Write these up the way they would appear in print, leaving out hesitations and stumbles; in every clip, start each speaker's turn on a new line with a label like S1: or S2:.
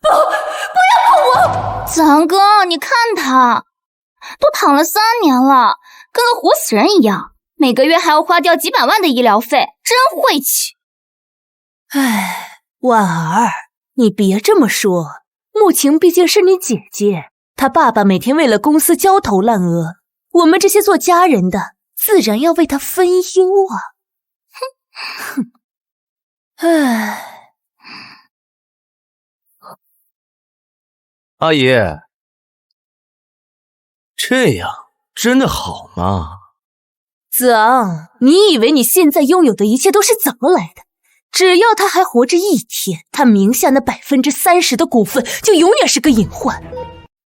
S1: 不要碰我！
S2: 子昂哥，你看他，都躺了3年了，跟个活死人一样，每个月还要花掉几百万的医疗费，真晦气。
S1: 唉，婉儿，你别这么说，慕晴毕竟是你姐姐，她爸爸每天为了公司焦头烂额，我们这些做家人的自然要为她分忧啊。哼，唉。
S3: 阿姨，这样真的好吗？
S1: 子昂，你以为你现在拥有的一切都是怎么来的？只要他还活着一天，他名下那30%的股份就永远是个隐患。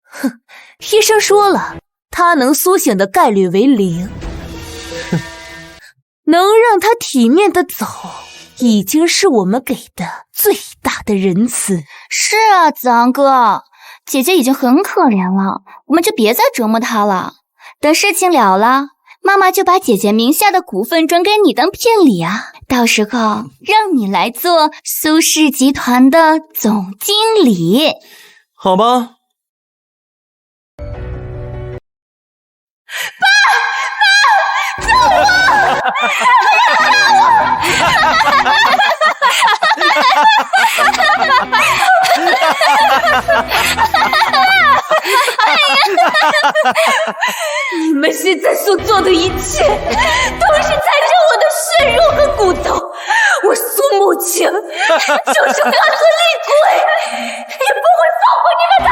S1: 哼，医生说了，他能苏醒的概率为0。哼，能让他体面的走，已经是我们给的最大的仁慈。
S2: 是啊，子昂哥，姐姐已经很可怜了，我们就别再折磨她了。等事情了了，妈妈就把姐姐名下的股份转给你当片礼啊，到时候让你来做苏氏集团的总经理。
S3: 好吧。
S2: 爸！救我！
S1: 你们现在所做的一切，都是残着我的血肉和骨头。我苏慕晴就是干个厉鬼，也不会放过你们的。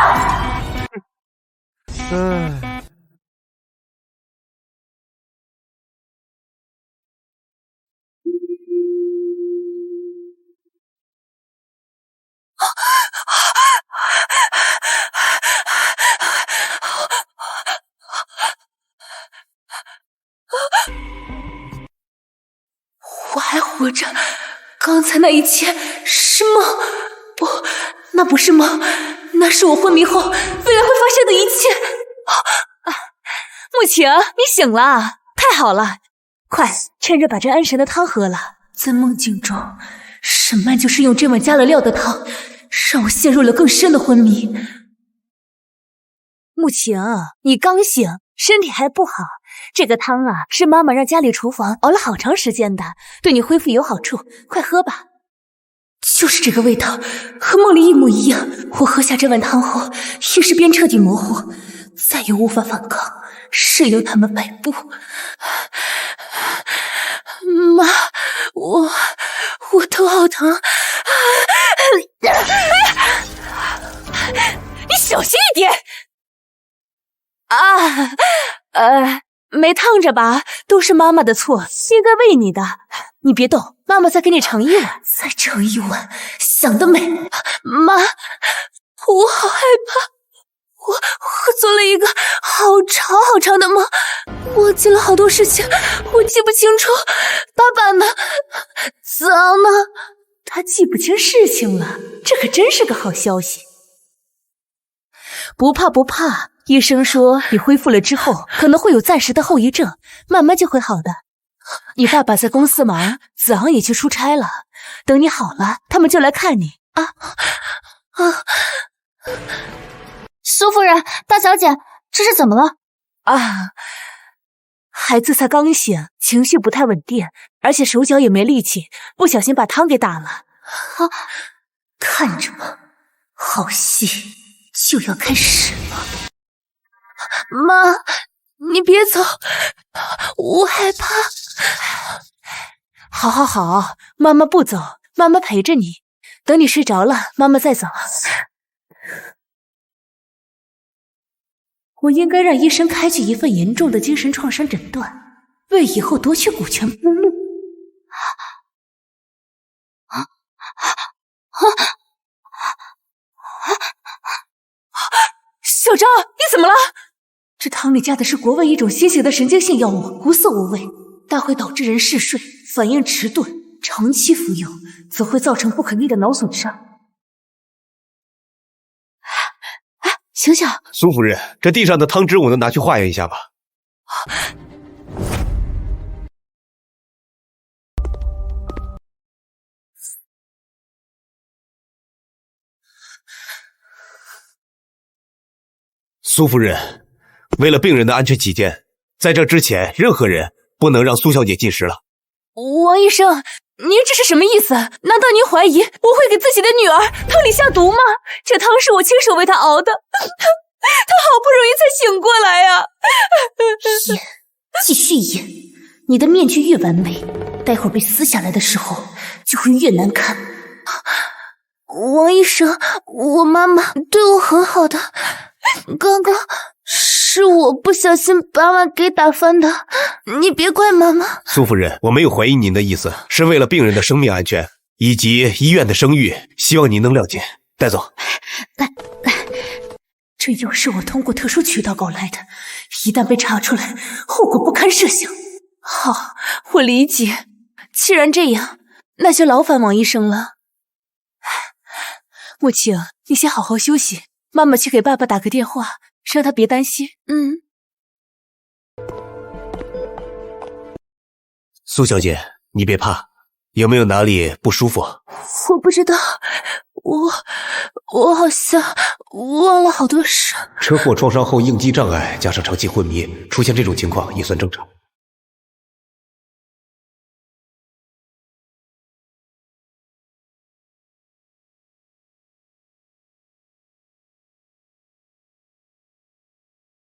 S1: 我还活着，刚才那一切是梦？不，那不是梦，那是我昏迷后未来会发生的一切。慕晴，你醒了，太好了！快，趁热把这安神的汤喝了。在梦境中，沈曼就是用这碗加了料的汤，让我陷入了更深的昏迷。慕晴，你刚醒，身体还不好。这个汤啊，是妈妈让家里厨房熬了好长时间的，对你恢复有好处，快喝吧。就是这个味道，和梦里一模一样。我喝下这碗汤后，意识便彻底模糊，再也无法反抗，任由他们摆布。妈，我头好疼。你小心一点。没烫着吧？都是妈妈的错，应该喂你的。你别动，妈妈再给你盛一碗。再盛一碗，想得美！妈，我好害怕，我做了一个好长好长的梦，忘记了好多事情，我记不清楚。爸爸呢？子昂呢？他记不清事情了，这可真是个好消息。不怕不怕，医生说你恢复了之后可能会有暂时的后遗症，慢慢就会好的。你爸爸在公司忙，子昂也去出差了，等你好了他们就来看你啊。
S2: 苏夫人，大小姐，这是怎么了？
S1: 孩子才刚醒，情绪不太稳定，而且手脚也没力气，不小心把汤给打了。看着吧，好戏就要开始了。妈，你别走，我害怕。好，妈妈不走，妈妈陪着你，等你睡着了，妈妈再走。我应该让医生开具一份严重的精神创伤诊断，为以后夺取股权铺路。小张，你怎么了？这汤里加的是国外一种新型的神经性药物，无色无味，但会导致人嗜睡、反应迟钝，长期服用则会造成不可逆的脑损伤。醒醒！
S4: 苏夫人，这地上的汤汁我能拿去化验一下吗？苏夫人，为了病人的安全起见，在这之前，任何人不能让苏小姐进食了。
S1: 王医生，您这是什么意思？难道您怀疑我会给自己的女儿汤里下毒吗？这汤是我亲手为她熬的，她好不容易才醒过来呀！
S5: 演，继续演，你的面具越完美，待会儿被撕下来的时候就会越难看。
S1: 王医生，我妈妈对我很好的，刚刚是我不小心把碗给打翻的，你别怪妈妈。
S4: 苏夫人，我没有怀疑您的意思，是为了病人的生命安全以及医院的声誉，希望您能谅解。带走。
S5: 这药是我通过特殊渠道搞来的，一旦被查出来，后果不堪设想。
S1: 好，我理解。既然这样，那就劳烦王医生了。慕晴，你先好好休息，妈妈去给爸爸打个电话，让他别担心。
S4: 苏小姐，你别怕，有没有哪里不舒服？
S1: 我不知道，我好像忘了好多事。
S4: 车祸创伤后应激障碍加上长期昏迷，出现这种情况也算正常。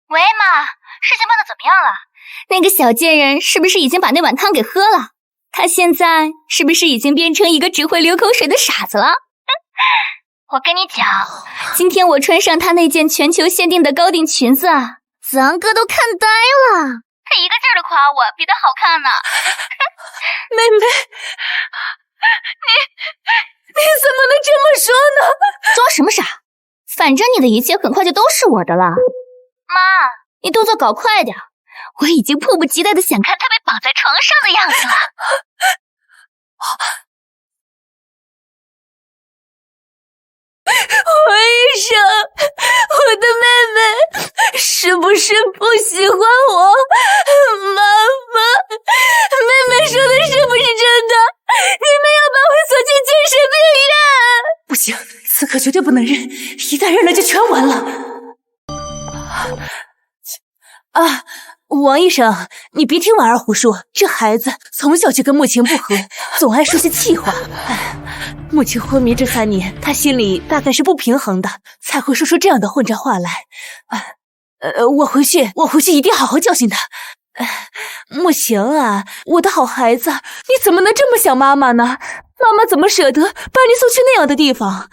S2: 喂，妈，事情办得怎么样了？那个小贱人是不是已经把那碗汤给喝了？他现在是不是已经变成一个只会流口水的傻子了？我跟你讲，今天我穿上他那件全球限定的高定裙子啊，子昂哥都看呆了，他一个劲儿的夸我比他好看呢。
S1: 妹妹，你怎么能这么说呢？
S2: 装什么傻？反正你的一切很快就都是我的了。妈，你动作搞快点，我已经迫不及待的想看他被绑在床上的样子了。
S1: 王医生，我的妹妹是不是不喜欢我？妈妈，妹妹说的是不是真的？你们要把我送进精神病院？
S5: 不行，此刻绝对不能认，一旦认了就全完了。
S1: 王医生，你别听婉儿胡说，这孩子从小就跟慕晴不和，总爱说些气话。慕晴昏迷这3年，他心里大概是不平衡的，才会说出这样的混账话来。我回去一定好好教训他。慕晴啊，我的好孩子，你怎么能这么想妈妈呢？妈妈怎么舍得把你送去那样的地方？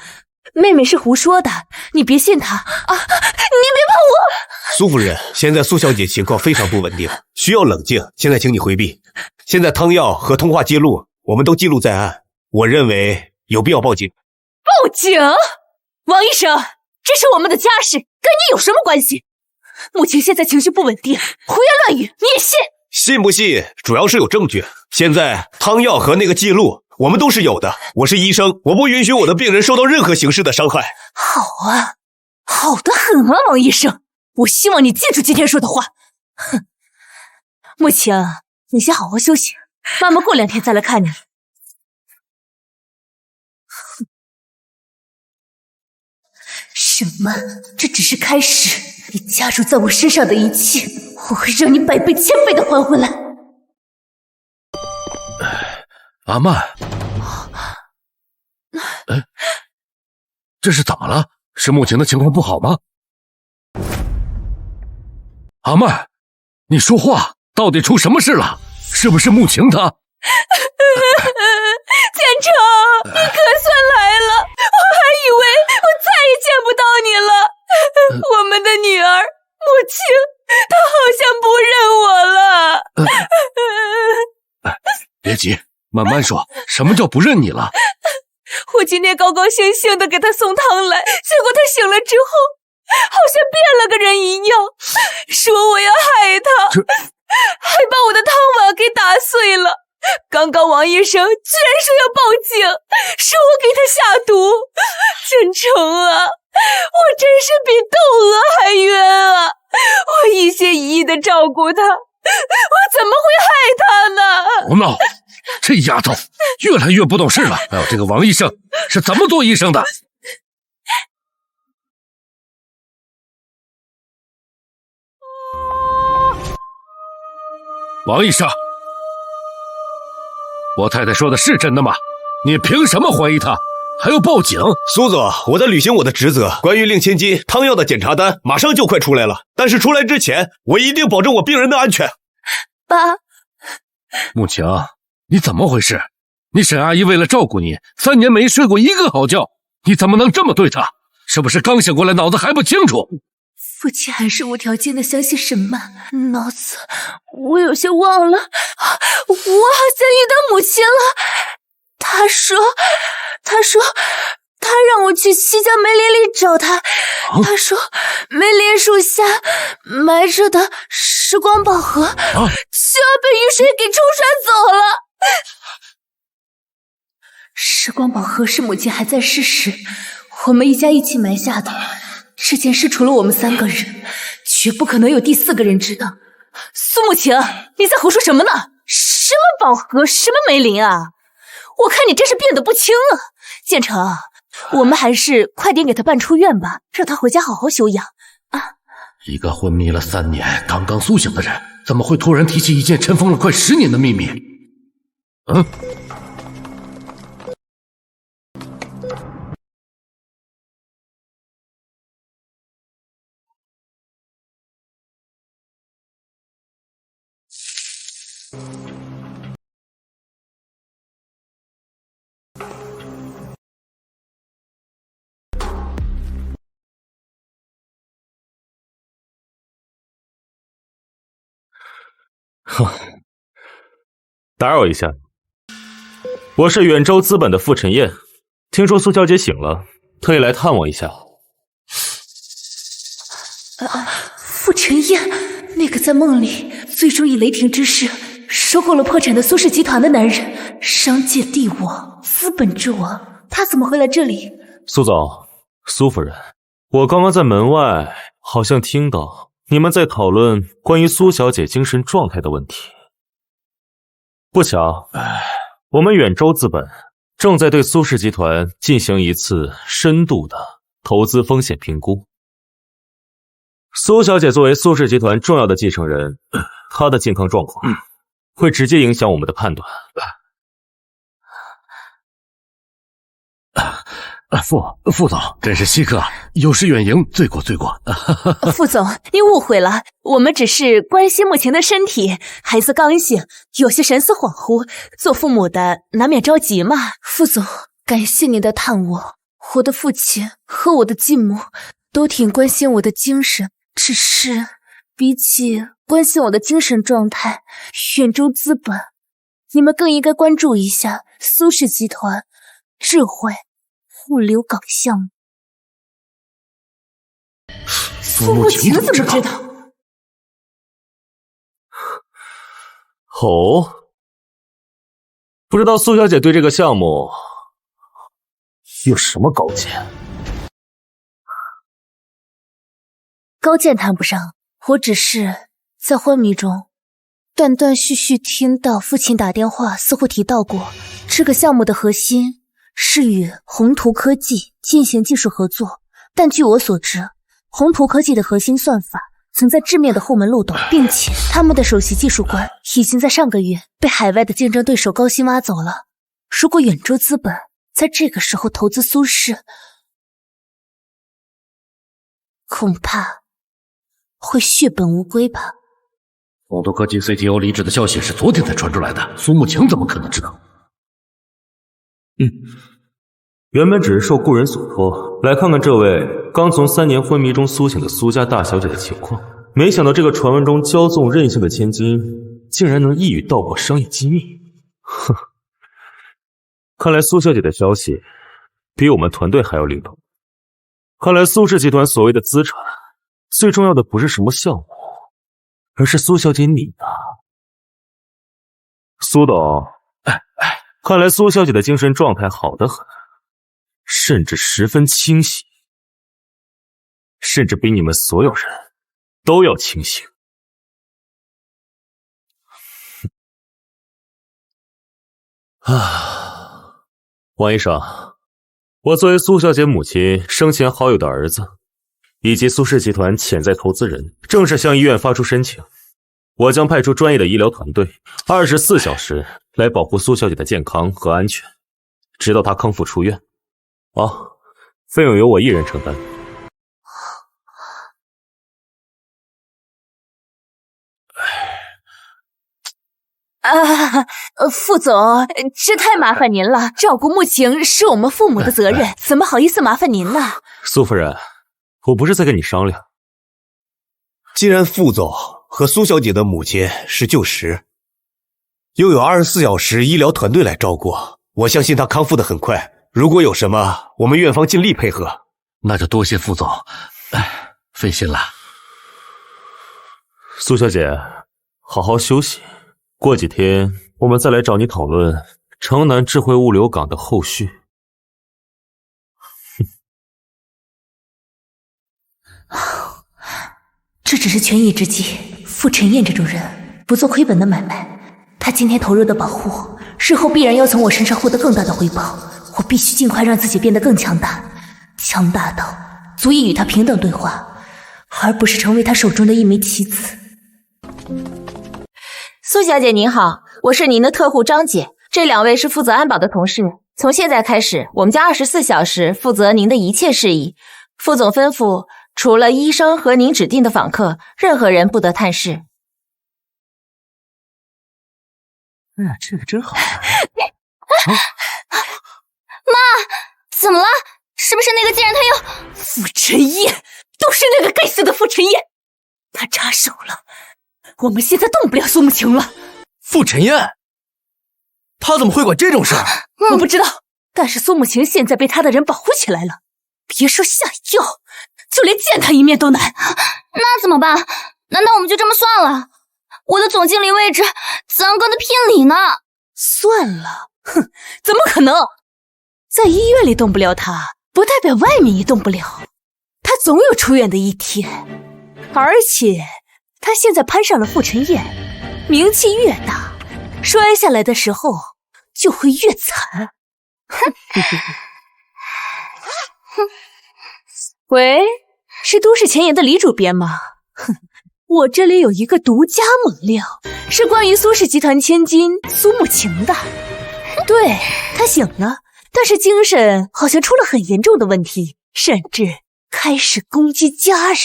S1: 妹妹是胡说的，你别信她啊！你别碰我！
S4: 苏夫人，现在苏小姐情况非常不稳定，需要冷静。现在请你回避。现在汤药和通话记录我们都记录在案，我认为有必要报警。
S1: 报警？王医生，这是我们的家事，跟你有什么关系？慕晴现在情绪不稳定，胡言乱语，你也信？
S4: 信不信，主要是有证据。现在汤药和那个记录我们都是有的。我是医生，我不允许我的病人受到任何形式的伤害。
S1: 好啊，好得很啊，王医生。我希望你记住今天说的话。哼，慕晴，你先好好休息，妈妈过2天再来看你。
S5: 什么？这只是开始，你加注在我身上的一切，我会让你100倍、1000倍的还回来。
S6: 阿曼，这是怎么了？是慕晴的情况不好吗？阿曼，你说话，到底出什么事了？是不是慕晴她？
S1: 建成，你可算来了，我还以为我再也见不到你了。我们的女儿慕晴，她好像不认我了。
S6: 别急，慢慢说，什么叫不认你了？
S1: 我今天高高兴兴的给她送汤来，结果她醒了之后，好像变了个人一样，说我要害她，还把我的汤碗给打碎了。刚刚王医生居然说要报警，说我给他下毒。建成啊，我真是比窦娥还冤啊！我一心一意的照顾他，我怎么会害他呢？
S6: 胡闹！这丫头越来越不懂事了。还有这个王医生是怎么做医生的？王医生，我太太说的是真的吗？你凭什么怀疑她？还要报警？
S4: 苏总，我在履行我的职责。关于令千金汤药的检查单马上就快出来了，但是出来之前，我一定保证我病人的安全。
S1: 爸，
S6: 慕晴，你怎么回事？你沈阿姨为了照顾你，3年没睡过一个好觉，你怎么能这么对她？是不是刚醒过来，脑子还不清楚？
S5: 父亲还是无条件的相信沈曼，脑子我有些忘了，我好像遇到母亲了。他说他让我去西郊梅林里找他，他说梅林树下埋着的时光宝盒就要被雨水给冲刷走了。时光宝盒是母亲还在世时我们一家一起埋下的，这件事除了我们3个人，绝不可能有第4个人知道。苏慕晴，你在胡说什么呢？什么宝盒，什么梅林啊？我看你真是病得不轻啊！建成，我们还是快点给他办出院吧，让他回家好好休养啊！
S6: 一个昏迷了3年、刚刚苏醒的人，怎么会突然提起一件尘封了快10年的秘密？
S7: 打扰一下，我是远州资本的傅晨燕，听说苏小姐醒了，特意来探望一下。
S5: 傅晨燕，那个在梦里最终以雷霆之势收购了破产的苏氏集团的男人，商界帝王，资本之王，他怎么会来这里？
S7: 苏总，苏夫人，我刚刚在门外好像听到你们在讨论关于苏小姐精神状态的问题。不巧，我们远州资本正在对苏氏集团进行一次深度的投资风险评估。苏小姐作为苏氏集团重要的继承人，她的健康状况会直接影响我们的判断。
S6: 副总，真是稀客，有失远迎，罪过。
S1: 副总，你误会了，我们只是关心慕晴的身体，孩子刚醒，有些神思恍惚，做父母的难免着急嘛。
S5: 副总，感谢您的探望，我的父亲和我的继母都挺关心我的精神，只是比起关心我的精神状态，远州资本，你们更应该关注一下苏氏集团智慧物流港项目。
S1: 苏慕晴怎么知道？
S7: 哦，不知道苏小姐对这个项目有什么高见？
S5: 高见谈不上，我只是在昏迷中断断续续听到父亲打电话，似乎提到过这个项目的核心是与宏图科技进行技术合作，但据我所知，宏图科技的核心算法存在致命的后门漏洞，并且他们的首席技术官已经在上个月被海外的竞争对手高薪挖走了。如果远州资本在这个时候投资苏氏，恐怕会血本无归吧。
S6: 宏图科技 CTO 离职的消息是昨天才传出来的，苏慕晴怎么可能知道？
S7: 原本只是受故人所托，来看看这位刚从3年昏迷中苏醒的苏家大小姐的情况，没想到这个传闻中骄纵任性的千金，竟然能一语道破商业机密。哼，看来苏小姐的消息比我们团队还要灵通。看来苏氏集团所谓的资产，最重要的不是什么项目，而是苏小姐你啊。苏董，看来苏小姐的精神状态好得很，甚至十分清醒，甚至比你们所有人都要清醒。王医生，我作为苏小姐母亲生前好友的儿子，以及苏氏集团潜在投资人，正式向医院发出申请。我将派出专业的医疗团队，24小时来保护苏小姐的健康和安全，直到她康复出院。费用由我一人承担。
S1: 副总，这太麻烦您了，照顾穆晴是我们父母的责任，怎么好意思麻烦您呢？
S7: 苏夫人，我不是在跟你商量。
S4: 既然副总和苏小姐的母亲是旧识，又有24小时医疗团队来照顾，我相信她康复得很快。如果有什么，我们院方尽力配合。
S6: 那就多谢副总，费心了。
S7: 苏小姐，好好休息。过几天我们再来找你讨论城南智慧物流港的后续。
S5: 这只是权宜之计。傅晨燕这种人不做亏本的买卖，他今天投入的保护，日后必然要从我身上获得更大的回报。我必须尽快让自己变得更强大，强大到足以与他平等对话，而不是成为他手中的一枚棋子。
S1: 苏小姐您好，我是您的特护张姐，这2位是负责安保的同事。从现在开始，我们将24小时负责您的一切事宜。副总吩咐，除了医生和您指定的访客，任何人不得探视。
S3: 这个真好。
S2: 妈，怎么了？是不是那个贱人他又……
S5: 傅晨燕，都是那个该死的傅晨燕，他插手了。我们现在动不了苏慕晴了。
S3: 傅晨燕，他怎么会管这种事儿？
S5: 我不知道，但是苏慕晴现在被他的人保护起来了，别说下药，就连见他一面都难。
S2: 那怎么办？难道我们就这么算了？我的总经理位置，子昂哥的聘礼呢？
S5: 算了，哼，怎么可能？在医院里动不了他，不代表外面也动不了。他总有出院的一天，而且他现在攀上了傅晨燕，名气越大，摔下来的时候就会越惨。喂，是都市前沿的李主编吗？哼，我这里有一个独家猛料，是关于苏氏集团千金苏慕晴的。对，她醒了，但是精神好像出了很严重的问题，甚至开始攻击家人。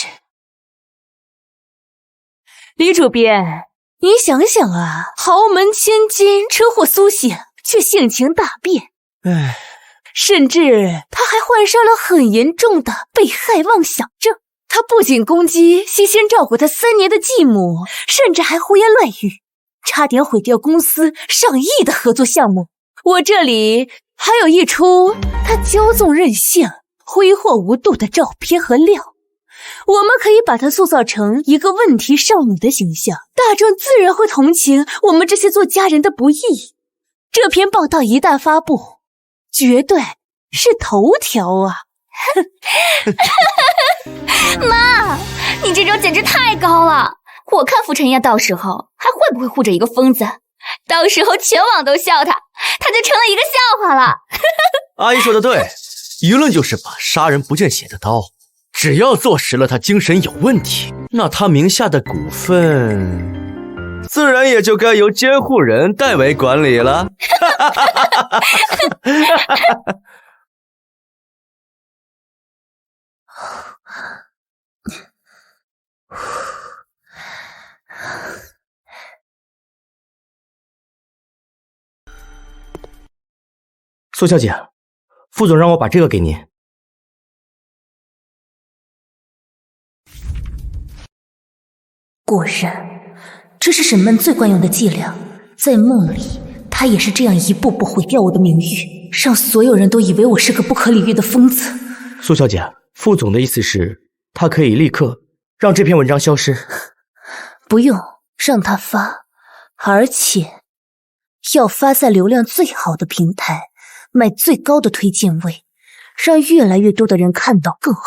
S5: 李主编，你想想啊，豪门千金车祸苏醒，却性情大变，甚至他还患上了很严重的被害妄想症。他不仅攻击悉心照顾他3年的继母，甚至还胡言乱语，差点毁掉公司上亿的合作项目。我这里还有一出他骄纵任性、挥霍无度的照片和料，我们可以把他塑造成一个问题少女的形象，大众自然会同情我们这些做家人的不易。这篇报道一旦发布，绝对是头条啊！
S2: 妈，你这招简直太高了！我看傅晨燕到时候还会不会护着一个疯子？到时候全网都笑他，他就成了一个笑话了。
S3: 阿姨说的对，舆论就是把杀人不见血的刀，只要坐实了他精神有问题，那他名下的股份自然也就该由监护人代为管理了。
S8: 苏小姐，副总让我把这个给您。
S5: 果然，这是沈闷最惯用的伎俩。在梦里，他也是这样一步步毁掉我的名誉，让所有人都以为我是个不可理喻的疯子。
S8: 苏小姐，副总的意思是，他可以立刻让这篇文章消失。
S5: 不用让他发，而且要发在流量最好的平台，卖最高的推荐位，让越来越多的人看到更好。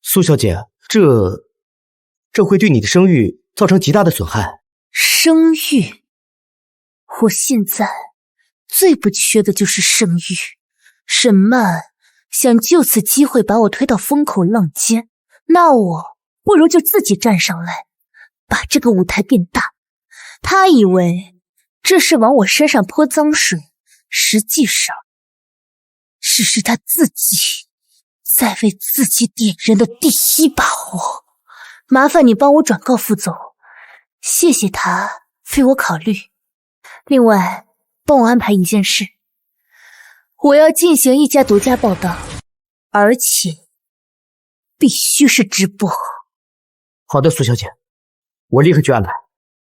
S8: 苏小姐，这会对你的声誉造成极大的损害。
S5: 声誉？我现在最不缺的就是声誉。沈曼想就此机会把我推到风口浪尖，那我不如就自己站上来，把这个舞台变大，他以为这是往我身上泼脏水，实际上只是他自己在为自己点燃的第一把火。麻烦你帮我转告副总，谢谢他为我考虑。另外，帮我安排一件事，我要进行一家独家报道，而且必须是直播。
S8: 好的，苏小姐，我立刻去安排。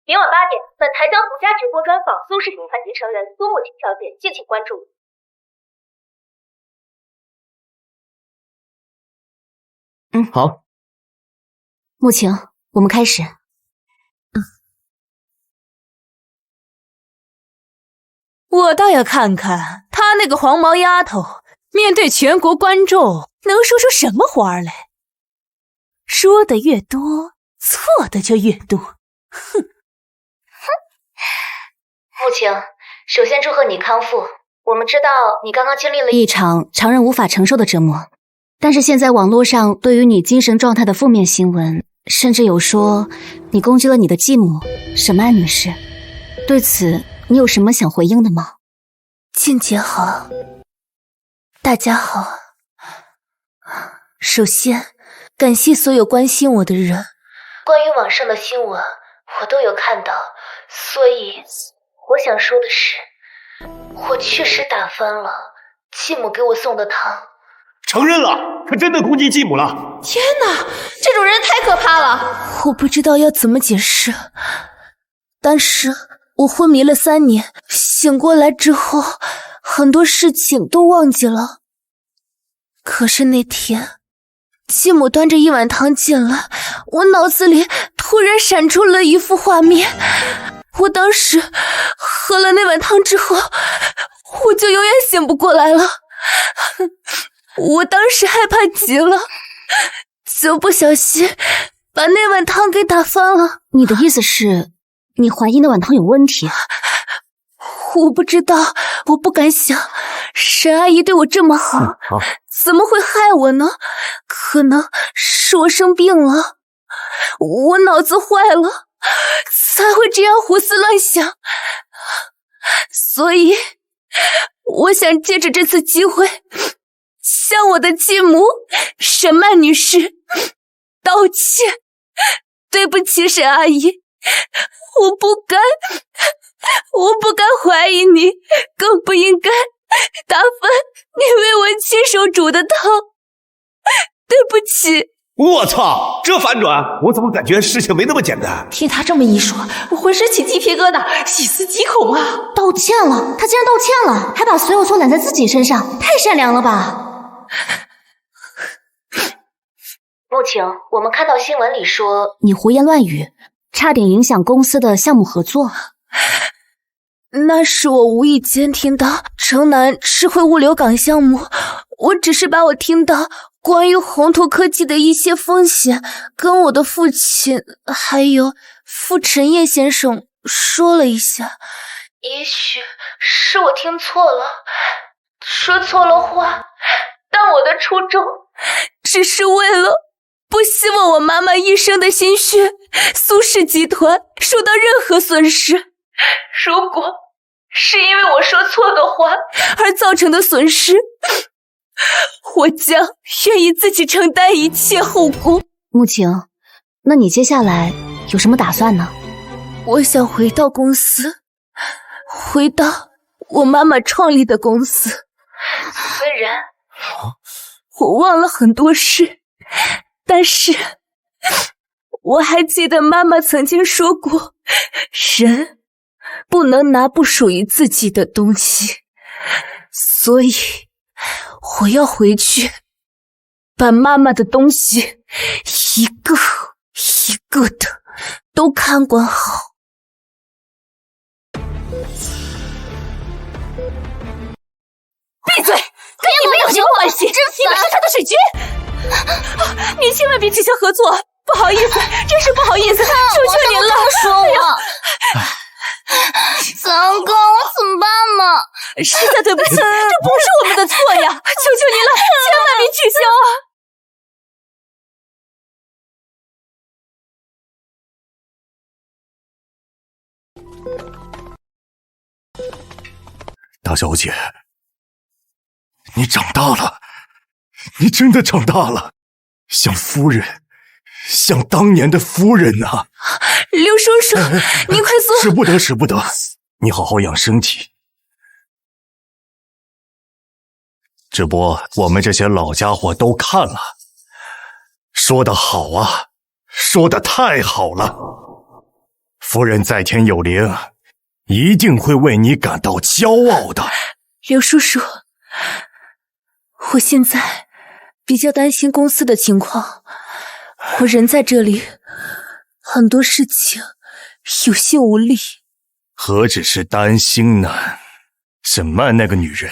S1: 明晚8点，本台将独家直播专访苏氏影坛集成人苏沐晴小姐，敬请关注。
S8: 好。
S2: 沐晴，我们开始。
S1: 我倒要看看她那个黄毛丫头，面对全国观众能说出什么花来。说的越多，错的就越多。哼！
S2: 沐晴，首先祝贺你康复。我们知道你刚刚经历了一场常人无法承受的折磨，但是现在网络上对于你精神状态的负面新闻，甚至有说你攻击了你的继母沈曼女士。对此，你有什么想回应的吗？
S5: 静姐好，大家好。首先，感谢所有关心我的人。关于网上的新闻，我都有看到，所以我想说的是，我确实打翻了继母给我送的汤。
S4: 承认了，他真的攻击继母了。
S1: 天哪，这种人太可怕了！
S5: 我不知道要怎么解释，但是我昏迷了3年，醒过来之后，很多事情都忘记了。可是那天，继母端着一碗汤进来，我脑子里突然闪出了一幅画面。我当时喝了那碗汤之后，我就永远醒不过来了。我当时害怕极了，就不小心把那碗汤给打翻了。
S2: 你的意思是，你怀疑那碗汤有问题？
S5: 我不知道，我不敢想，沈阿姨对我这么好，怎么会害我呢？可能是我生病了，我脑子坏了，才会这样胡思乱想。所以，我想借着这次机会，向我的继母沈曼女士道歉。对不起，沈阿姨，我不该怀疑你，更不应该打翻你为我亲手煮的汤。对不起。
S4: 我操，这反转，我怎么感觉事情没那么简单？
S1: 听他这么一说，我浑身起鸡皮疙瘩，细思极恐啊！
S2: 道歉了，他竟然道歉了，还把所有错揽在自己身上，太善良了吧！沐晴，我们看到新闻里说你胡言乱语，差点影响公司的项目合作。
S5: 那是我无意间听到城南智慧物流港项目，我只是把我听到关于宏图科技的一些风险跟我的父亲还有傅晨烨先生说了一下。也许是我听错了，说错了话，但我的初衷只是为了不希望我妈妈一生的心血苏氏集团受到任何损失。如果是因为我说错的话而造成的损失，我将愿意自己承担一切后果。
S2: 沐晴，那你接下来有什么打算呢？
S5: 我想回到公司，回到我妈妈创立的公司。虽然我忘了很多事，但是我还记得妈妈曾经说过，人不能拿不属于自己的东西，所以我要回去把妈妈的东西一个一个的都看管好。闭嘴，跟你们有什么关系？你们是他的水军，你千万别取消合作，不好意思，真是不好意思，求求您了。
S2: 说我，三哥，我怎么办嘛？
S5: 实在对不起，这不是我们的错呀，求求您了，千万别取消啊！
S4: 大小姐，你长大了，你真的长大了，像夫人，像当年的夫人呐！
S1: 刘叔叔，您快坐。
S4: 使不得，使不得，你好好养身体。直播我们这些老家伙都看了，说得好啊，说得太好了。夫人在天有灵，一定会为你感到骄傲的。
S1: 刘叔叔，我现在比较担心公司的情况，我人在这里，很多事情有心无力。
S4: 何止是担心呢？沈曼那个女人，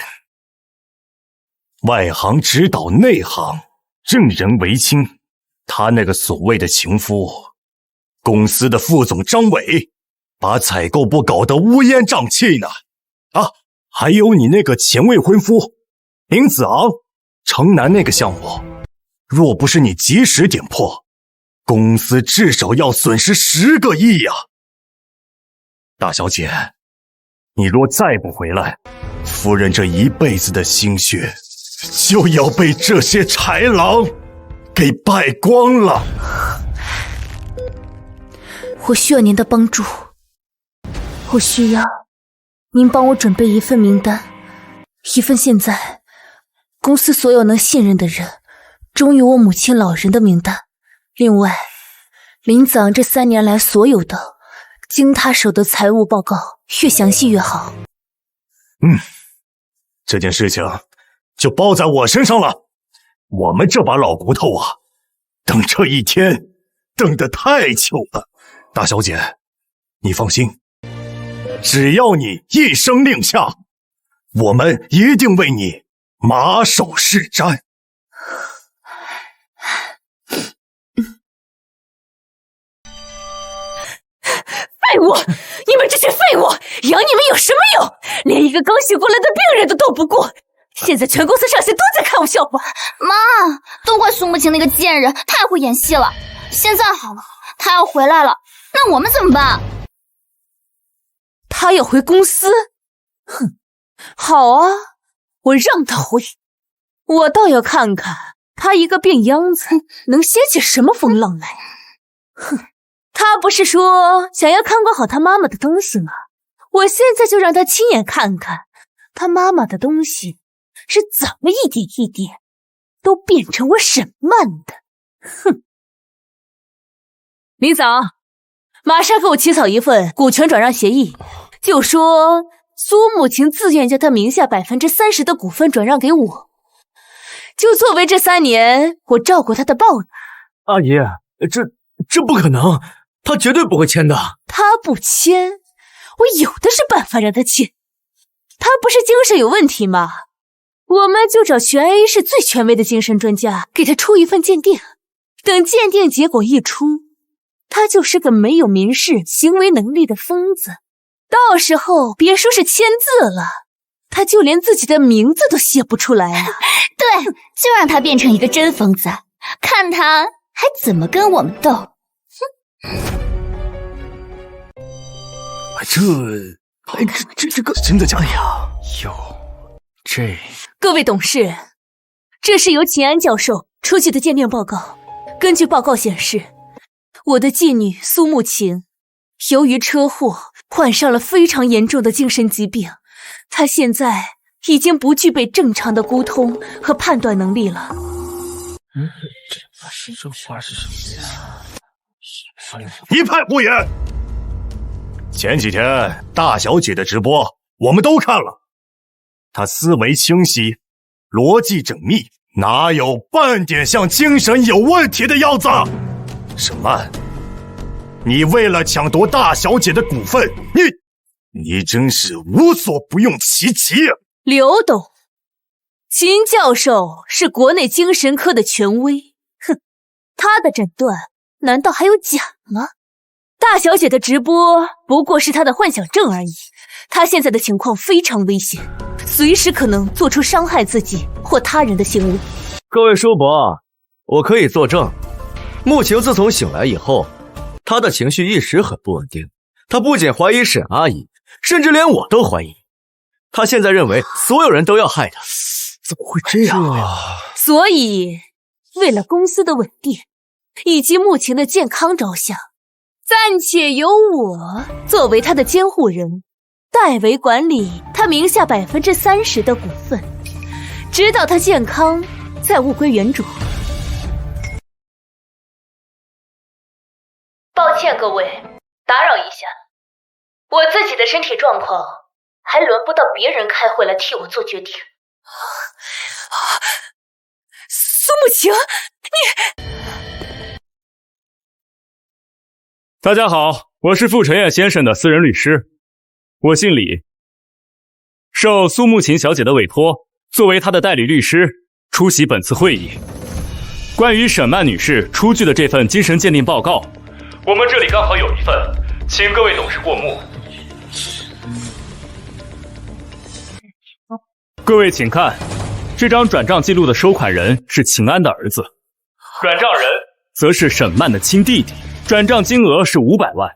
S4: 外行指导内行，任人唯亲。她那个所谓的情夫，公司的副总张伟，把采购部搞得乌烟瘴气呢。啊，还有你那个前未婚夫林子昂，城南那个项目，若不是你及时点破，公司至少要损失10个亿呀！大小姐，你若再不回来，夫人这一辈子的心血就要被这些豺狼给败光了。
S1: 我需要您的帮助，我需要您帮我准备一份名单，一份现在公司所有能信任的人忠于我母亲老人的名单。另外，林子昂这3年来所有的经他手的财务报告，越详细越好。
S4: 这件事情就包在我身上了。我们这把老骨头啊，等这一天等得太久了。大小姐，你放心，只要你一声令下，我们一定为你马首是瞻。
S1: 废物！你们这些废物，养你们有什么用？连一个刚醒过来的病人都斗不过，现在全公司上下都在看我笑话。
S2: 妈，都怪苏慕晴那个贱人，太会演戏了。现在好了，她要回来了，那我们怎么办？
S1: 他要回公司？哼，好啊，我让他回。我倒要看看他一个病秧子能掀起什么风浪来。哼，他不是说想要看管好他妈妈的东西吗？我现在就让他亲眼看看他妈妈的东西是怎么一点一点都变成我沈曼的。哼！林总，马上给我起草一份股权转让协议，就说苏慕晴自愿将他名下30%的股份转让给我，就作为这3年我照顾他的报答。
S3: 阿姨，这不可能，他绝对不会签的。
S1: 他不签，我有的是办法让他签。他不是精神有问题吗？我们就找全 A 市最权威的精神专家给他出一份鉴定，等鉴定结果一出，他就是个没有民事行为能力的疯子，到时候别说是签字了，他就连自己的名字都写不出来啊！
S2: 对，就让他变成一个真疯子，看他还怎么跟我们斗。
S4: 这个真的假的呀？
S1: 各位董事，这是由秦安教授出具的鉴定报告。根据报告显示，我的继女苏慕晴由于车祸患上了非常严重的精神疾病，她现在已经不具备正常的沟通和判断能力了。
S6: 这话是什么呀？
S4: 一派胡言！前几天大小姐的直播我们都看了，她思维清晰，逻辑缜密，哪有半点像精神有问题的样子？沈曼，你为了抢夺大小姐的股份，你真是无所不用其极。
S1: 刘董，秦教授是国内精神科的权威，哼，他的诊断难道还有假吗？大小姐的直播不过是她的幻想症而已，她现在的情况非常危险，随时可能做出伤害自己或他人的行为。
S3: 各位叔伯，我可以作证，慕晴自从醒来以后，她的情绪一直很不稳定，她不仅怀疑沈阿姨，甚至连我都怀疑。他现在认为所有人都要害他，
S8: 怎么会这样啊？
S1: 所以，为了公司的稳定以及目前的健康着想，暂且由我作为他的监护人，代为管理他名下30%的股份，直到他健康再物归原主。抱歉各位，打扰一下，我自己的身体状况还轮不到别人开会来替我做决定。苏慕晴，
S9: 大家好，我是傅晨烨先生的私人律师，我姓李，受苏慕晴小姐的委托，作为她的代理律师出席本次会议。关于沈曼女士出具的这份精神鉴定报告，我们这里刚好有一份，请各位董事过目。各位请看，这张转账记录的收款人是秦安的儿子，转账人则是沈曼的亲弟弟，转账金额是500万，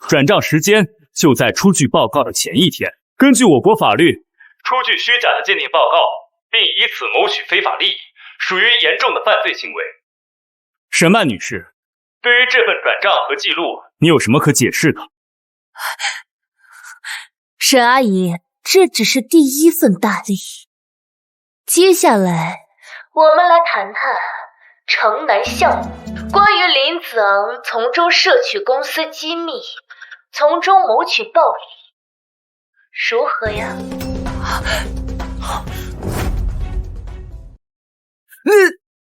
S9: 转账时间就在出具报告的前一天。根据我国法律，出具虚假的鉴定报告，并以此谋取非法利益，属于严重的犯罪行为。沈曼女士，对于这份转账和记录，你有什么可解释的？
S1: 沈阿姨，这只是第一份大利。接下来，我们来谈谈城南项目，关于林子昂从中摄取公司机密，从中谋取暴利，如何呀？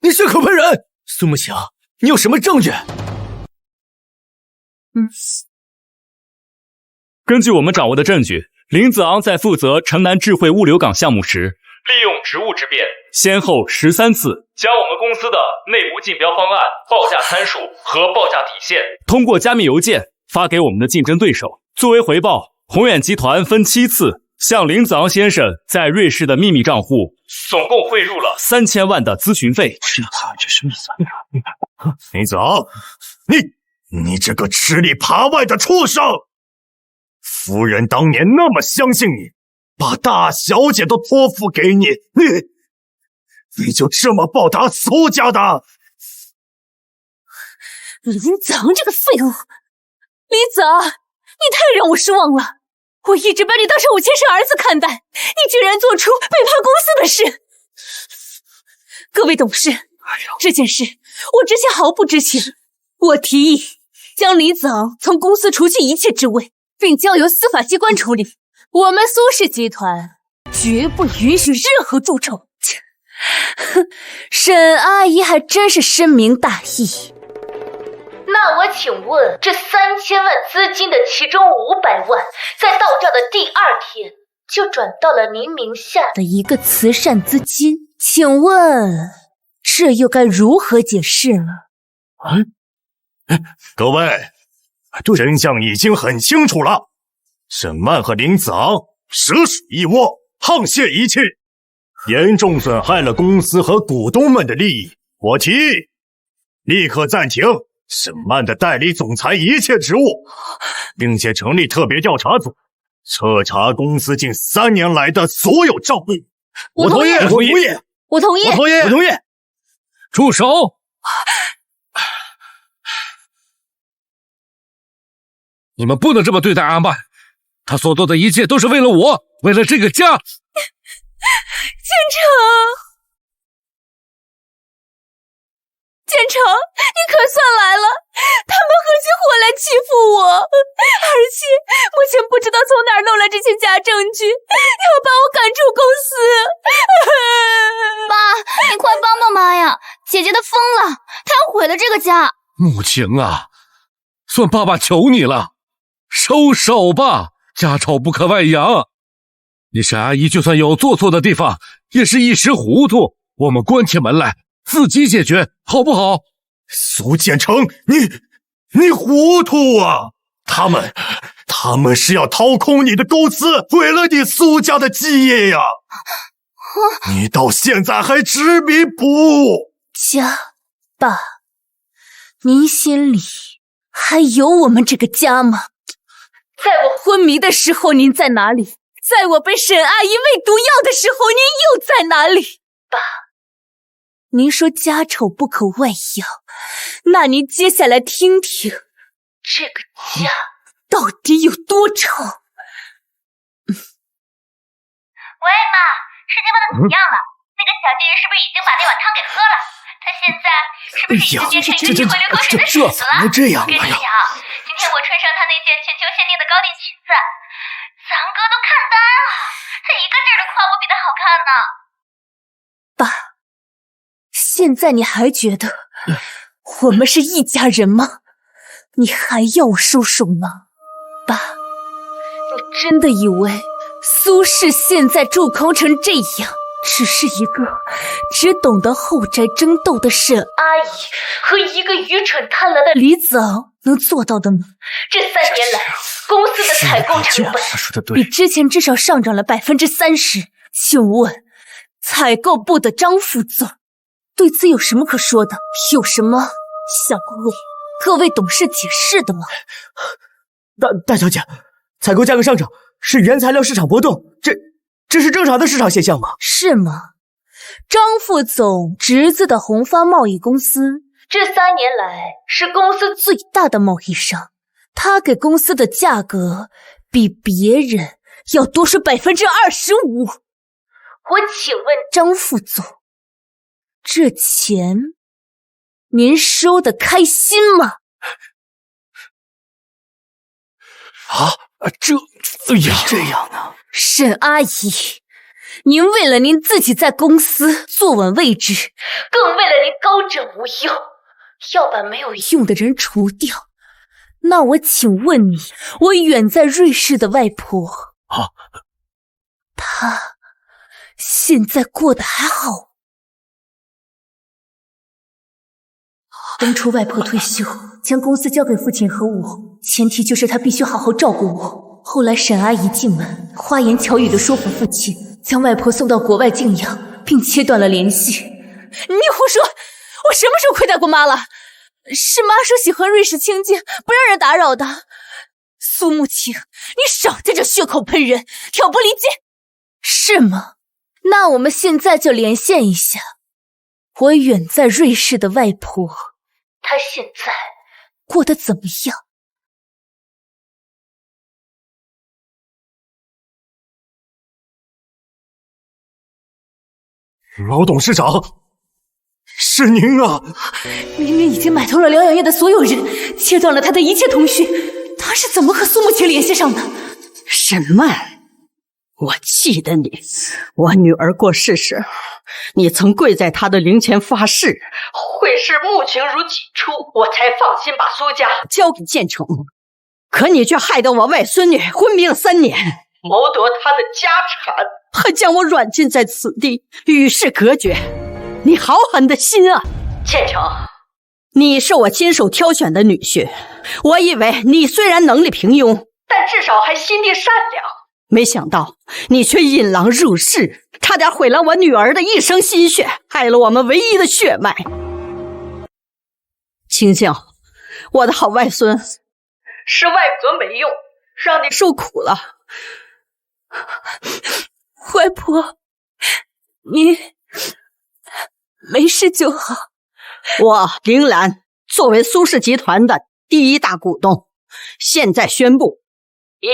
S3: 你血口喷人！苏慕晴，你有什么证据？
S9: 根据我们掌握的证据，林子昂在负责城南智慧物流港项目时，利用职务之便，先后13次将我们公司的内部竞标方案、报价参数和报价体现通过加密邮件发给我们的竞争对手。作为回报，宏远集团分7次向林子昂先生在瑞士的秘密账户总共汇入了3000万的咨询费。
S4: 这是秘密。林子昂，你这个吃里扒外的畜生！夫人当年那么相信你，把大小姐都托付给你，你就这么报答苏家的？
S1: 林子昂这个废物！林子昂，你太让我失望了！我一直把你当成我亲生儿子看待，你居然做出背叛公司的事！各位董事，这件事我之前毫不知情。我提议将林子昂从公司除去一切职位，并交由司法机关处理。我们苏氏集团绝不允许任何蛀虫。沈阿姨还真是深明大义。那我请问，这3000万资金的其中500万，在到账的第2天就转到了您名下的一个慈善资金，请问这又该如何解释呢？
S4: 各位，真相已经很清楚了。沈曼和林子昂蛇鼠一窝，沆瀣一气，严重损害了公司和股东们的利益。我提议立刻暂停沈曼的代理总裁一切职务，并且成立特别调查组，彻查公司近3年来的所有账目。
S1: 我同意，
S4: 我同意，
S1: 我同意，
S4: 我同意，我同意。
S6: 住手！你们不能这么对待阿曼，他所做的一切都是为了我，为了这个家。
S1: 建成，你可算来了！他们合起伙来欺负我，而且目前不知道从哪儿弄来这些假证据，要把我赶出公司。
S2: 妈，你快帮帮妈呀！姐姐她疯了，她要毁了这个家。
S6: 慕晴啊，算爸爸求你了，收手吧，家丑不可外扬。你沈阿姨就算有做错的地方，也是一时糊涂，我们关起门来自己解决，好不好？
S4: 苏建成，你糊涂啊！他们是要掏空你的公司，毁了你苏家的基业呀！你到现在还执迷不悟。
S1: 家，爸，您心里还有我们这个家吗？在我昏迷的时候，您在哪里？在我被沈阿姨喂毒药的时候，您又在哪里？爸，您说家丑不可外扬，那您接下来听听，这个家到底有多丑？
S2: 喂，妈，事情问的怎么样了？那个小姐姐是不是已经把那碗汤给喝了？她现在是不是已经变成一个机会流口水的屎子了？
S8: 这样
S2: 跟你讲，今天我穿上她那件全球限定的高定裙子，咱哥都看呆了，他一个劲儿的夸我比她好看呢。
S1: 爸，现在你还觉得我们是一家人吗？你还要我收手吗？爸，你真的以为苏氏现在住康成这样，只是一个只懂得后宅争斗的沈阿姨和一个愚蠢贪婪的李子昂能做到的吗？这3年来，公司的采购成本比之前至少上涨了30%。请问，采购部的张副总对此有什么可说的？有什么想为各位董事解释的吗？
S8: 大小姐，采购价格上涨是原材料市场波动，这是正常的市场现象吗？
S1: 是吗？张副总侄子的宏发贸易公司这3年来是公司最大的贸易商，他给公司的价格比别人要多出25%。我请问张副总，这钱您收得开心吗？
S8: 这样啊？
S1: 沈阿姨，您为了您自己在公司坐稳位置，更为了您高枕无忧，要把没有用的人除掉。那我请问你，我远在瑞士的外婆，她现在过得还好？当初外婆退休，将公司交给父亲和我，前提就是她必须好好照顾我。后来沈阿姨进门，花言巧语地说服父亲，将外婆送到国外静养，并切断了联系。你胡说！我什么时候亏待过妈了？是妈说喜欢瑞士清静，不让人打扰的。苏慕晴，你少在这血口喷人，挑拨离间，是吗？那我们现在就连线一下，我远在瑞士的外婆，她现在过得怎么样？
S10: 老董事长，是您啊！
S1: 明明已经买通了疗养院的所有人，切断了他的一切通讯，他是怎么和苏慕晴联系上的？
S11: 沈曼，我记得你，我女儿过世时，你曾跪在她的灵前发誓，会视慕晴如己出，我才放心把苏家交给建成。可你却害得我外孙女昏迷了3年，谋夺她的家产，还将我软禁在此地，与世隔绝。你好狠的心啊！建成，你是我亲手挑选的女婿，我以为你虽然能力平庸，但至少还心地善良。没想到你却引狼入室，差点毁了我女儿的一生心血，害了我们唯一的血脉。清静，我的好外孙，是外婆没用，让你受苦了。
S1: 外婆，你没事就好。
S11: 我铃兰作为苏氏集团的第1大股东，现在宣布：一、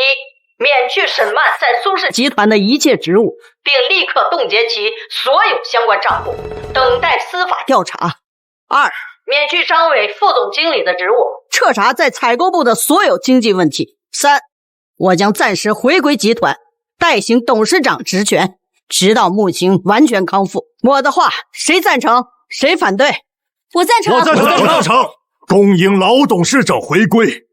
S11: 免去沈曼在苏氏集团的一切职务，并立刻冻结其所有相关账户，等待司法调查。2、免去张伟副总经理的职务，彻查在采购部的所有经济问题。3、我将暂时回归集团，代行董事长职权，直到慕晴完全康复。我的话，谁赞成？谁反对？
S1: 我赞成。
S10: 我赞成。恭迎老董事长回归。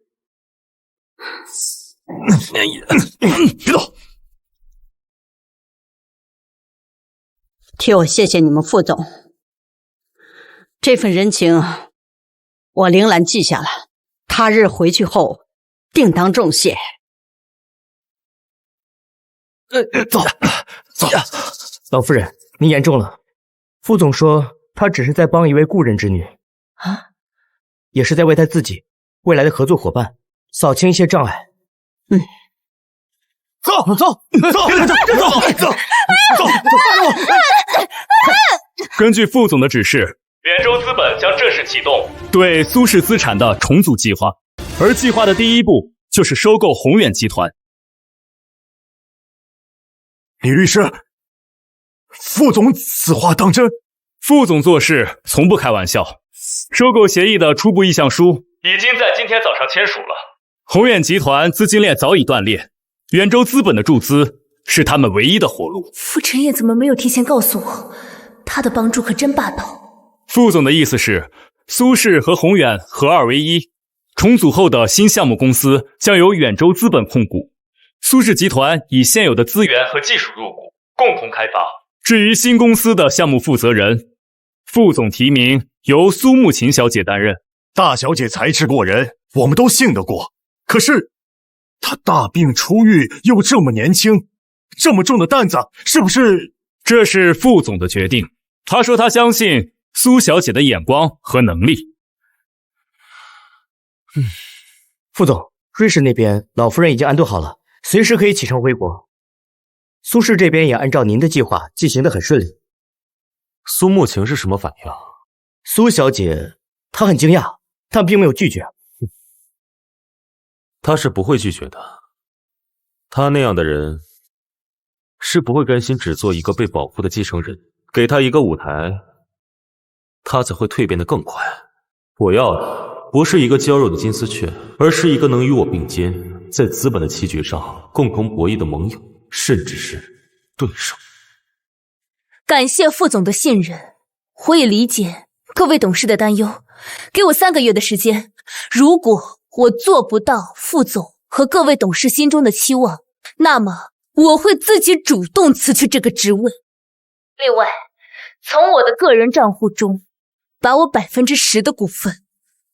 S10: 别动！
S11: 替我谢谢你们副总，这份人情我铃兰记下了，他日回去后定当重谢。
S8: 走。老夫人，您言重了。副总说他只是在帮一位故人之女啊，也是在为他自己未来的合作伙伴扫清一些障碍。
S10: 走。
S9: 根据副总的指示，远州资本将正式启动对苏氏资产的重组计划，而计划的第一步就是收购宏远集团。
S10: 李律师，副总此话当真？
S9: 副总做事从不开玩笑。收购协议的初步意向书已经在今天早上签署了。宏远集团资金链早已断裂，远州资本的注资是他们唯一的活路。
S5: 傅晨烨怎么没有提前告诉我？他的帮助可真霸道。
S9: 副总的意思是，苏氏和宏远合二为一，重组后的新项目公司将由远州资本控股，苏氏集团以现有的资源和技术入股，共同开发。至于新公司的项目负责人，副总提名由苏慕琴小姐担任。
S10: 大小姐才智过人，我们都信得过。可是她大病初愈，又这么年轻，这么重的担子，是不是？
S9: 这是副总的决定。他说他相信苏小姐的眼光和能力。
S8: 副总，瑞士那边老夫人已经安顿好了，随时可以启程回国。苏氏这边也按照您的计划进行得很顺利。
S7: 苏慕晴是什么反应？
S8: 苏小姐她很惊讶，但并没有拒绝。
S7: 她是不会拒绝的。她那样的人是不会甘心只做一个被保护的继承人，给她一个舞台，她才会蜕变得更快。我要的不是一个娇弱的金丝雀，而是一个能与我并肩，在资本的棋局上共同博弈的盟友，甚至是对手。
S5: 感谢副总的信任，我也理解各位董事的担忧。给我3个月的时间，如果我做不到副总和各位董事心中的期望，那么我会自己主动辞去这个职位。另外，从我的个人账户中把我10%的股份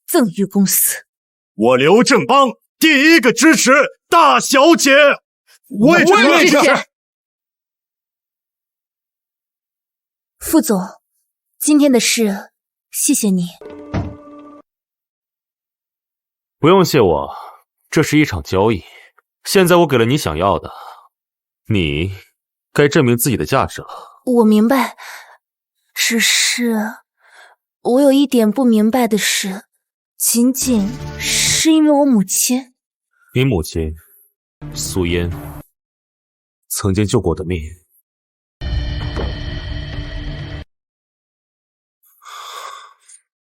S5: 赠予公司。
S10: 我刘正邦第一个支持大小姐，我也支持。
S5: 副总，今天的事谢谢你。
S7: 不用谢我，这是一场交易。现在我给了你想要的，你该证明自己的价值了。
S5: 我明白，只是我有一点不明白的是，仅仅是因为我母亲。
S7: 你母亲苏嫣曾经救过我的命。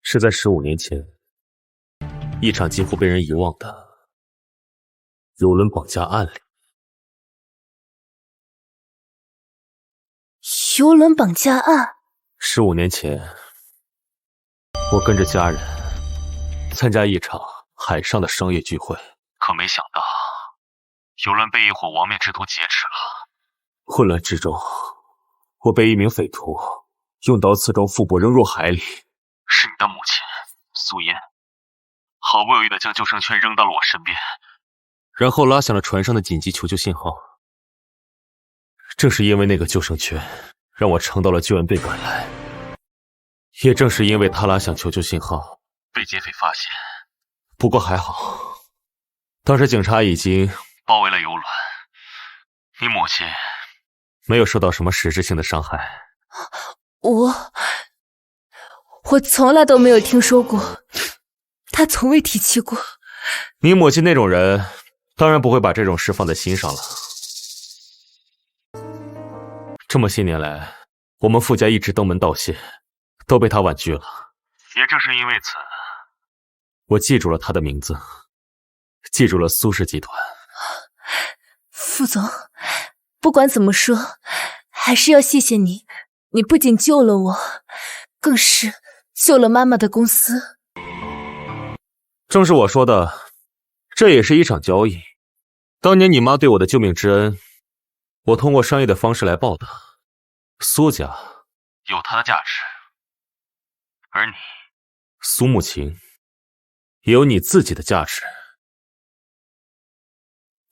S7: 是在15年前，一场几乎被人遗忘的邮轮绑架案里。
S5: 邮轮绑架案
S7: 15年前，我跟着家人参加一场海上的商业聚会，可没想到邮轮被一伙亡命之徒劫持了。混乱之中，我被一名匪徒用刀刺中腹部，扔入海里。是你的母亲苏嫣，好不容易的将救生圈扔到了我身边，然后拉响了船上的紧急求救信号。正是因为那个救生圈，让我撑到了救援队赶来。也正是因为他拉响求救信号，被劫匪发现。不过还好，当时警察已经包围了游轮，你母亲没有受到什么实质性的伤害。
S5: 我从来都没有听说过，他从未提起过。
S7: 你母亲那种人，当然不会把这种事放在心上了。这么些年来，我们傅家一直登门道谢，都被他婉拒了。也正是因为此，我记住了他的名字，记住了苏氏集团。
S5: 副总，不管怎么说，还是要谢谢你。你不仅救了我，更是救了妈妈的公司。
S7: 正是我说的，这也是一场交易。当年你妈对我的救命之恩，我通过商业的方式来报答。苏家有它的价值，而你，苏慕晴，也有你自己的价值。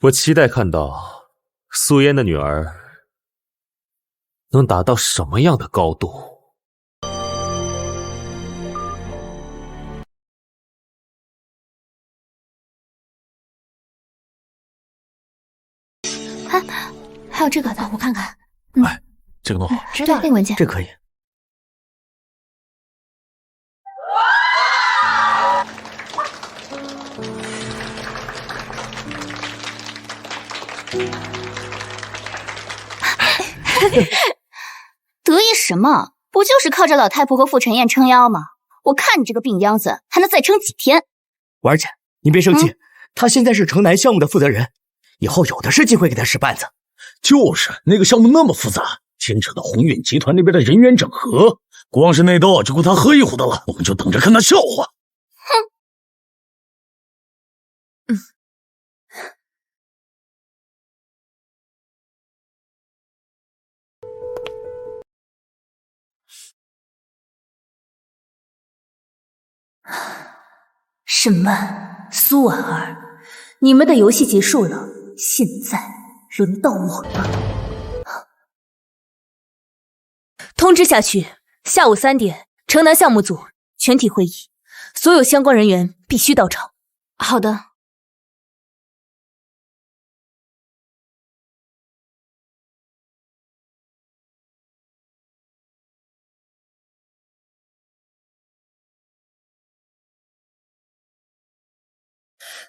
S7: 我期待看到苏嫣的女儿能达到什么样的高度。
S2: 还有这个的，我看看。
S6: 哎，这个弄好。
S2: 知道那个文件，
S8: 这可以。
S2: 得意什么？不就是靠着老太婆和傅晨燕撑腰吗？我看你这个病秧子还能再撑几天？
S8: 婉儿姐，你别生气，他现在是城南项目的负责人，以后有的是机会给他使绊子。
S10: 就是那个项目那么复杂，牵扯到宏远集团那边的人员整合，光是内斗就够他喝一壶的了。我们就等着看他笑话。
S5: 沈曼、苏婉儿，你们的游戏结束了，现在轮到我了。通知下去，下午3点，城南项目组全体会议，所有相关人员必须到场。
S2: 好的。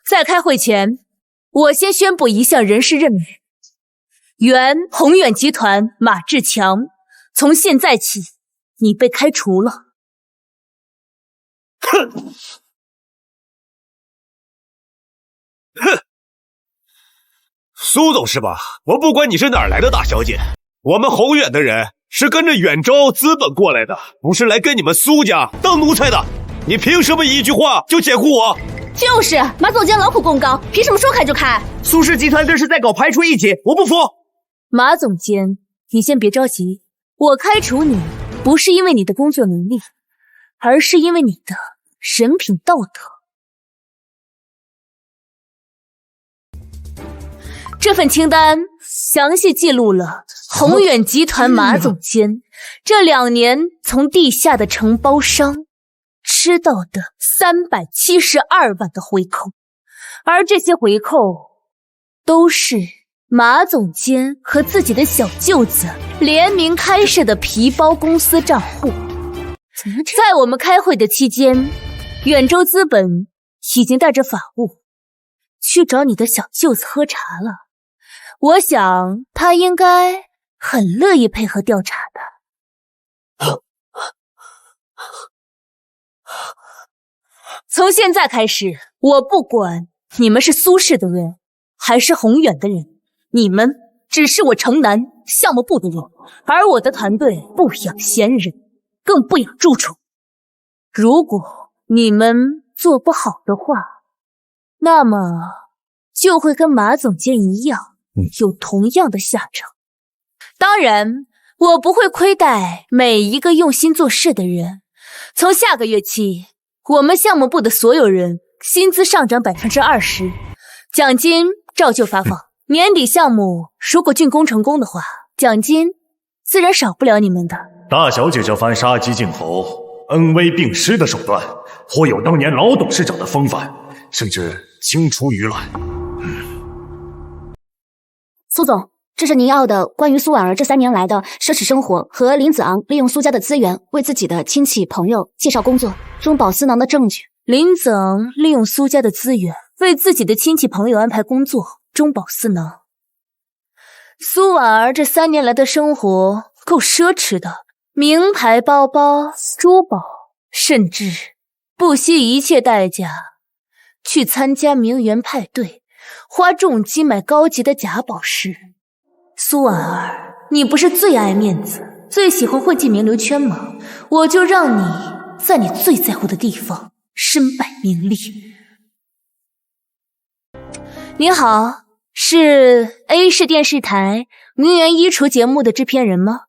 S5: 在开会前，我先宣布一项人事任免：原宏远集团马志强，从现在起，你被开除了。
S4: 哼！苏总是吧？我不管你是哪儿来的大小姐，我们宏远的人是跟着远州资本过来的，不是来跟你们苏家当奴才的。你凭什么一句话就解雇我？
S1: 就是马总监劳苦功高，凭什么说开就开？
S8: 苏氏集团这是在搞排除异己，我不服！
S5: 马总监，你先别着急，我开除你不是因为你的工作能力，而是因为你的人品道德。这份清单详细记录了宏远集团马总监这2年从地下的承包商吃到的372万的回扣，而这些回扣都是马总监和自己的小舅子联名开设的皮包公司账户。在我们开会的期间，远州资本已经带着法务去找你的小舅子喝茶了。我想他应该很乐意配合调查的。从现在开始，我不管你们是苏氏的人还是宏远的人，你们只是我城南项目部的人，而我的团队不养闲人，更不养蛀虫。如果你们做不好的话，那么就会跟马总监一样，有同样的下场。当然，我不会亏待每一个用心做事的人。从下个月起，我们项目部的所有人薪资上涨20%，奖金照旧发放。年底项目如果竣工成功的话，奖金自然少不了你们的。
S10: 大小姐这番杀鸡儆猴、恩威并施的手段，颇有当年老董事长的风范，甚至青出于蓝。
S2: 苏总，这是您要的关于苏婉儿这3年来的奢侈生活和林子昂利用苏家的资源为自己的亲戚朋友介绍工作、中饱私囊的证据。
S5: 林子昂利用苏家的资源为自己的亲戚朋友安排工作、中饱私囊。苏婉儿这3年来的生活够奢侈的，名牌包包、珠宝，甚至不惜一切代价去参加名媛派对，花重金买高级的假宝石。苏婉儿，你不是最爱面子、最喜欢混进名流圈吗？我就让你在你最在乎的地方身败名裂。您好，是 A 市电视台名媛衣橱节目的制片人吗？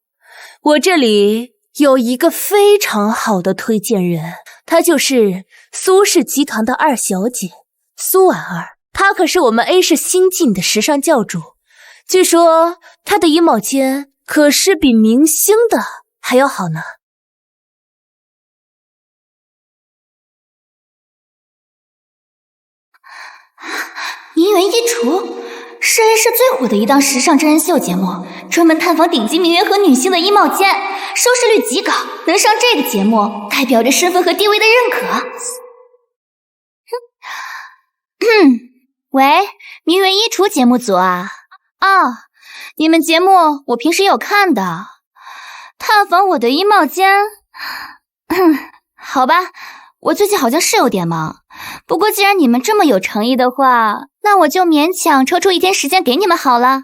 S5: 我这里有一个非常好的推荐人，她就是苏氏集团的2小姐苏婉儿，她可是我们 A 市新晋的时尚教主。据说她的衣帽间可是比明星的还要好呢。
S2: 名媛衣橱，是卫视最火的一档时尚真人秀节目，专门探访顶级名媛和女星的衣帽间，收视率极高。能上这个节目，代表着身份和地位的认可。喂，名媛衣橱节目组啊？哦，你们节目我平时有看的。探访我的衣帽间，好吧，我最近好像是有点忙。不过既然你们这么有诚意的话，那我就勉强抽出1天时间给你们好了。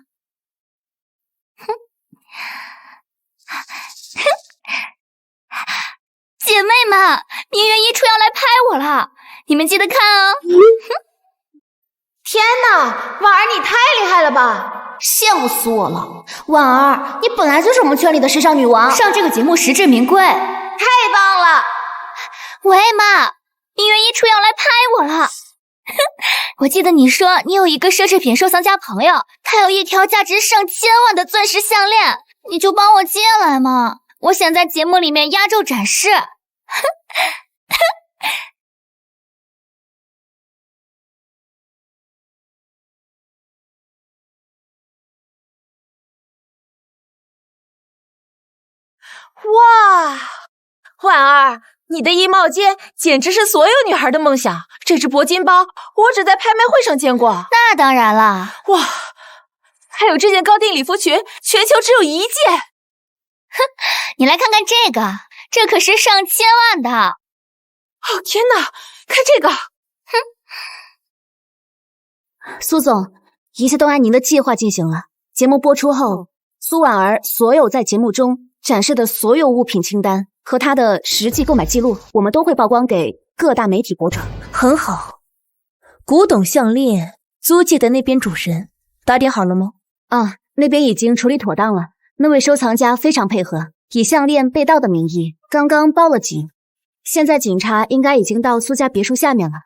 S2: 姐妹们，名媛衣橱要来拍我了，你们记得看哦。
S5: 天哪，婉儿你太厉害了吧！
S2: 羡慕死我了。
S5: 婉儿，你本来就是我们圈里的时尚女王，
S2: 上这个节目实至名归，
S5: 太棒了！
S2: 喂妈，名媛衣橱要来拍我了。我记得你说你有一个奢侈品收藏家朋友，他有一条价值上千万的钻石项链，你就帮我借来嘛，我想在节目里面压轴展示。
S5: 哇，婉儿，你的衣帽间简直是所有女孩的梦想。这只铂金包，我只在拍卖会上见过。
S2: 那当然啦。
S5: 哇，还有这件高定礼服裙，全球只有1件。
S2: 哼，你来看看这个，这可是上千万的。
S5: 哦天哪，看这个！
S2: 哼，
S5: 苏总，一切都按您的计划进行了。节目播出后，苏婉儿所有在节目中展示的所有物品清单和她的实际购买记录，我们都会曝光给各大媒体博主。很好，古董项链租借的那边主人打点好了吗？啊，那边已经处理妥当了。那位收藏家非常配合，以项链被盗的名义刚刚报了警。现在警察应该已经到苏家别墅下面了。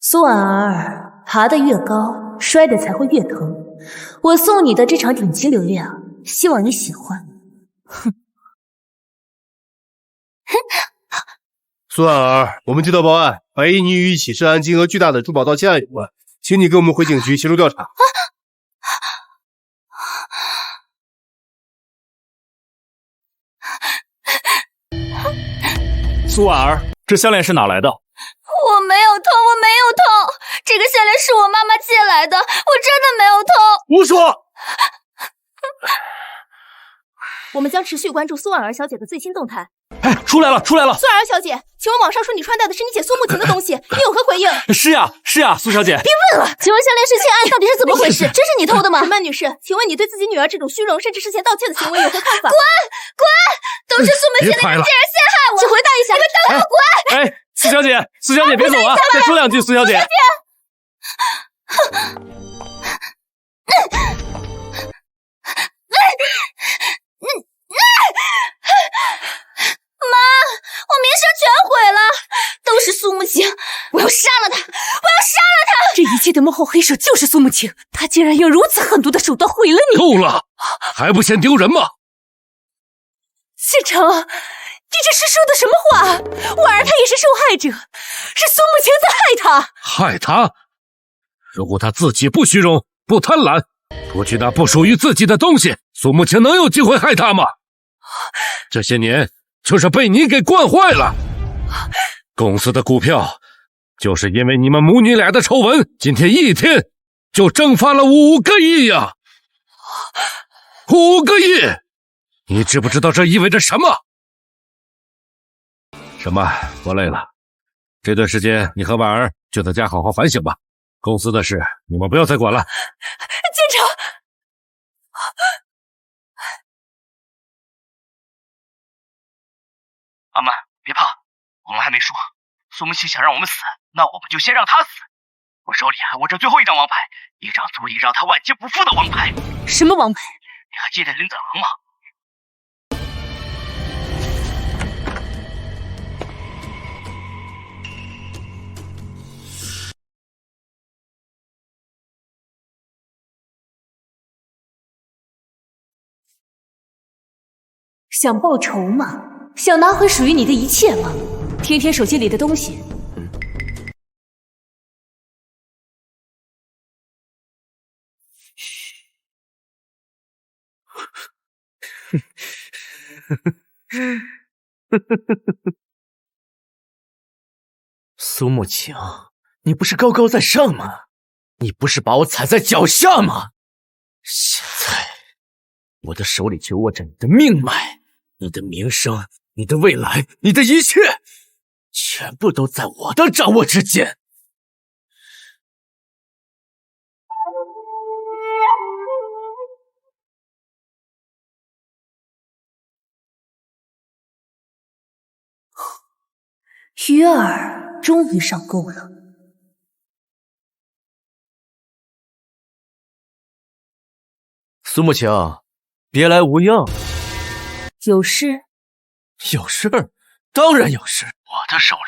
S5: 苏婉儿，爬得越高，摔得才会越疼。我送你的这场顶级流量，希望你喜欢。哼。
S12: 苏婉儿，我们接到报案，怀疑你与一起涉案金额巨大的珠宝盗窃案有关，请你跟我们回警局协助调查。
S9: 苏婉儿，这项链是哪来的？
S2: 我没有偷，我没有偷，这个项链是我妈妈借来的，我真的没有偷。
S12: 胡说！
S5: 我们将持续关注苏婉儿小姐的最新动态。
S9: 哎，出来了，出来了！
S5: 苏婉儿小姐，请问网上说你穿戴的是你姐苏慕晴的东西，你有何回应？
S9: 是呀，是呀，苏小姐。
S5: 别问了，请问项链是窃案，到底是怎么回事？真是你偷的吗？曼女士，请问你对自己女儿这种虚荣甚至涉嫌盗窃的行为有何看法？
S2: 滚！都是苏慕晴那个贱人陷害我！
S5: 请回答一下，
S2: 你们都给我滚！
S9: 哎，苏小姐，苏小姐别走啊，再说两句，苏小姐。
S2: 妈，我名声全毁了，都是苏慕晴，我要杀了她，我要杀了她！
S5: 这一切的幕后黑手就是苏慕晴，她竟然用如此狠毒的手段毁了你！
S6: 够了，还不嫌丢人吗？
S5: 谢成，你这是说的什么话？婉儿她也是受害者，是苏慕晴在害她。
S6: 害她？如果她自己不虚荣、不贪婪，夺取那不属于自己的东西，苏慕晴能有机会害她吗？这些年就是被你给惯坏了。公司的股票就是因为你们母女俩的丑闻，今天一天就蒸发了5个亿呀！5个亿！你知不知道这意味着什么？什么？我累了，这段时间你和婉儿就在家好好反省吧。公司的事你们不要再管了。
S5: 建成，
S13: 阿曼，别怕，我们还没输。苏慕晴想让我们死，那我们就先让他死。我手里还握着最后一张王牌，一张足以让他万劫不复的王牌。
S5: 什么王牌？
S13: 你还记得林子航吗？
S5: 想报仇吗？想拿回属于你的一切吗？天天手机里的东西
S3: 苏沐晴，你不是高高在上吗？你不是把我踩在脚下吗？现在，我的手里就握着你的命脉，你的名声，你的未来，你的一切，全部都在我的掌握之间。
S5: 鱼儿终于上钩了。
S3: 苏沐晴，别来无恙。
S5: 有事？
S3: 有事？当然有事。
S13: 我的手里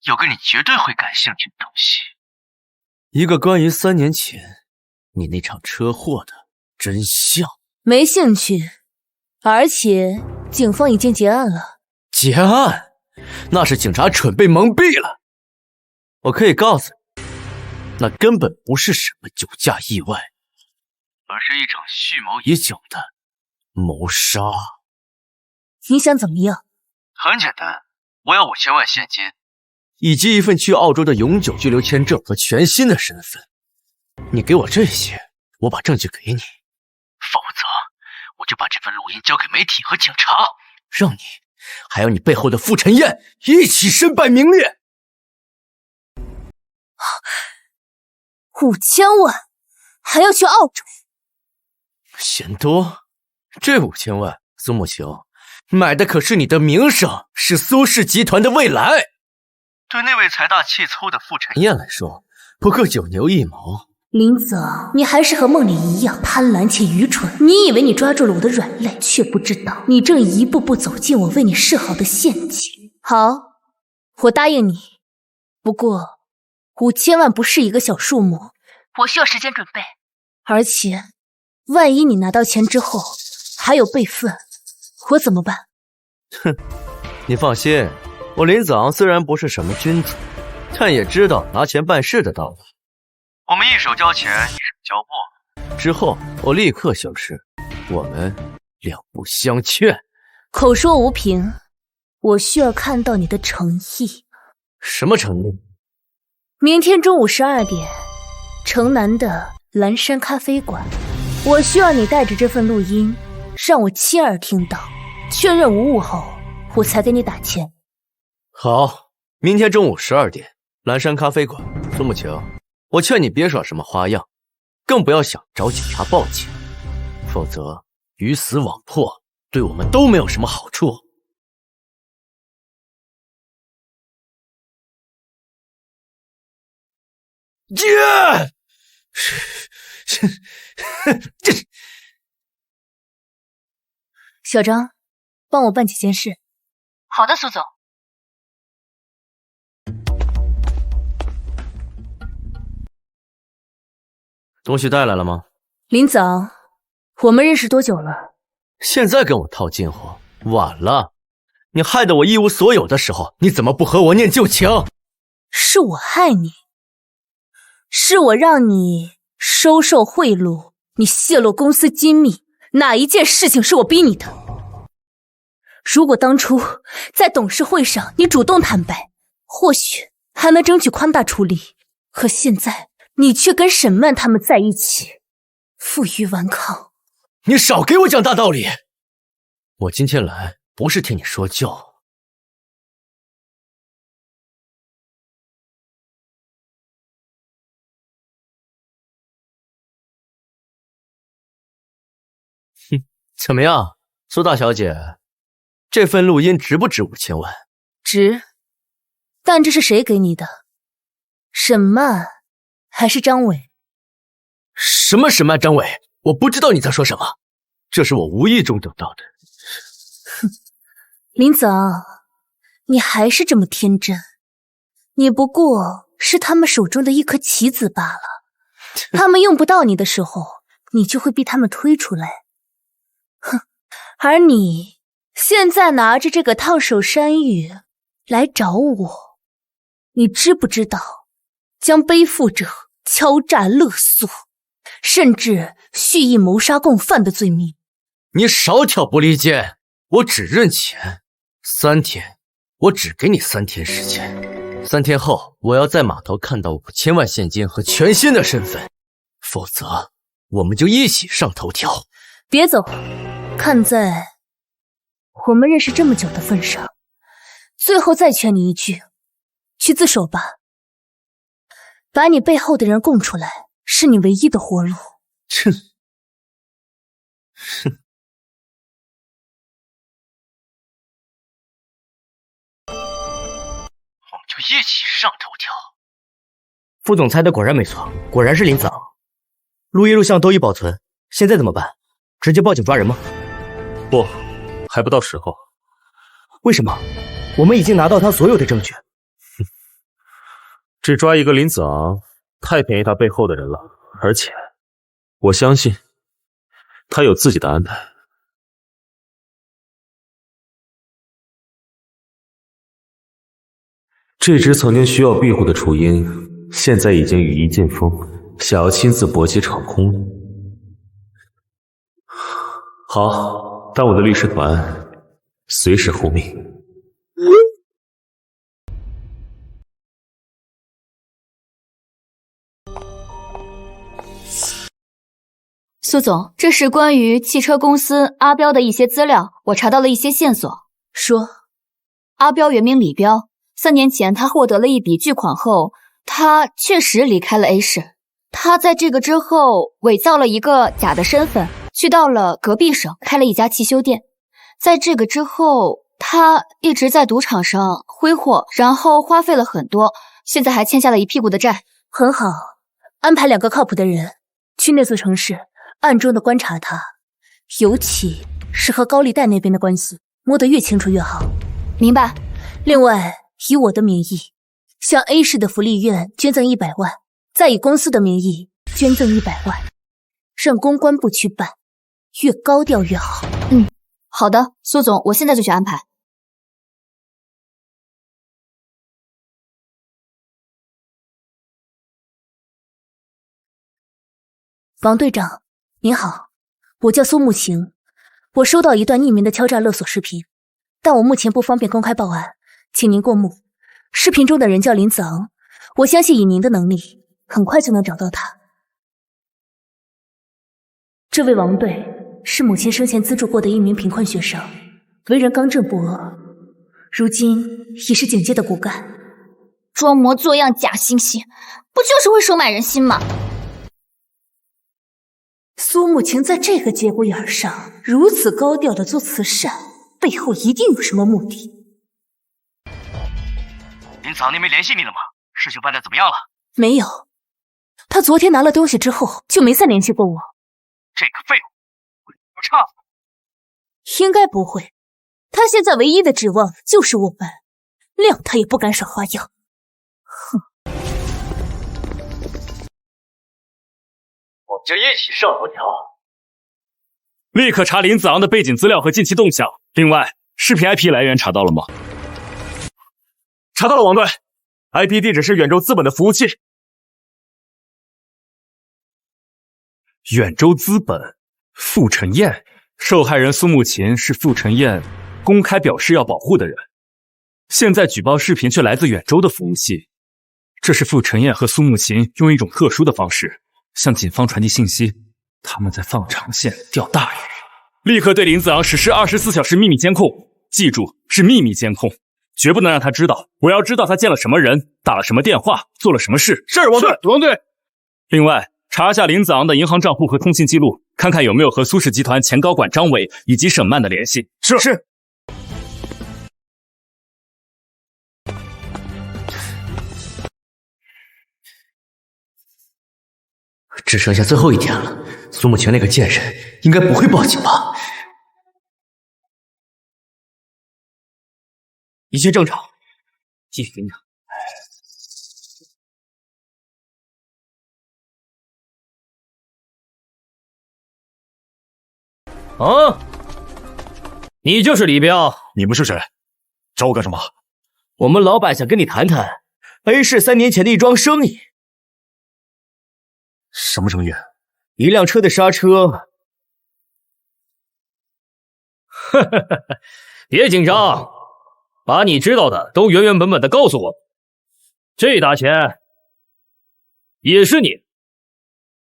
S13: 有个你绝对会感兴趣的东西，
S3: 一个关于3年前你那场车祸的真相。
S5: 没兴趣，而且警方已经结案了。
S3: 结案？那是警察蠢被蒙蔽了。我可以告诉你，那根本不是什么酒驾意外，
S13: 而是一场蓄谋
S3: 已久的谋杀。
S5: 你想怎么样？
S13: 很简单，我要5000万现金，
S3: 以及一份去澳洲的永久居留签证和全新的身份。你给我这些，我把证据给你，
S13: 否则我就把这份录音交给媒体和警察，
S3: 让你还有你背后的傅晨燕一起身败名裂。
S5: 5000万，还要去澳洲？
S3: 嫌多？这5000万，苏沐晴，买的可是你的名声，是苏氏集团的未来。
S13: 对那位财大气粗的傅晨
S3: 燕来说，不过9牛1毛。
S5: 林泽，你还是和梦里一样贪婪且愚蠢。你以为你抓住了我的软肋，却不知道你正一步步走进我为你设好的陷阱。好，我答应你，不过5000万不是一个小数目，我需要时间准备。而且，万一你拿到钱之后还有备份，我怎么办？
S3: 哼，你放心，我林子昂虽然不是什么君子，但也知道拿钱办事的道理。
S13: 我们一手交钱，一手交货。
S3: 之后我立刻消失，我们两不相欠。
S5: 口说无凭，我需要看到你的诚意。
S3: 什么诚意？
S5: 明天中午12点，城南的蓝山咖啡馆，我需要你带着这份录音，让我亲耳听到，确认无误后，我才给你打钱。
S3: 好，明天中午12点，蓝山咖啡馆。苏沐晴，我劝你别耍什么花样，更不要想找警察报警，否则鱼死网破，对我们都没有什么好处。
S5: 小张，帮我办几件事。
S1: 好的，苏总。
S3: 东西带来了吗？
S5: 林子昂，我们认识多久了？
S3: 现在跟我套近乎，晚了。你害得我一无所有的时候，你怎么不和我念旧情？
S5: 是我害你，是我让你收受贿赂，你泄露公司机密，哪一件事情是我逼你的？如果当初在董事会上你主动坦白，或许还能争取宽大处理。可现在你却跟沈曼他们在一起，负隅顽抗。
S3: 你少给我讲大道理！我今天来不是听你说教。哼，怎么样，苏大小姐，这份录音值不值5000万？
S5: 值，但这是谁给你的？沈曼还是张伟？
S3: 什么沈曼张伟？我不知道你在说什么，这是我无意中得到的。
S5: 哼，林子昂，你还是这么天真，你不过是他们手中的一颗棋子罢了。他们用不到你的时候，你就会被他们推出来。哼，而你现在拿着这个烫手山芋来找我，你知不知道将背负着敲诈勒索，甚至蓄意谋杀共犯的罪名。
S3: 你少挑拨离间，我只认钱。3天，我只给你3天时间。3天后，我要在码头看到5000万现金和全新的身份，否则我们就一起上头条。
S5: 别走，看在我们认识这么久的份上，最后再劝你一句，去自首吧。把你背后的人供出来，是你唯一的活路。
S3: 哼，
S13: 我们就一起上头条。
S8: 副总猜的果然没错，果然是林子昂。录音录像都已保存，现在怎么办？直接报警抓人吗？
S7: 不，还不到时候。
S8: 为什么？我们已经拿到他所有的证据。
S7: 只抓一个林子昂，太便宜他背后的人了。而且，我相信他有自己的安排。这只曾经需要庇护的雏鹰，现在已经羽翼渐丰，想要亲自搏击场空了。好，当我的律师团，随时护命。
S2: 苏总，这是关于汽车公司阿彪的一些资料，我查到了一些线索。
S5: 说，
S2: 阿彪原名李彪，3年前他获得了一笔巨款后，他确实离开了 A 市。他在这个之后伪造了一个假的身份，去到了隔壁省开了一家汽修店。在这个之后，他一直在赌场上挥霍，然后花费了很多，现在还欠下了一屁股的债。
S5: 很好，安排2个靠谱的人去那座城市暗中的观察他，尤其是和高利贷那边的关系摸得越清楚越好。
S2: 明白。
S5: 另外，以我的名义向 A 市的福利院捐赠100万，再以公司的名义捐赠100万，让公关部去办，越高调越好。
S2: 好的，苏总，我现在就去安排。
S5: 王队长，您好，我叫苏慕晴，我收到一段匿名的敲诈勒索视频，但我目前不方便公开报案，请您过目。视频中的人叫林子昂，我相信以您的能力，很快就能找到他。这位王队是母亲生前资助过的一名贫困学生，为人刚正不阿，如今已是警界的骨干。
S2: 装模作样假惺惺，不就是会收买人心吗？
S5: 苏慕晴在这个节骨眼上如此高调的做慈善，背后一定有什么目的。
S13: 林子昂那边联系你了吗？事情办得怎么样了？
S5: 没有，他昨天拿了东西之后就没再联系过我。
S13: 这个废物，会不差？
S5: 应该不会，他现在唯一的指望就是我们，谅他也不敢耍花样。哼，
S13: 我们就一起上头条。
S9: 立刻查林子昂的背景资料和近期动向。另外，视频 IP 来源查到了吗？
S7: 查到了，王队。IP 地址是远州资本的服务器。
S9: 远州资本，傅晨燕，受害人苏慕琴是傅晨燕公开表示要保护的人，现在举报视频却来自远州的服务器，这是傅晨燕和苏慕琴用一种特殊的方式向警方传递信息，他们在放长线钓大鱼。立刻对林子昂实施24小时秘密监控，记住是秘密监控，绝不能让他知道。我要知道他见了什么人，打了什么电话，做了什么事。
S12: 是，王队，王队。
S9: 另外，查下林子昂的银行账户和通信记录，看看有没有和苏氏集团前高管张伟以及沈曼的联系。
S12: 是。
S3: 只剩下最后1天了，苏慕晴那个贱人应该不会报警吧？
S8: 一切正常，继续盯着。啊！你就是李彪？
S10: 你们是谁？找我干什么？
S8: 我们老板想跟你谈谈 A 市3年前的一桩生意。
S10: 什么生意？
S8: 一辆车的刹车。
S9: 别紧张，把你知道的都原原本本的告诉我。这大钱也是你，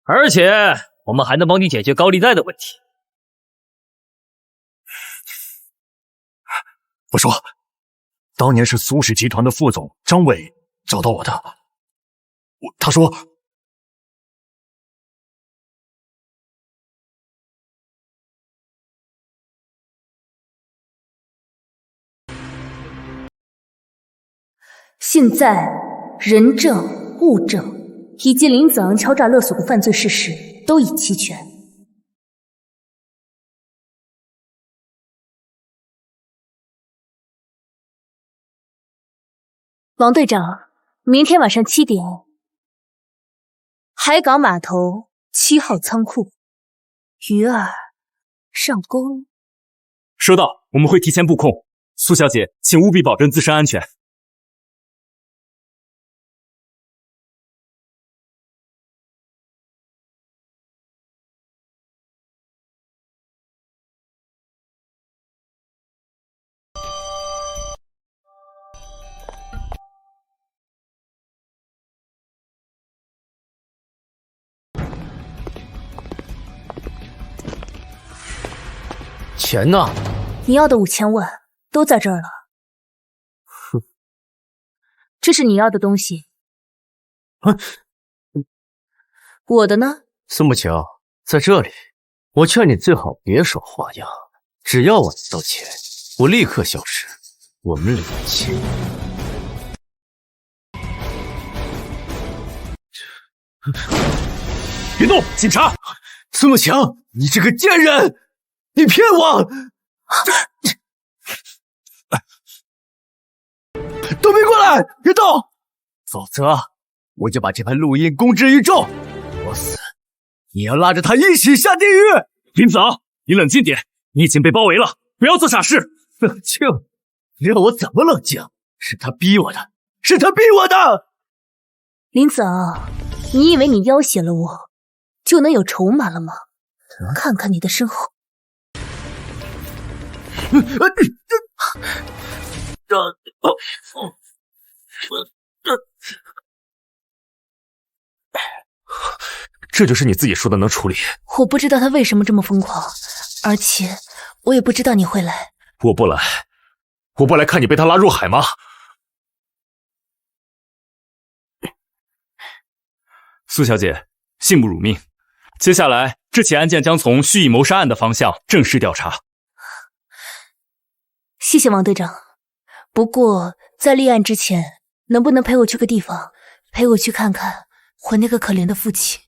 S9: 而且我们还能帮你解决高利贷的问题。
S10: 我说，当年是苏氏集团的副总张伟找到我的，他说。
S5: 现在人证、物证以及林子昂敲诈勒索的犯罪事实都已齐全。王队长，明天晚上7点，海港码头7号仓库，鱼儿上钩。
S9: 收到，我们会提前布控。苏小姐，请务必保证自身安全。
S3: 钱呢？
S5: 你要的5000万都在这儿了。
S3: 哼，
S5: 这是你要的东西。我的呢？
S3: 孙慕晴，在这里，我劝你最好别耍花样。只要我拿到钱，我立刻消失，我们离清。
S10: 别动，警察！
S3: 孙慕晴，你这个贱人！你骗我！都别过来！别动！否则我就把这盘录音公之于众。我死，你要拉着他一起下地狱！
S9: 林子昂，你冷静点，你已经被包围了，不要做傻事。
S3: 冷静？让我怎么冷静？是他逼我的，是他逼我的！
S5: 林子昂，你以为你要挟了我，就能有筹码了吗？看看你的身后。
S7: 这就是你自己说的能处理？
S5: 我不知道他为什么这么疯狂，而且我也不知道你会来。
S7: 我不来，我不来看你被他拉入海吗？
S9: 苏小姐，幸不辱命。接下来，这起案件将从蓄意谋杀案的方向正式调查。
S5: 谢谢王队长，不过在立案之前，能不能陪我去个地方，陪我去看看我那个可怜的父亲？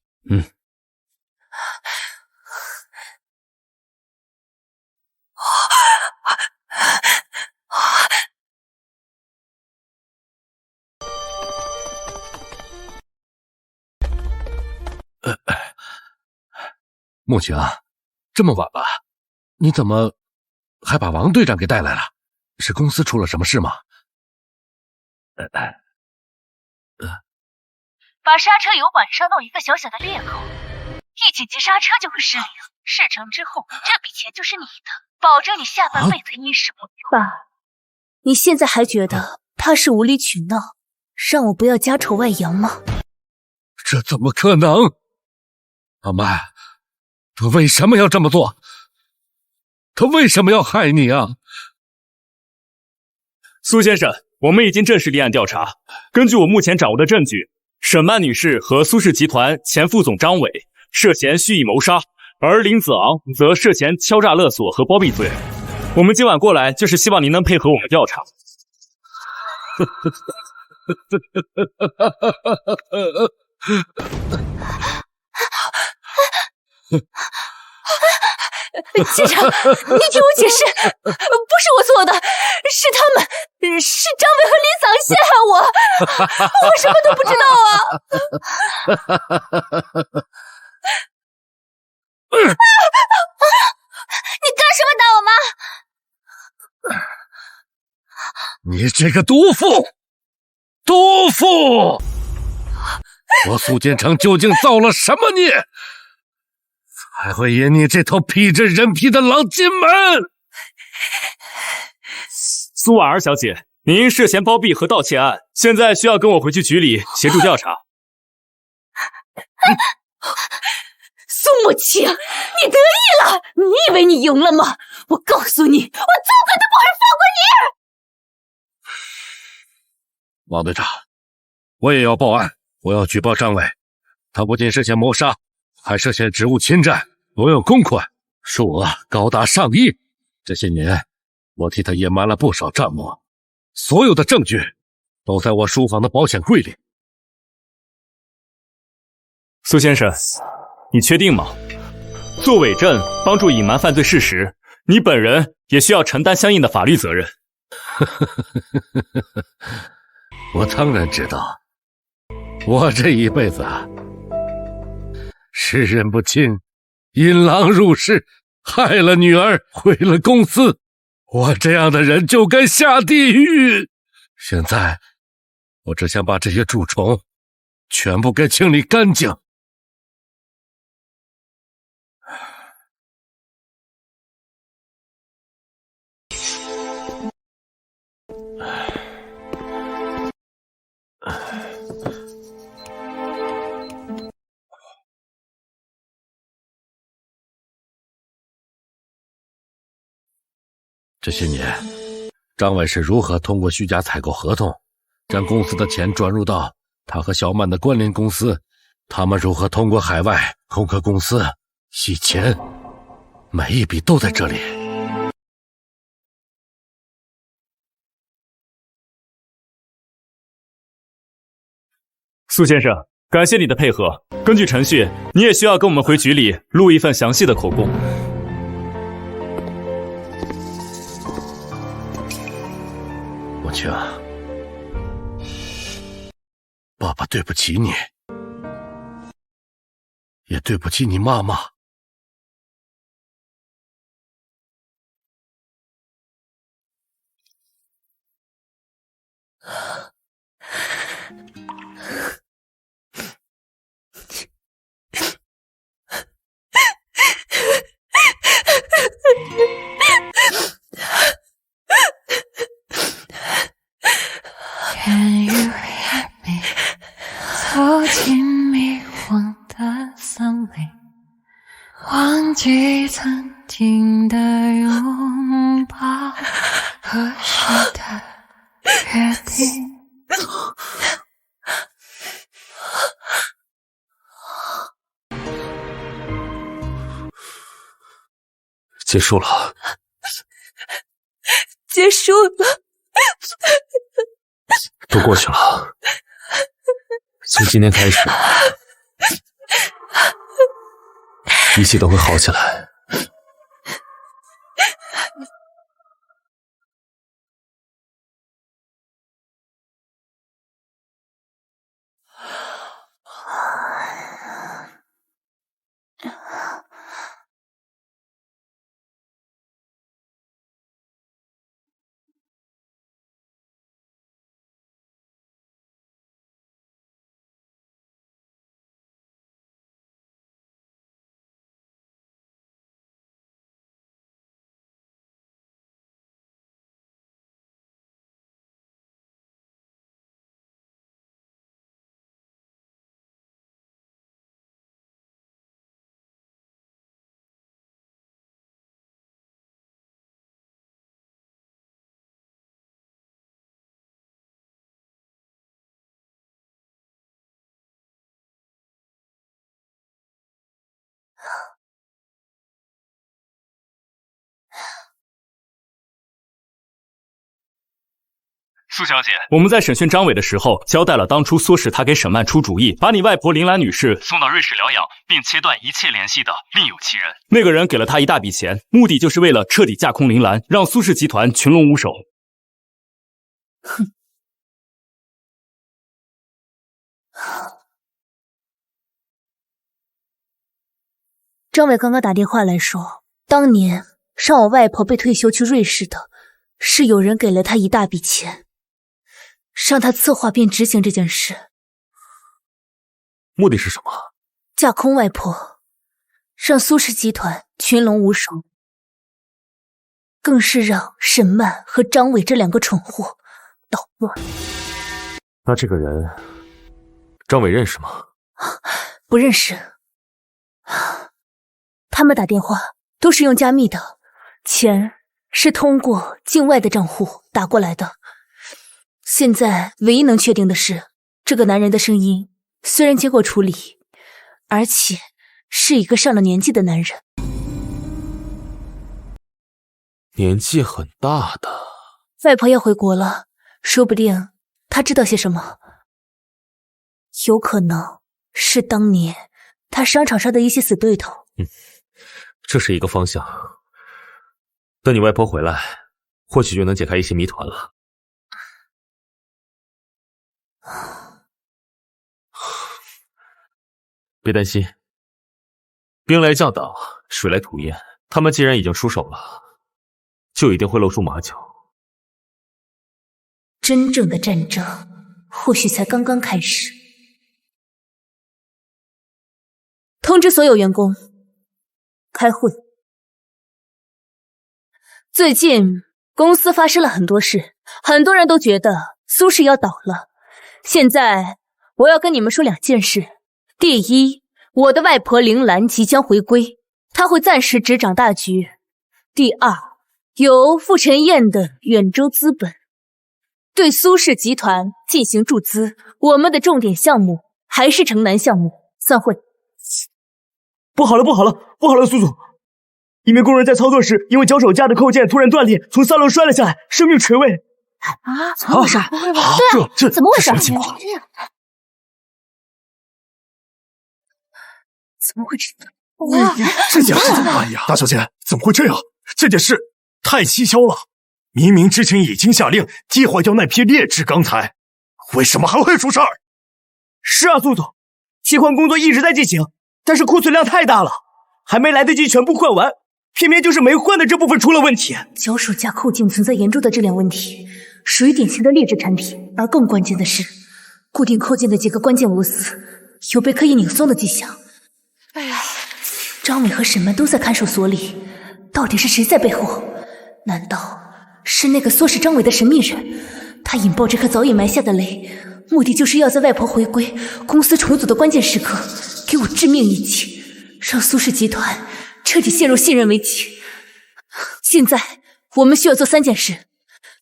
S6: 慕晴，这么晚了，你怎么还把王队长给带来了？是公司出了什么事吗？
S1: 把刹车油管伤到一个小小的裂口，一紧急刹车就会失灵。事成之后，这笔钱就是你的，保证你下半辈子衣食无忧。
S5: 爸，你现在还觉得他是无理取闹，让我不要家丑外扬吗？
S6: 这怎么可能？阿麦，他为什么要这么做？他为什么要害你啊？
S9: 苏先生，我们已经正式立案调查。根据我目前掌握的证据，沈曼女士和苏氏集团前副总张伟涉嫌蓄意谋杀，而林子昂则涉嫌敲诈勒索和包庇罪。我们今晚过来就是希望您能配合我们调查。
S5: 警长，你听我解释，不是我做的，是他们，是张伟和林子昂陷害我，我什么都不知道啊！
S2: 你干什么打我妈？
S6: 你这个毒妇！毒妇！我苏建成究竟造了什么孽？还会引你这头披着人皮的狼进门。
S9: 苏婉儿小姐，您因涉嫌包庇和盗窃案，现在需要跟我回去局里协助调查。
S1: 苏母亲，你得意了？你以为你赢了吗？我告诉你，我做鬼都不会放过你！
S6: 王队长，我也要报案，我要举报张伟，他不仅涉嫌谋杀，还涉嫌职务侵占、挪用公款，数额高达上亿。这些年，我替他隐瞒了不少账目，所有的证据都在我书房的保险柜里。
S9: 苏先生，你确定吗？做伪证帮助隐瞒犯罪事实，你本人也需要承担相应的法律责任。
S6: 我当然知道，我这一辈子识人不清，引狼入室，害了女儿，毁了公司，我这样的人就该下地狱。现在我只想把这些蛀虫全部给清理干净。这些年，张伟是如何通过虚假采购合同，将公司的钱转入到他和小曼的关联公司？他们如何通过海外空壳公司洗钱？每一笔都在这里。
S9: 苏先生，感谢你的配合。根据程序，你也需要跟我们回局里录一份详细的口供。
S6: 母亲，爸爸对不起你，也对不起你妈妈。
S14: Can you help me？ 走进迷惘的森林，忘记曾经的拥抱和时的约定。
S7: 结束了，
S1: 结束了，
S7: 都过去了。从今天开始，一切都会好起来。
S9: 苏小姐，我们在审讯张伟的时候，交代了当初唆使他给沈曼出主意，把你外婆林兰女士送到瑞士疗养，并切断一切联系的另有其人。那个人给了他一大笔钱，目的就是为了彻底架空林兰，让苏氏集团群龙无首。
S1: 哼！张伟刚刚打电话来说，当年让我外婆被退休去瑞士的，是有人给了他一大笔钱，让他策划并执行这件事。
S7: 目的是什么？
S1: 架空外婆，
S5: 让苏氏集团群龙无首，更是让沈曼和张伟这两个蠢货捣乱。
S7: 那这个人，张伟认识吗？
S5: 不认识。他们打电话都是用加密的，钱是通过境外的账户打过来的。现在唯一能确定的是，这个男人的声音虽然经过处理，而且是一个上了年纪的男人。
S7: 年纪很大的。
S5: 外婆要回国了，说不定他知道些什么。有可能是当年他商场上的一些死对头。
S7: 这是一个方向。等你外婆回来，或许就能解开一些谜团了。别担心，兵来将挡，水来土掩，他们既然已经出手了，就一定会露出马脚。
S5: 真正的战争或许才刚刚开始。通知所有员工开会。最近公司发生了很多事，很多人都觉得苏氏要倒了。现在我要跟你们说两件事。第一，我的外婆铃兰即将回归，她会暂时执掌大局。第二，由傅晨燕的远州资本对苏氏集团进行注资，我们的重点项目还是城南项目。散会。
S8: 不好了，不好了，不好了，苏总！一名工人在操作时，因为脚手架的扣件突然断裂，从3楼摔了下来，生命垂危。
S2: 啊？怎么回事？
S10: 不会
S2: 吧？对啊，怎么回事？
S5: 怎么会这样？
S2: 哇！
S10: 这件事怎么办呀？大小姐，怎么会这样？这件事太蹊跷了！明明之前已经下令击坏掉那批劣质钢材，为什么还会出事儿？
S8: 是啊，苏总，替换工作一直在进行，但是库存量太大了，还没来得及全部换完，偏偏就是没换的这部分出了问题。
S5: 脚手架扣件存在严重的质量问题，属于典型的劣质产品。而更关键的是，固定扣件的几个关键螺丝有被刻意拧松的迹象。
S14: 哎呀，
S5: 张伟和沈曼都在看守所里，到底是谁在背后？难道是那个唆使张伟的神秘人？他引爆这颗早已埋下的雷，目的就是要在外婆回归、公司重组的关键时刻给我致命一击，让苏氏集团彻底陷入信任危机。现在我们需要做3件事：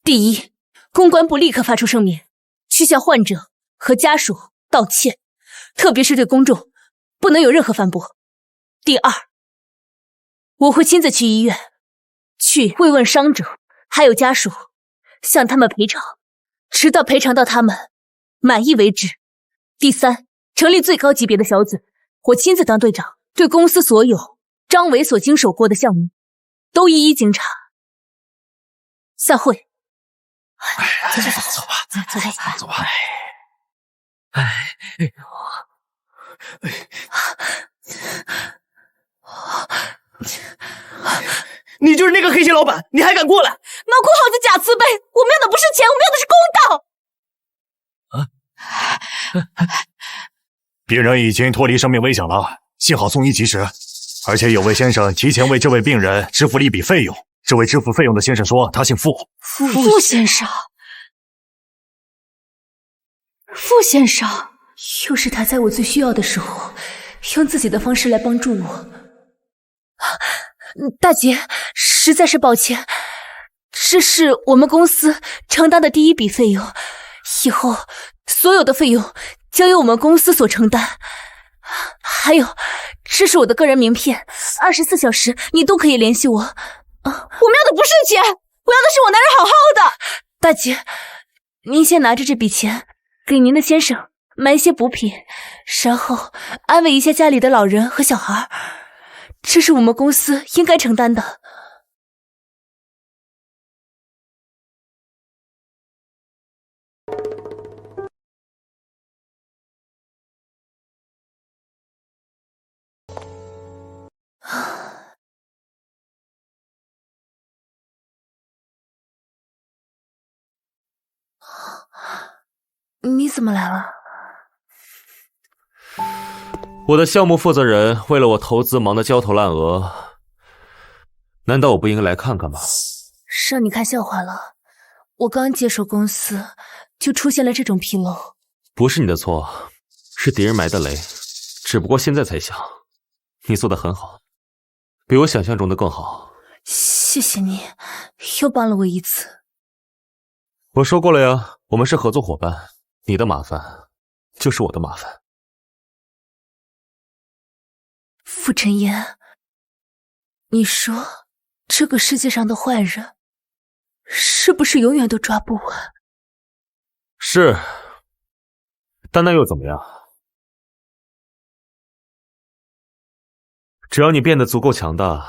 S5: 第一，公关部立刻发出声明，去向患者和家属道歉，特别是对公众不能有任何反驳。第二，我会亲自去医院，去慰问伤者还有家属，向他们赔偿，直到赔偿到他们满意为止。第三，成立最高级别的小组，我亲自当队长，对公司所有张伟所经手过的项目都一一经查。散会。
S10: 走吧，走吧。
S8: 你就是那个黑心老板，你还敢过来？
S5: 毛哭耗子假慈悲，我们要的不是钱，我们要的是公道。
S10: 病人已经脱离生命危险了，幸好送医及时，而且有位先生提前为这位病人支付了一笔费用。这位支付费用的先生说他姓傅。
S14: 傅先生，傅先生，
S5: 又是他在我最需要的时候，用自己的方式来帮助我。大姐，实在是抱歉，这是我们公司承担的第一笔费用，以后所有的费用将由我们公司所承担。还有，这是我的个人名片，24小时你都可以联系我。我们要的不是钱，我要的是我男人好好的。大姐，您先拿着这笔钱给您的先生买一些补品，然后安慰一下家里的老人和小孩，这是我们公司应该承担的。你怎么来了？
S7: 我的项目负责人为了我投资忙得焦头烂额，难道我不应该来看看吗？
S5: 让你看笑话了。我刚接手公司，就出现了这种纰漏。
S7: 不是你的错，是敌人埋的雷。只不过现在才想，你做得很好，比我想象中的更好。
S5: 谢谢你，又帮了我一次。
S7: 我说过了呀，我们是合作伙伴，你的麻烦就是我的麻烦。
S5: 傅晨言，你说这个世界上的坏人是不是永远都抓不完？
S7: 是，但那又怎么样？只要你变得足够强大，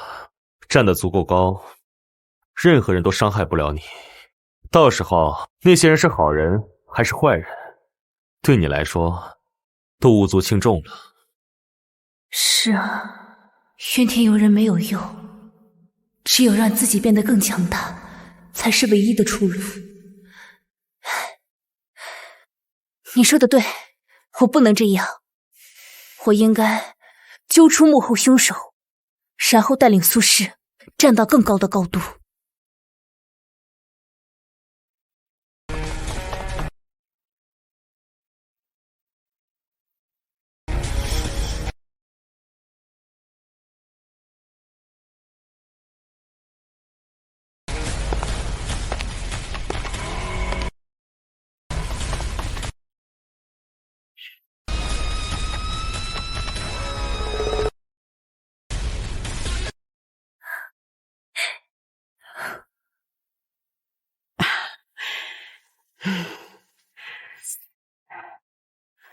S7: 站得足够高，任何人都伤害不了你。到时候那些人是好人还是坏人，对你来说都无足轻重了。
S5: 是啊，怨天尤人没有用，只有让自己变得更强大，才是唯一的出路。你说的对，我不能这样，我应该揪出幕后凶手，然后带领苏氏站到更高的高度。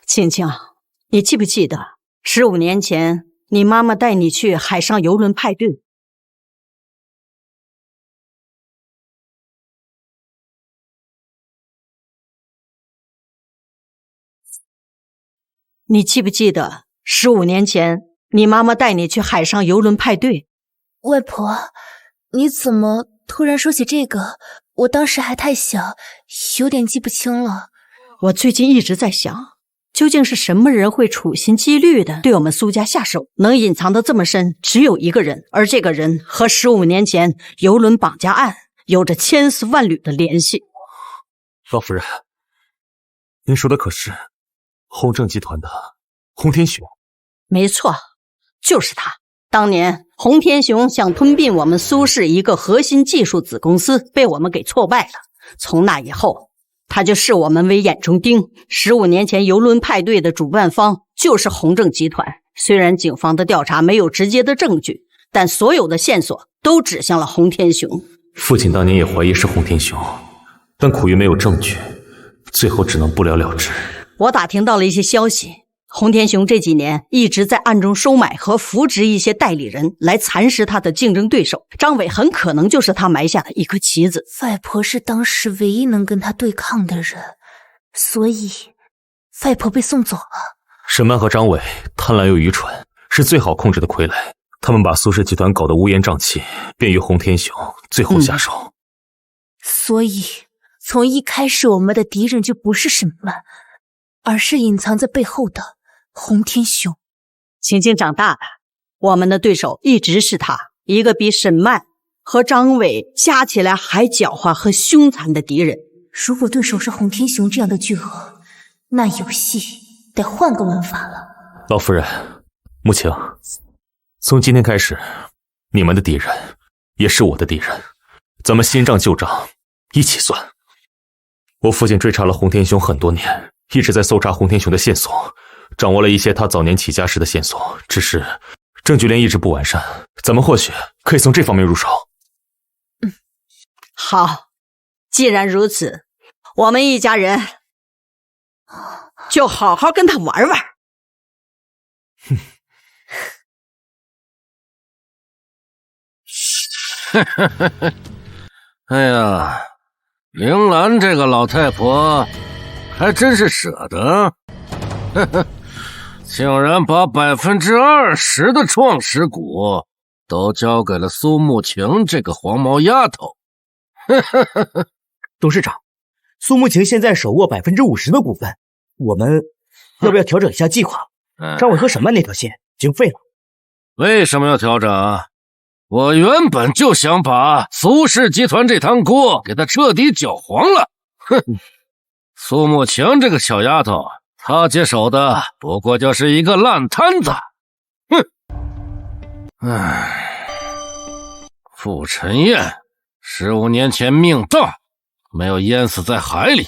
S11: 青青，你记不记得15年前你妈妈带你去海上游轮派对？你记不记得15年前你妈妈带你去海上游轮派对？
S5: 外婆，你怎么突然说起这个？我当时还太小，有点记不清了。
S11: 我最近一直在想，究竟是什么人会处心积虑的对我们苏家下手？能隐藏得这么深，只有一个人，而这个人和15年前游轮绑架案有着千丝万缕的联系。
S7: 老夫人，您说的可是宏正集团的洪天雄？
S11: 没错，就是他。当年洪天雄想吞并我们苏氏一个核心技术子公司，被我们给挫败了。从那以后，他就视我们为眼中钉。15年前游轮派对的主办方就是宏正集团。虽然警方的调查没有直接的证据，但所有的线索都指向了洪天雄。
S7: 父亲当年也怀疑是洪天雄，但苦于没有证据，最后只能不了了之。
S11: 我打听到了一些消息，洪天雄这几年一直在暗中收买和扶植一些代理人来蚕食他的竞争对手，张伟很可能就是他埋下的一颗棋子。
S5: 外婆是当时唯一能跟他对抗的人，所以外婆被送走了。
S7: 沈曼和张伟贪婪又愚蠢，是最好控制的傀儡。他们把苏氏集团搞得乌烟瘴气，便于洪天雄最后下手。
S5: 所以从一开始我们的敌人就不是沈曼，而是隐藏在背后的洪天雄。
S11: 晴晴长大了，我们的对手一直是他，一个比沈曼和张伟加起来还狡猾和凶残的敌人。
S5: 如果对手是洪天雄这样的巨鳄，那游戏得换个玩法了。
S7: 老夫人，穆晴，从今天开始，你们的敌人也是我的敌人，咱们新账旧账一起算。我父亲追查了洪天雄很多年，一直在搜查洪天雄的线索，掌握了一些他早年起家时的线索，只是证据链一直不完善，咱们或许可以从这方面入手。
S11: 好，既然如此，我们一家人就好好跟他玩玩。
S6: 哎呀，铃兰这个老太婆还真是舍得，竟然把20%的创始股都交给了苏慕晴这个黄毛丫头。
S8: 董事长，苏慕晴现在手握50%的股份，我们要不要调整一下计划，张伟和沈曼那条线已经废了。
S6: 为什么要调整？我原本就想把苏氏集团这摊锅给他彻底搅黄了。哼，苏慕晴这个小丫头，她接手的不过就是一个烂摊子。哼，唉，傅晨燕15年前命大，没有淹死在海里，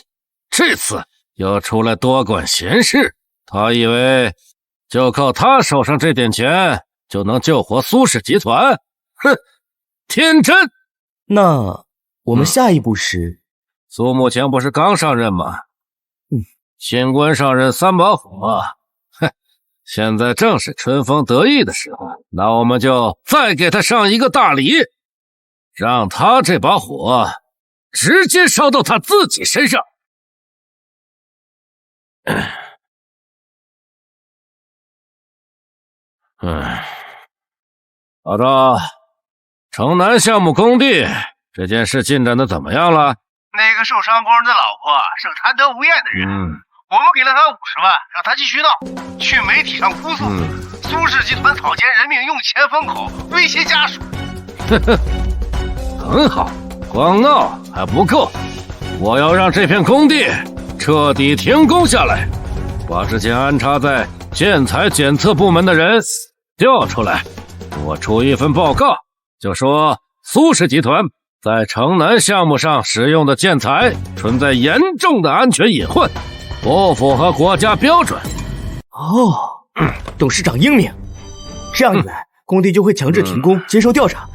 S6: 这次又出来多管闲事，他以为就靠他手上这点钱就能救活苏氏集团？哼，天真！
S8: 那我们下一步是？
S6: 苏慕晴不是刚上任吗？新官上任三把火，哼，现在正是春风得意的时候，那我们就再给他上一个大礼，让他这把火直接烧到他自己身上。老赵，城南项目工地这件事进展的怎么样了？
S13: 那个受伤工人的老婆是贪得无厌的人，我们给了他50万，让他继续闹，去媒体上哭诉苏氏集团草菅人命，用钱封口，威胁家属。
S6: 很好，光闹还不够，我要让这片工地彻底停工下来，把之前安插在建材检测部门的人调出来，我出一份报告，就说苏氏集团在城南项目上使用的建材存在严重的安全隐患，不符合国家标准。
S8: 董事长英明，这样一来，工地就会强制停工，接受调查，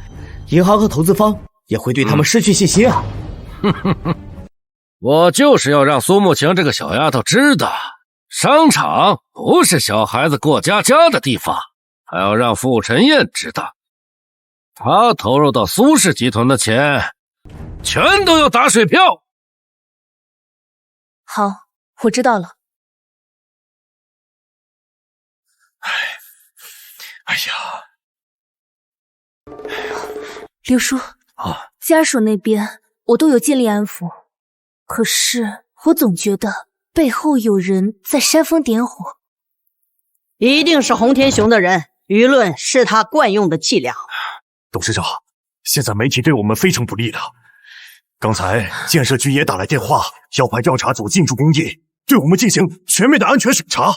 S8: 银行和投资方也会对他们失去信心啊。
S6: 我就是要让苏慕晴这个小丫头知道，商场不是小孩子过家家的地方，还要让傅晨燕知道，他投入到苏氏集团的钱全都要打水漂。
S5: 好，我知道了。
S10: 哎呀，
S5: 刘叔，家属那边我都有尽力安抚，可是我总觉得背后有人在煽风点火。
S11: 一定是洪天雄的人，舆论是他惯用的伎俩。
S10: 董事长，现在媒体对我们非常不利的。刚才建设局也打来电话，要派调查组进驻工地，对我们进行全面的安全审查。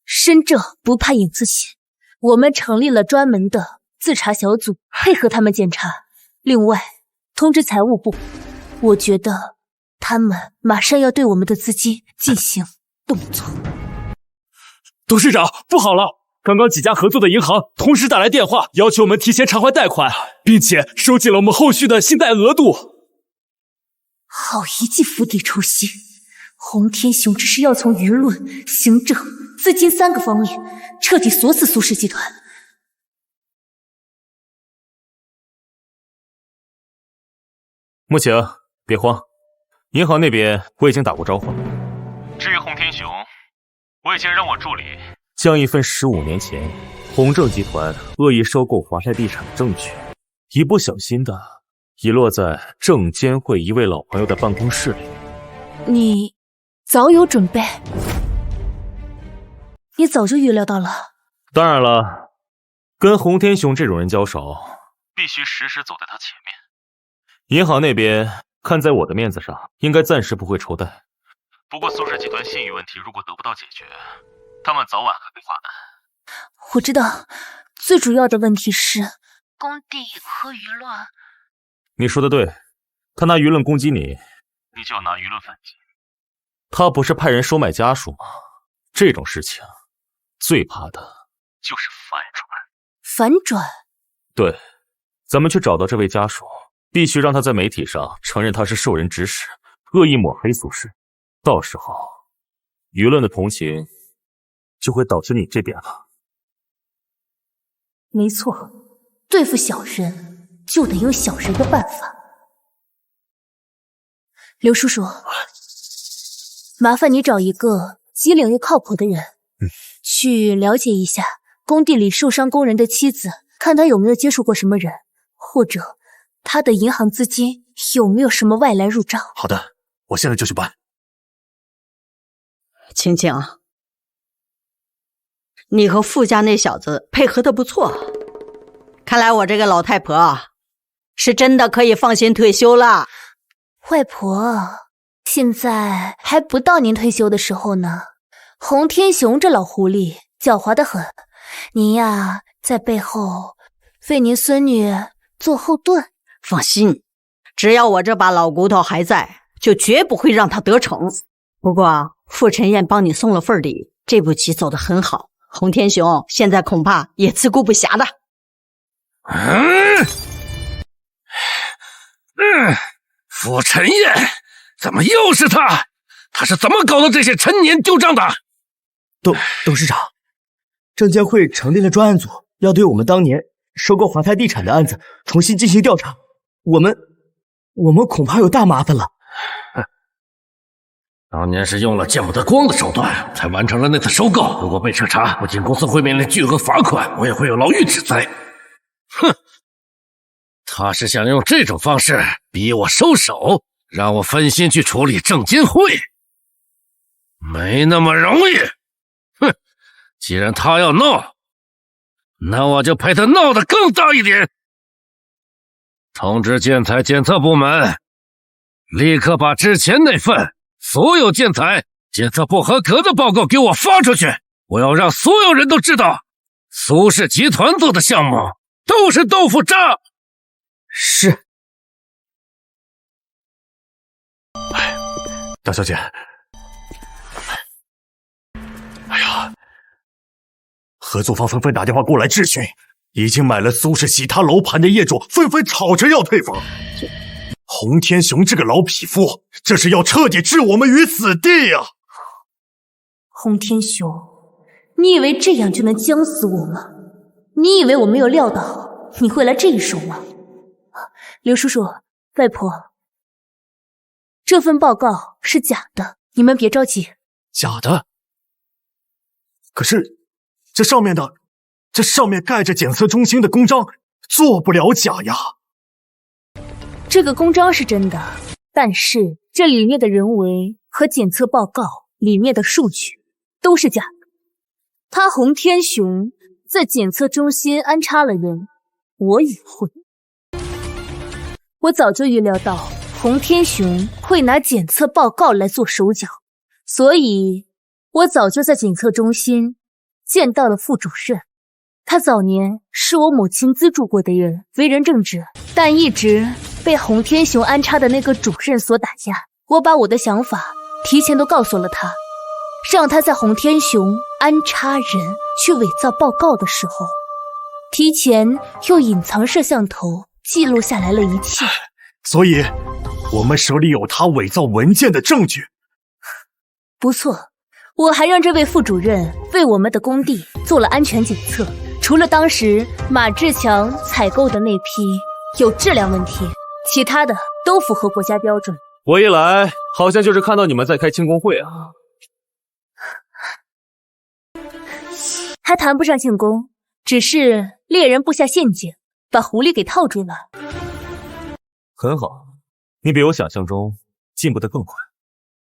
S5: 身正不怕影子斜，我们成立了专门的自查小组，配合他们检查。另外，通知财务部，我觉得他们马上要对我们的资金进行动作。
S9: 董事长，不好了！刚刚几家合作的银行同时打来电话，要求我们提前偿还贷款，并且收紧了我们后续的信贷额度。
S5: 好一记釜底抽薪！洪天雄这是要从舆论、行政、资金3个方面彻底锁死苏氏集团。
S7: 慕晴，别慌，银行那边我已经打过招呼了。
S13: 至于洪天雄，我已经让我助理
S7: 将一份15年前宏正集团恶意收购华泰地产的证据，一不小心的遗落在证监会一位老朋友的办公室里。
S5: 你早有准备？你早就预料到了？
S7: 当然了，跟洪天雄这种人交手，
S13: 必须时时走在他前面。
S7: 银行那边看在我的面子上，应该暂时不会抽贷。
S13: 不过苏氏集团信誉问题如果得不到解决，他们早晚还会发难。
S5: 我知道，最主要的问题是工地和舆论。
S7: 你说的对，他拿舆论攻击你，
S13: 你就要拿舆论反击。
S7: 他不是派人收买家属吗？这种事情最怕的
S13: 就是反转。
S5: 反转？
S7: 对，咱们去找到这位家属，必须让他在媒体上承认他是受人指使，恶意抹黑苏氏。到时候，舆论的同情就会倒向你这边了。
S5: 没错，对付小人就得用小人的办法。刘叔叔，麻烦你找一个机灵又靠谱的人，去了解一下工地里受伤工人的妻子，看他有没有接触过什么人，或者他的银行资金有没有什么外来入账。
S10: 好的，我现在就去办。
S11: 晴晴，你和傅家那小子配合的不错，看来我这个老太婆是真的可以放心退休了。
S5: 外婆，现在还不到您退休的时候呢。洪天雄这老狐狸狡猾得很，您呀在背后为您孙女做后盾。
S11: 放心，只要我这把老骨头还在，就绝不会让他得逞。不过傅晨燕帮你送了份礼，这步棋走得很好，洪天雄现在恐怕也自顾不暇的。
S6: 傅晨燕，怎么又是他？他是怎么搞的这些陈年旧账的？
S8: 董事长，证监会成立了专案组，要对我们当年收购华泰地产的案子重新进行调查。我们恐怕有大麻烦了。
S6: 当年是用了见不得光的手段才完成了那次收购，如果被彻查，不仅公司会面临巨额罚款，我也会有牢狱之灾。哼，他是想用这种方式逼我收手，让我分心去处理证监会，没那么容易。哼，既然他要闹，那我就陪他闹得更大一点。通知建材检测部门，立刻把之前那份所有建材检测不合格的报告给我发出去！我要让所有人都知道，苏氏集团做的项目都是豆腐渣。
S8: 是。
S10: 大小姐，哎呀，合作方纷纷打电话过来质询，已经买了苏氏其他楼盘的业主纷纷吵着要退房。洪天雄这个老匹夫，这是要彻底置我们于死地呀！
S5: 洪天雄，你以为这样就能将死我吗？你以为我没有料到你会来这一手吗？刘叔叔，外婆，这份报告是假的，你们别着急。
S10: 假的？可是这上面盖着检测中心的公章，做不了假呀。
S5: 这个公章是真的，但是这里面的人为和检测报告里面的数据都是假的。他洪天雄在检测中心安插了人，我也会。我早就预料到洪天雄会拿检测报告来做手脚，所以我早就在检测中心见到了副主任。他早年是我母亲资助过的人，为人正直，但一直被洪天雄安插的那个主任所打压。我把我的想法提前都告诉了他，让他在洪天雄安插人去伪造报告的时候，提前用隐藏摄像头记录下来了一切。
S10: 所以我们手里有他伪造文件的证据。
S5: 不错，我还让这位副主任为我们的工地做了安全检测，除了当时马志强采购的那批有质量问题，其他的都符合国家标准。
S7: 我一来好像就是看到你们在开庆功会啊。
S5: 还谈不上庆功，只是猎人布下陷阱，把狐狸给套住了。
S7: 很好，你比我想象中进步得更快。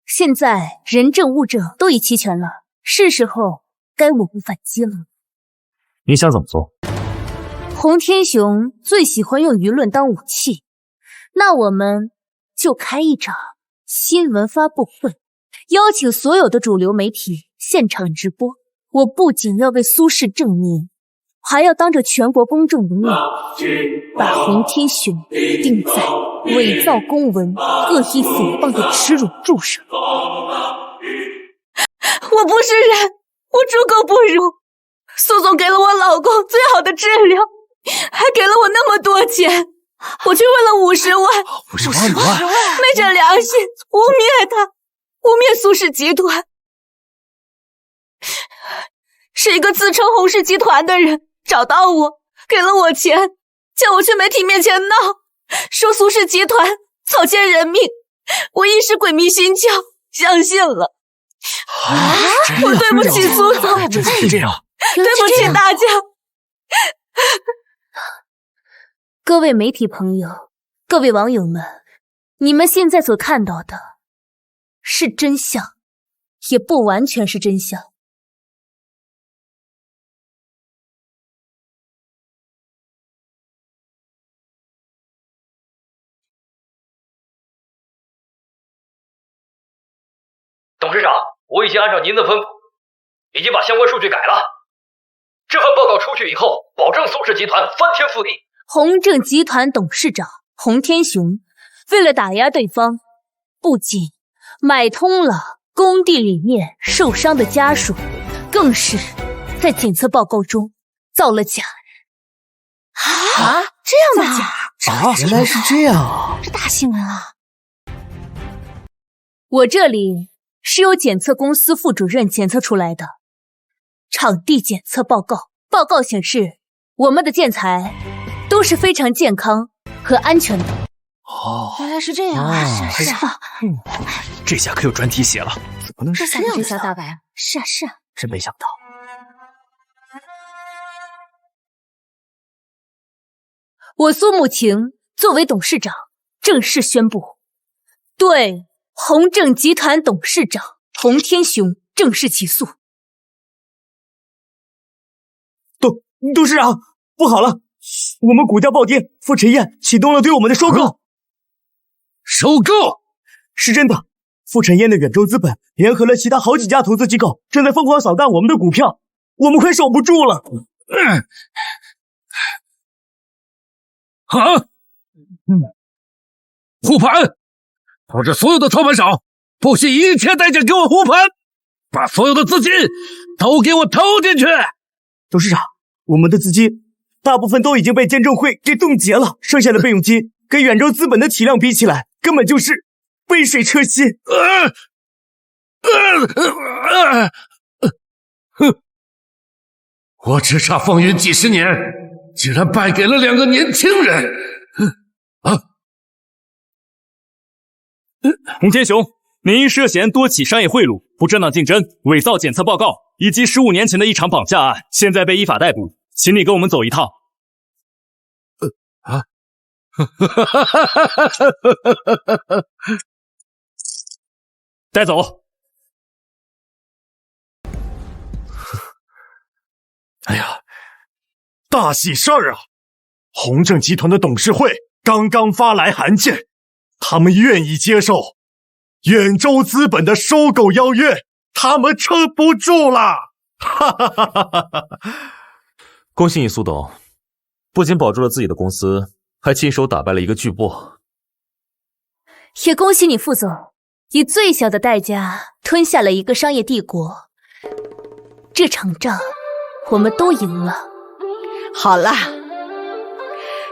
S5: 现在人证物证都已齐全了，是时候该我们反击了。
S7: 你想怎么做？
S5: 洪天雄最喜欢用舆论当武器，那我们就开一场新闻发布会，邀请所有的主流媒体现场直播。我不仅要为苏氏正名，还要当着全国公众的面，把洪天雄钉在伪造公文、恶意诽谤的耻辱柱上。
S1: 我不是人，我猪狗不如。苏总给了我老公最好的治疗，还给了我那么多钱，我却为了50万
S10: ，50万，
S1: 昧着良心污蔑他，污蔑苏氏集团。是一个自称洪氏集团的人找到我，给了我钱，叫我去媒体面前闹，说苏氏集团草菅人命。我一时鬼迷心窍，相信了。我对不起苏总，
S10: 真是这样，
S1: 对不起大家。
S5: 各位媒体朋友，各位网友们，你们现在所看到的是真相，也不完全是真相。
S15: 董事长，我已经按照您的吩咐，已经把相关数据改了。这份报告出去以后，保证苏氏集团翻天覆地。
S1: 宏正集团董事长洪天雄为了打压对方，不仅买通了工地里面受伤的家属，更是在检测报告中造了假人。
S14: 啊，这样的
S8: 啊，原来是这样啊！
S14: 这大新闻啊！
S1: 我这里是由检测公司副主任检测出来的场地检测报告，报告显示我们的建材都是非常健康和安全的。
S8: 哦，
S14: 原来是这样啊！是啊，
S9: 这下可有专题写了。
S8: 怎么能是这样
S14: 这下大白啊！是啊，
S8: 真没想到。
S1: 我苏慕晴作为董事长，正式宣布对宏正集团董事长洪天雄正式起诉。
S8: 董事长，不好了，我们股价暴跌，傅晨燕启动了对我们的收购。
S6: 收购？
S8: 是真的，傅晨燕的远洲资本联合了其他好几家投资机构，正在疯狂扫荡我们的股票，我们快守不住了。
S6: 护盘！通知所有的操盘手，不惜一切代价给我护盘，把所有的资金都给我投进去。
S8: 董事长，我们的资金大部分都已经被监证会给冻结了，剩下的备用金跟远洲资本的体量比起来，根本就是杯水车薪。
S6: 我叱咤风云几十年，竟然败给了2个年轻人！
S9: 洪天雄，您因涉嫌多起商业贿赂、不正当竞争、伪造检测报告以及15年前的一场绑架案，现在被依法逮捕，请你跟我们走一趟。带走。
S10: 哎呀，大喜事儿啊！宏正集团的董事会刚刚发来函件，他们愿意接受远洲资本的收购邀约，他们撑不住了！哈哈哈哈哈！
S7: 恭喜你，苏董，不仅保住了自己的公司，还亲手打败了一个巨擘。
S1: 也恭喜你，副总，以最小的代价吞下了一个商业帝国。这场仗我们都赢了。
S11: 好了，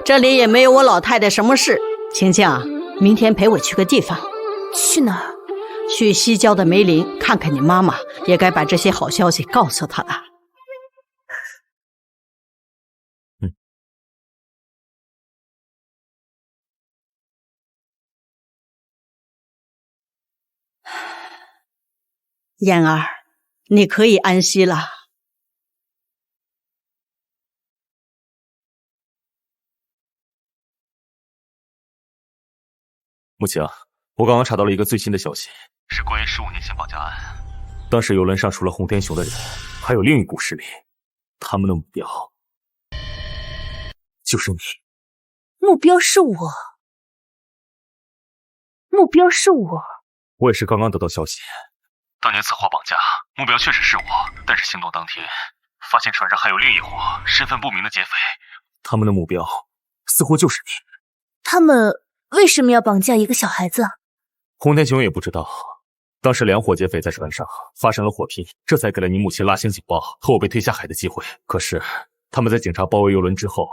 S11: 这里也没有我老太太什么事。晴晴，明天陪我去个地方。
S1: 去哪儿？
S11: 去西郊的梅林看看你妈妈，也该把这些好消息告诉她了。燕儿，你可以安息了。
S7: 母亲，我刚刚查到了一个最新的消息，
S13: 是关于15年前绑架案。
S7: 当时游轮上除了洪天雄的人，还有另一股势力，他们的目标就是你。
S1: 目标是我。目标是我。
S7: 我也是刚刚得到消息。
S13: 当年策划绑架，目标确实是我，但是行动当天，发现船上还有另一伙身份不明的劫匪。
S7: 他们的目标似乎就是你。
S1: 他们为什么要绑架一个小孩子？
S7: 洪天雄也不知道。当时2伙劫匪在船上发生了火拼，这才给了你母亲拉响警报和我被推下海的机会。可是他们在警察包围游轮之后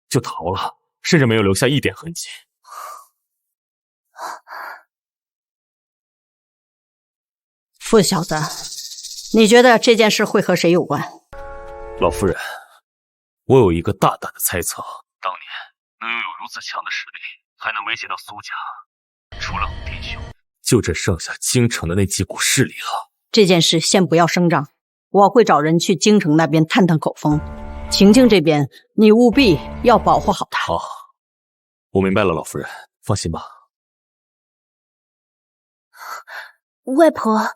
S7: 就逃了，甚至没有留下一点痕迹。
S11: 傅小子，你觉得这件事会和谁有关？
S7: 老夫人，我有一个大胆的猜测。
S13: 当年能拥有如此强的实力，还能威胁到苏家，除了洪天雄，
S7: 就只剩下京城的那几股势力了。
S11: 这件事先不要声张，我会找人去京城那边探探口风。晴晴这边，你务必要保护好她。
S7: 好，我明白了，老夫人，放心吧。
S1: 外婆，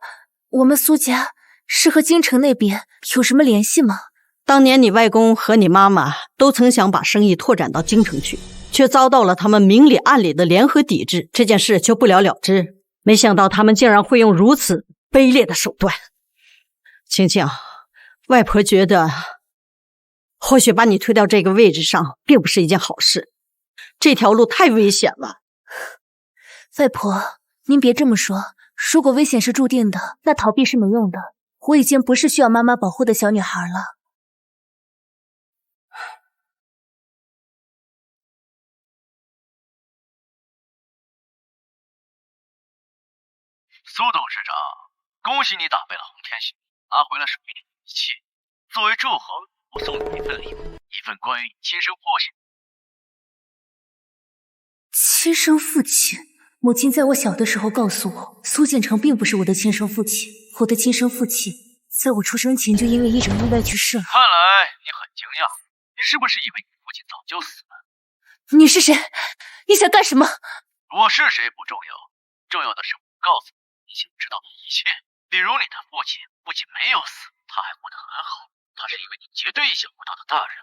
S1: 我们苏家是和京城那边有什么联系吗？
S11: 当年你外公和你妈妈都曾想把生意拓展到京城去，却遭到了他们明里暗里的联合抵制，这件事就不了了之。没想到他们竟然会用如此卑劣的手段。青青，外婆觉得，或许把你推到这个位置上，并不是一件好事。这条路太危险了。
S5: 外婆，您别这么说。如果危险是注定的，那逃避是没用的。我已经不是需要妈妈保护的小女孩了。
S13: 苏董事长，恭喜你打败了洪天行，拿回了手里的一切。作为祝贺，我送你一份礼物，一份关于你亲生父亲。
S5: 亲生父亲？母亲在我小的时候告诉我，苏建成并不是我的亲生父亲。我的亲生父亲在我出生前就因为一场意外去世了。
S13: 看来你很惊讶，你是不是以为你父亲早就死了？
S5: 你是谁？你想干什么？
S13: 我是谁不重要，重要的是我告诉你你想知道的一切。比如你的父亲不仅没有死，他还活得很好，他是一位你绝对意想不到的大人。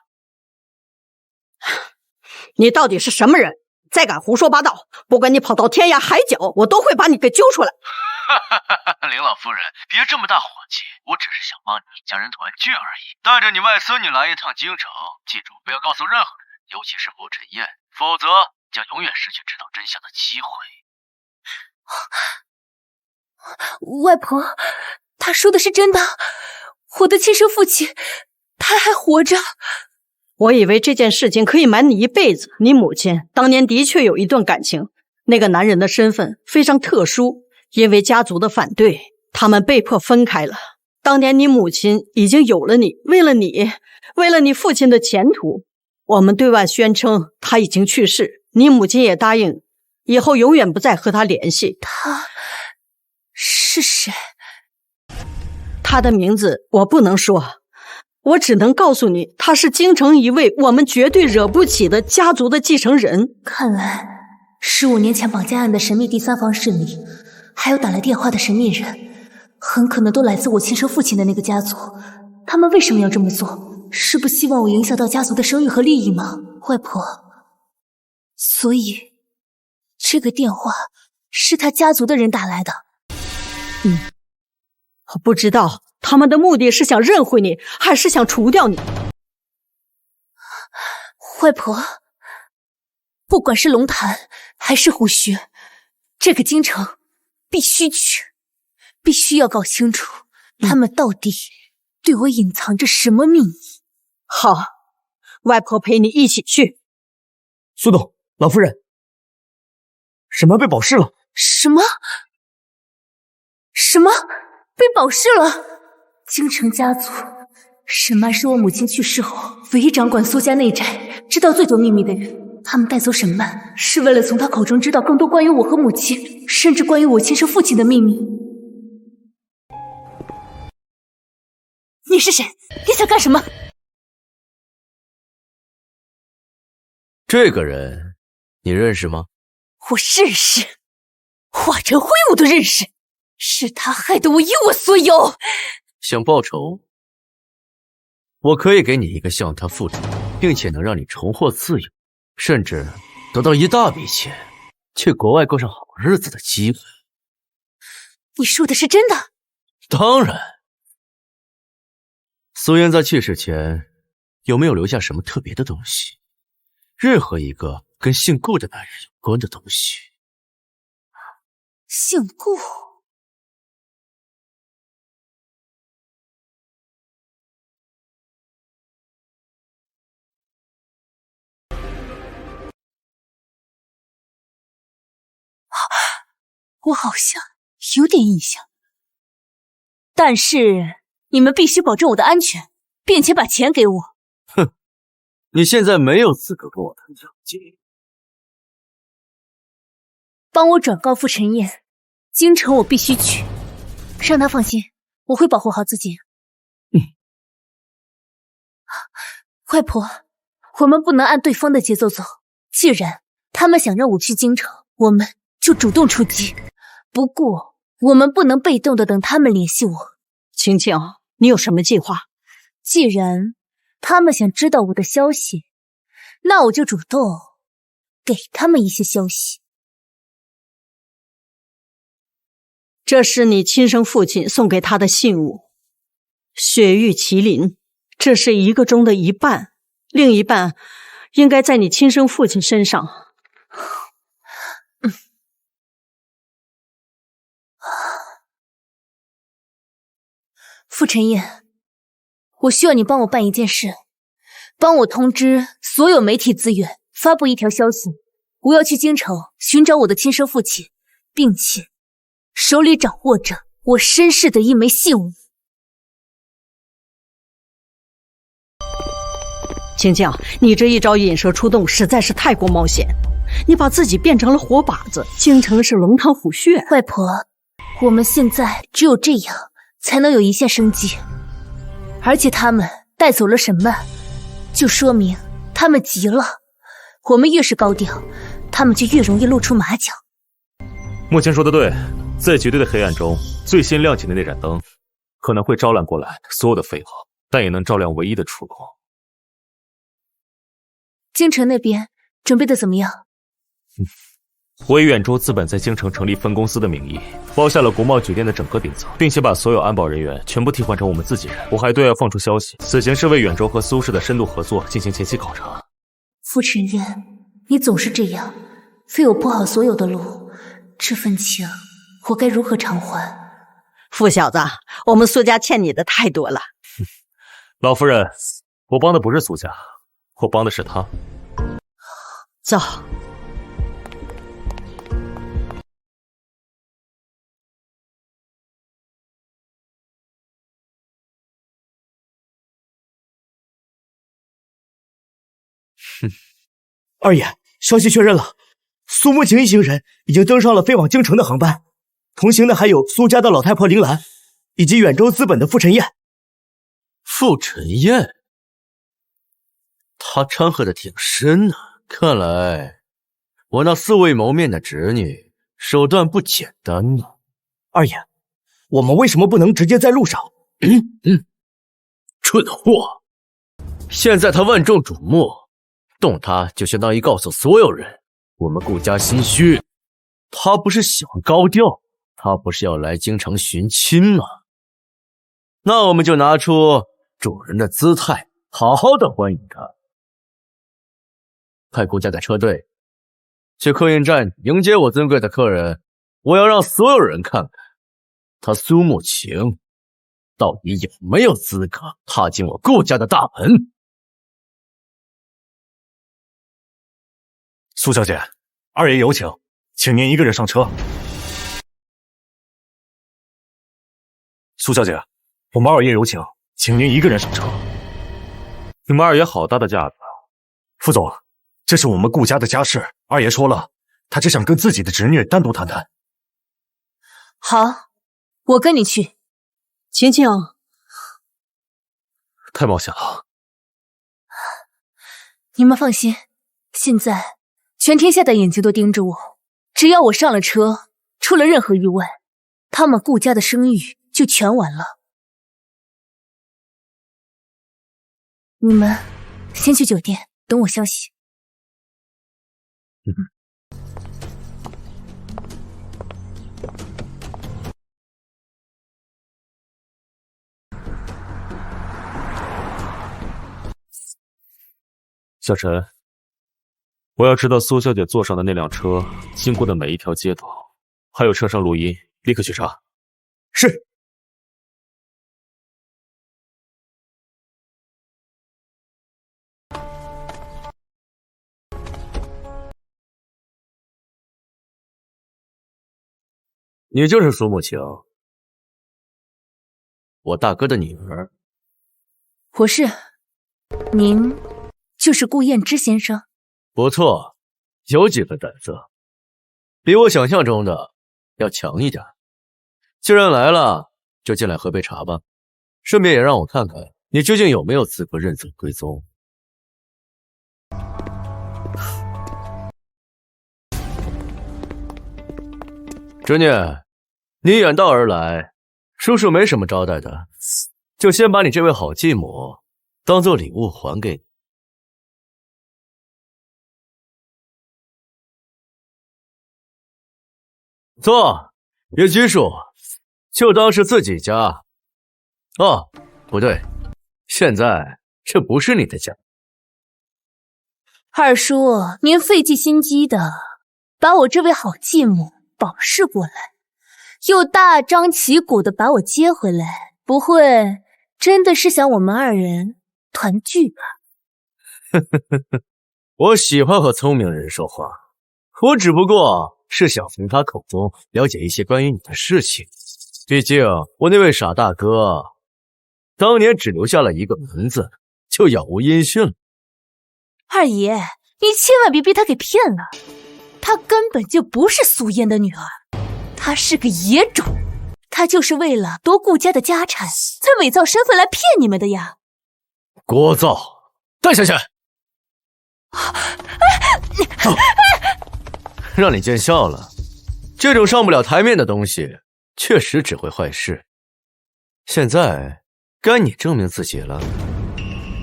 S11: 你到底是什么人？再敢胡说八道，不管你跑到天涯海角，我都会把你给揪出来。
S13: 林老夫人，别这么大火气，我只是想帮你一家人团聚而已。带着你外孙女来一趟京城，记住不要告诉任何人，尤其是莫晨燕，否则将永远失去知道真相的机会。
S5: 外婆，她说的是真的，我的亲生父亲，他还活着。
S11: 我以为这件事情可以瞒你一辈子。你母亲当年的确有一段感情，那个男人的身份非常特殊，因为家族的反对，他们被迫分开了。当年你母亲已经有了你，为了你父亲的前途，我们对外宣称他已经去世，你母亲也答应以后永远不再和他联系。
S5: 他是谁？
S11: 他的名字我不能说，我只能告诉你，他是京城一位我们绝对惹不起的家族的继承人。
S5: 看来15年前绑架案的神秘第三方势力，还有打来电话的神秘人，很可能都来自我亲生父亲的那个家族。他们为什么要这么做？是不希望我影响到家族的声誉和利益吗？外婆，所以这个电话是他家族的人打来的。
S11: 我不知道他们的目的是想认回你，还是想除掉你。
S5: 外婆，不管是龙潭还是虎穴，这个京城必须去，必须要搞清楚他们到底对我隐藏着什么秘密。
S11: 好，外婆陪你一起去。
S8: 苏董，老夫人，沈妈被保释了。
S5: 什么？被保释了？京城家族，沈妈是我母亲去世后唯一掌管苏家内宅、知道最多秘密的人。他们带走沈曼，是为了从她口中知道更多关于我和母亲，甚至关于我亲生父亲的秘密。你是谁？你想干什么？
S3: 这个人你认识吗？
S5: 我认识，华晨辉我都认识，是他害得我一无所有。
S3: 想报仇？我可以给你一个向他复仇，并且能让你重获自由，甚至得到一大笔钱，去国外过上好日子的机会。
S5: 你说的是真的？
S3: 当然。苏燕在去世前有没有留下什么特别的东西？任何一个跟姓顾的男人有关的东西。
S5: 姓顾？我好像有点印象，但是你们必须保证我的安全，并且把钱给我。
S3: 哼，你现在没有资格跟我谈条件。
S5: 帮我转告傅晨燕，京城我必须去，让他放心，我会保护好自己。外婆，我们不能按对方的节奏走，既然他们想让我去京城，我们就主动出击。不过我们不能被动的等他们联系我。
S11: 晴晴，你有什么计划？
S5: 既然他们想知道我的消息，那我就主动给他们一些消息。
S11: 这是你亲生父亲送给他的信物，雪域麒麟，这是1个钟的一半，另一半应该在你亲生父亲身上。
S5: 傅晨燕，我需要你帮我办一件事，帮我通知所有媒体资源，发布一条消息，我要去京城寻找我的亲生父亲，并且手里掌握着我身世的一枚信物。
S11: 青酱，你这一招引蛇出洞实在是太过冒险，你把自己变成了活靶子，京城是龙潭虎穴。
S5: 外婆，我们现在只有这样才能有一线生机，而且他们带走了沈曼，就说明他们急了。我们越是高调，他们就越容易露出马脚。
S7: 目前说的对，在绝对的黑暗中，最先亮起的那盏灯，可能会招揽过来所有的废话，但也能照亮唯一的出口。
S5: 京城那边准备的怎么样？
S7: 我以远州资本在京城成立分公司的名义，包下了国贸酒店的整个顶层，并且把所有安保人员全部替换成我们自己人。我还对外放出消息，此行是为远州和苏氏的深度合作进行前期考察。
S5: 傅晨燕，你总是这样，非我铺好所有的路，这份情我该如何偿还？
S11: 傅小子，我们苏家欠你的太多了。
S7: 老夫人，我帮的不是苏家，我帮的是他。
S11: 走。
S8: 二爷，消息确认了，苏慕晴一行人已经登上了飞往京城的航班，同行的还有苏家的老太婆林兰，以及远州资本的傅晨燕。
S3: 傅晨燕，他掺和的挺深呢，看来我那素未谋面的侄女手段不简单呢。
S8: 二爷，我们为什么不能直接在路上？
S3: 蠢货！现在他万众瞩目，动他就相当于告诉所有人，我们顾家心虚。他不是喜欢高调，他不是要来京城寻亲吗？那我们就拿出主人的姿态，好好的欢迎他。派顾家的车队去客运站迎接我尊贵的客人，我要让所有人看看，他苏慕晴到底有没有资格踏进我顾家的大门。
S10: 苏小姐，二爷有请，请您一个人上车。苏小姐，我们二爷有请，请您一个人上车。
S7: 你们二爷好大的架子！
S10: 副总，这是我们顾家的家事，二爷说了，他只想跟自己的侄女单独谈谈。
S5: 好，我跟你去。
S11: 晴晴，
S7: 太冒险了。
S5: 你们放心，现在全天下的眼睛都盯着我，只要我上了车，出了任何意外，他们顾家的声誉就全完了。你们先去酒店等我消息。
S7: 小陈，我要知道苏小姐坐上的那辆车经过的每一条街道，还有车上录音，立刻去查。
S8: 是。
S3: 你就是苏慕晴，我大哥的女儿。
S5: 我是。您就是顾燕之先生？
S3: 不错，有几分胆色，比我想象中的要强一点。既然来了，就进来喝杯茶吧，顺便也让我看看你究竟有没有资格认祖归宗。侄女，你远道而来，叔叔没什么招待的，就先把你这位好继母当做礼物还给你。坐，别拘束，就当是自己家。哦，不对，现在这不是你的家。
S5: 二叔，您费尽心机的把我这位好继母保释过来，又大张旗鼓的把我接回来，不会真的是想我们二人团聚吧？
S3: 我喜欢和聪明人说话，我只不过是想从他口中了解一些关于你的事情。毕竟我那位傻大哥当年只留下了一个门子，就杳无音讯了。
S5: 二爷，你千万别被他给骗了，她根本就不是苏嫣的女儿，她是个野种，她就是为了夺顾家的家产，才伪造身份来骗你们的呀！
S3: 聒噪，带下去！让你见笑了，这种上不了台面的东西，确实只会坏事。现在该你证明自己了。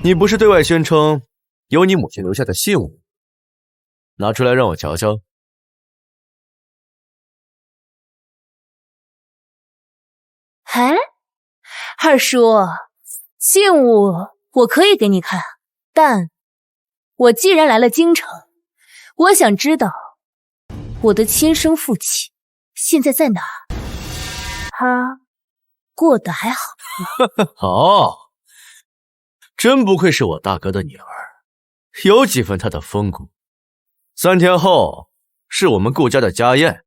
S3: 你不是对外宣称有你母亲留下的信物，拿出来让我瞧瞧。
S5: 哎，二叔，信物我可以给你看，但我既然来了京城，我想知道我的亲生父亲现在在哪儿，他过得还好吗？
S3: 好，真不愧是我大哥的女儿，有几分他的风骨。3天后是我们顾家的家宴，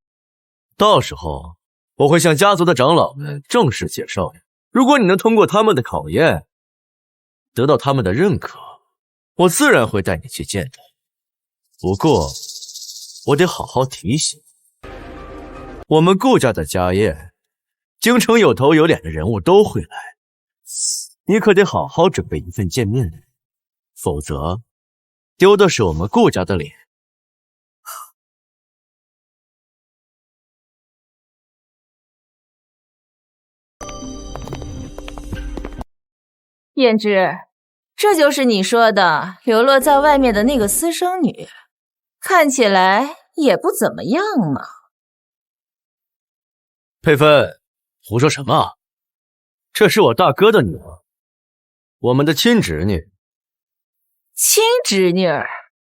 S3: 到时候我会向家族的长老们正式介绍你。如果你能通过他们的考验，得到他们的认可，我自然会带你去见他。不过我得好好提醒，我们顾家的家宴，京城有头有脸的人物都会来，你可得好好准备一份见面礼，否则丢的是我们顾家的脸。
S1: 胭脂，这就是你说的流落在外面的那个私生女，看起来也不怎么样嘛。
S3: 佩芬，胡说什么？这是我大哥的女儿，我们的亲侄女。
S1: 亲侄女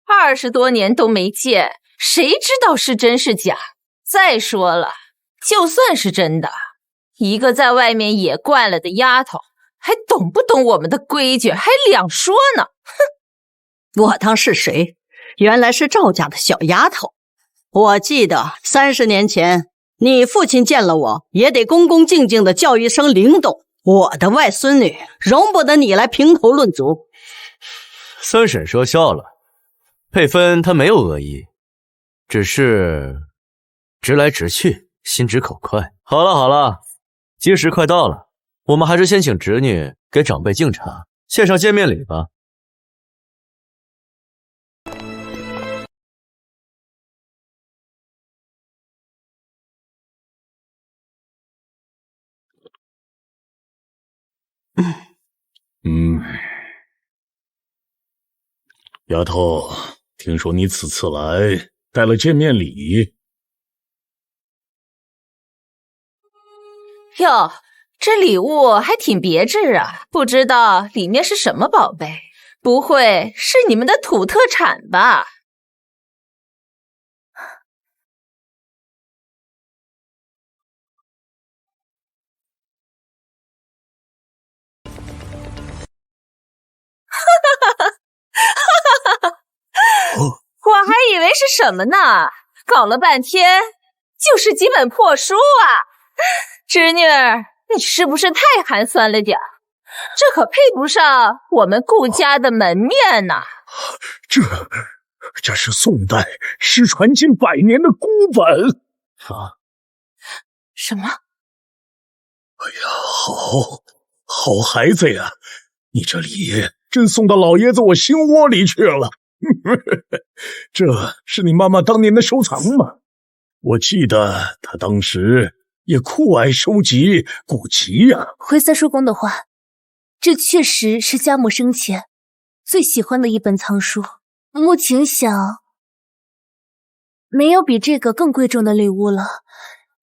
S1: ，20多年都没见，谁知道是真是假？再说了，就算是真的，一个在外面野惯了的丫头，还懂不懂我们的规矩，还两说呢。
S11: 哼，我当是谁？原来是赵家的小丫头。我记得30年前，你父亲见了我，也得恭恭敬敬的叫一声林董。我的外孙女，容不得你来评头论足。
S3: 三婶说笑了，佩芬她没有恶意，只是直来直去，心直口快。好了好了，吉时快到了，我们还是先请侄女给长辈敬茶，献上见面礼吧。
S6: 丫头，听说你此次来带了见面礼。
S1: 哟，这礼物还挺别致啊，不知道里面是什么宝贝？不会是你们的土特产吧？我还以为是什么呢，搞了半天就是几本破书啊！侄女儿，你是不是太寒酸了点？这可配不上我们顾家的门面呐！
S6: 这是宋代失传近100年的孤本啊！
S1: 什么？
S6: 哎呀，好孩子呀！你这礼真送到老爷子我心窝里去了。这是你妈妈当年的收藏吗？我记得她当时也酷爱收集古籍呀。
S5: 回三叔公的话，这确实是家母生前最喜欢的一本藏书。目前想，没有比这个更贵重的礼物了。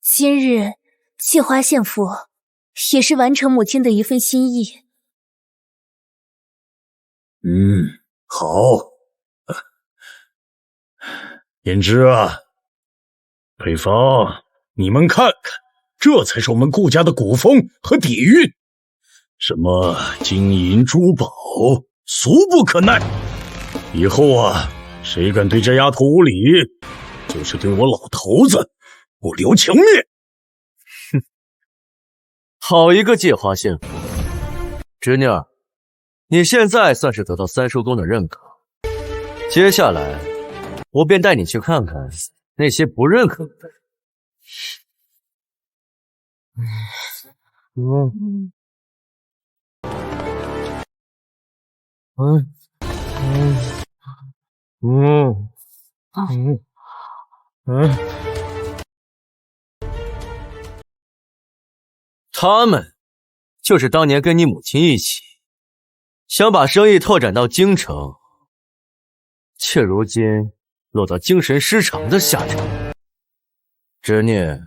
S5: 今日借花献佛，也是完成母亲的一份心意。
S10: 好。胭脂啊，配方，你们看看，这才是我们顾家的古风和底蕴。什么金银珠宝，俗不可耐。以后啊，谁敢对这丫头无礼，就是对我老头子不留情面。
S3: 哼，好一个借花献佛！侄女儿，你现在算是得到三叔公的认可，接下来我便带你去看看那些不认可的人。他们就是当年跟你母亲一起想把生意拓展到京城，却如今落到精神失常的下场。侄女，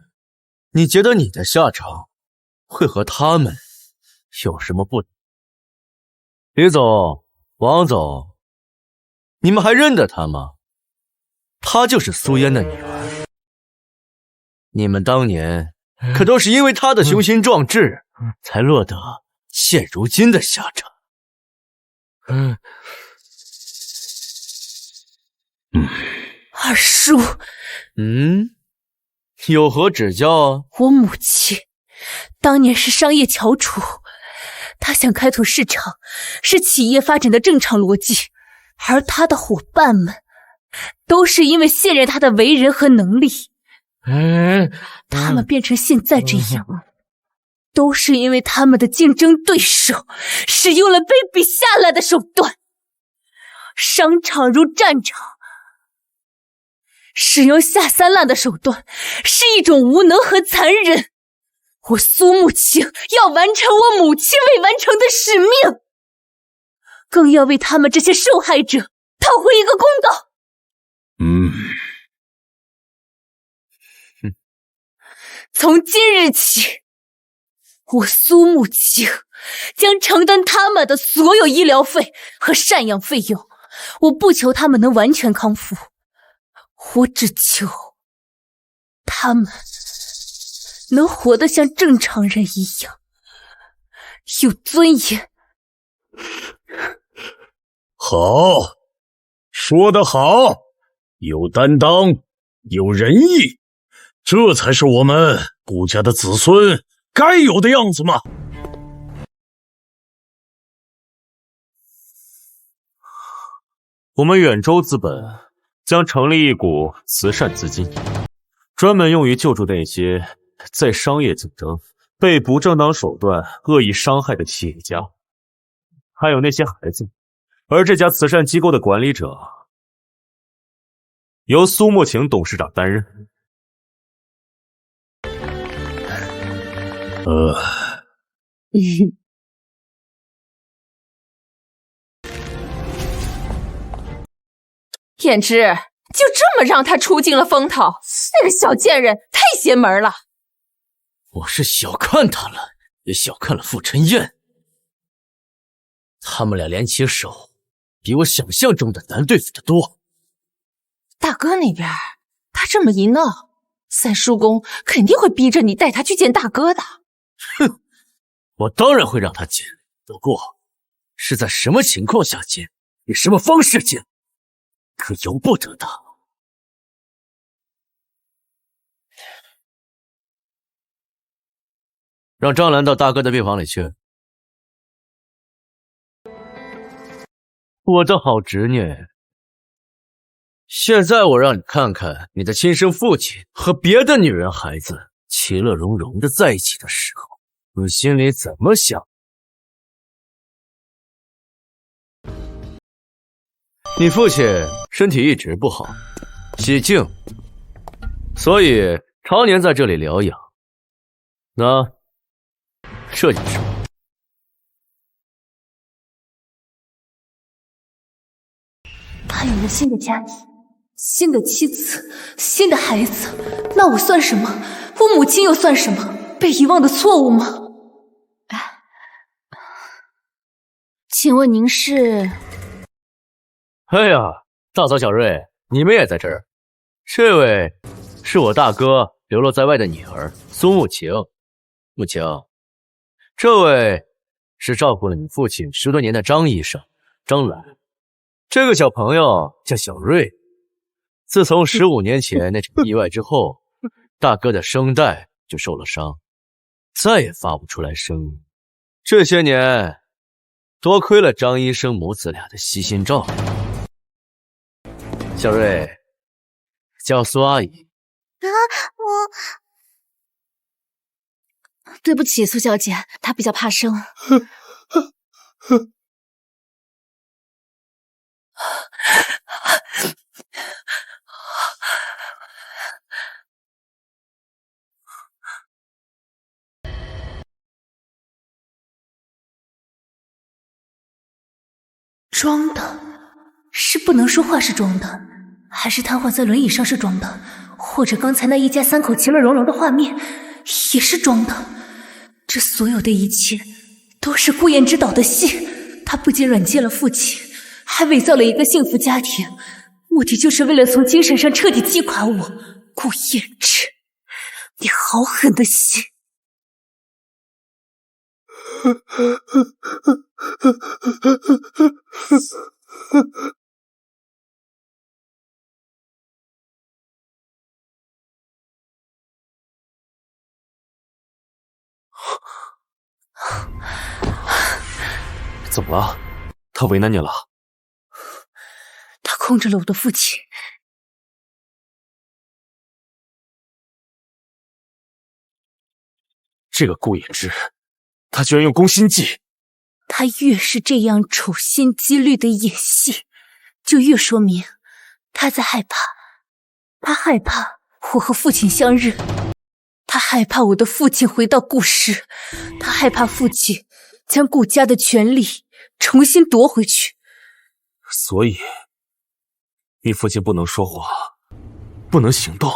S3: 你觉得你的下场会和他们有什么不同？李总，王总，你们还认得她吗？她就是苏嫣的女儿。你们当年可都是因为她的雄心壮志，才落得现如今的下场。
S1: 二叔，
S3: 有何指教啊？
S1: 我母亲当年是商业翘楚，她想开拓市场，是企业发展的正常逻辑，而她的伙伴们都是因为信任她的为人和能力。他们变成现在这样，都是因为他们的竞争对手使用了卑鄙下烂的手段。商场如战场，使用下三滥的手段是一种无能和残忍。我苏慕青要完成我母亲未完成的使命，更要为他们这些受害者讨回一个公道。从今日起，我苏慕青将承担他们的所有医疗费和赡养费用。我不求他们能完全康复，我只求他们能活得像正常人一样，有尊严。
S10: 好，说得好，有担当，有仁义，这才是我们顾家的子孙该有的样子嘛。
S7: 我们远州资本将成立一股慈善资金，专门用于救助那些在商业竞争被不正当手段恶意伤害的企业家，还有那些孩子。而这家慈善机构的管理者由苏慕情董事长担任。
S16: 胭脂就这么让他出尽了风头，那个小贱人太邪门了。
S3: 我是小看他了，也小看了傅晨燕。他们俩联起手，比我想象中的难对付得多。
S16: 大哥那边他这么一闹，三叔公肯定会逼着你带他去见大哥的。
S3: 哼，我当然会让他见，不过是在什么情况下见，以什么方式见，可由不得他。让张兰到大哥的病房里去。我的好侄女，现在我让你看看你的亲生父亲和别的女人孩子其乐融融的在一起的时候，你心里怎么想？你父亲身体一直不好，喜静，所以常年在这里疗养。那这就是我。
S1: 他有了新的家庭，新的妻子，新的孩子，那我算什么？我母亲又算什么？被遗忘的错误吗？
S5: 请问您是？
S3: 哎呀，大嫂、小瑞，你们也在这儿？这位是我大哥流落在外的女儿苏慕晴。慕晴，这位是照顾了你父亲10多年的张医生张兰。这个小朋友叫小瑞。自从15年前那场意外之后，大哥的声带就受了伤，再也发不出来声音。这些年，多亏了张医生母子俩的悉心照顾。小瑞，叫苏阿姨。
S5: 对不起，苏小姐，她比较怕生。
S1: 装的，是不能说话是装的，还是瘫痪在轮椅上是装的，或者刚才那一家3口其乐融融的画面也是装的。这所有的一切都是顾燕之导的戏，他不仅软禁了父亲，还伪造了一个幸福家庭，目的就是为了从精神上彻底击垮我。顾燕之，你好狠的心！
S7: 怎么了？他为难你了？
S1: 他控制了我的父亲。
S7: 这个顾衍之，他居然用攻心计。
S1: 他越是这样处心积虑的演戏，就越说明他在害怕。他害怕我和父亲相认，他害怕我的父亲回到顾氏，他害怕父亲将顾家的权利重新夺回去。
S7: 所以，你父亲不能说话，不能行动，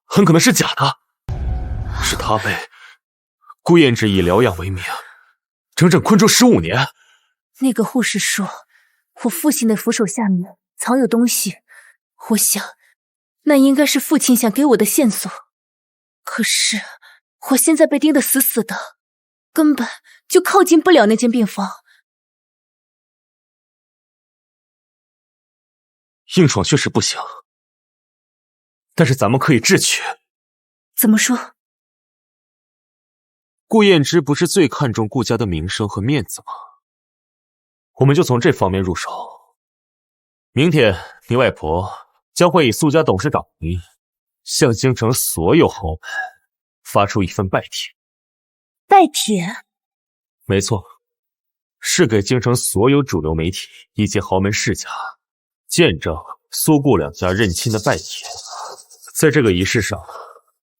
S7: 很可能是假的，是他被顾燕之以疗养为名，整整困住15年。
S1: 那个护士说，我父亲的扶手下面藏有东西，我想，那应该是父亲想给我的线索。可是，我现在被盯得死死的，根本就靠近不了那间病房。
S7: 硬闯确实不行，但是咱们可以智取。
S1: 怎么说？
S7: 顾燕之不是最看重顾家的名声和面子吗？我们就从这方面入手。明天你外婆将会以苏家董事长名义，向京城所有豪门发出一份拜帖。
S1: 拜帖？
S7: 没错，是给京城所有主流媒体以及豪门世家见证苏顾两家认亲的拜帖。在这个仪式上，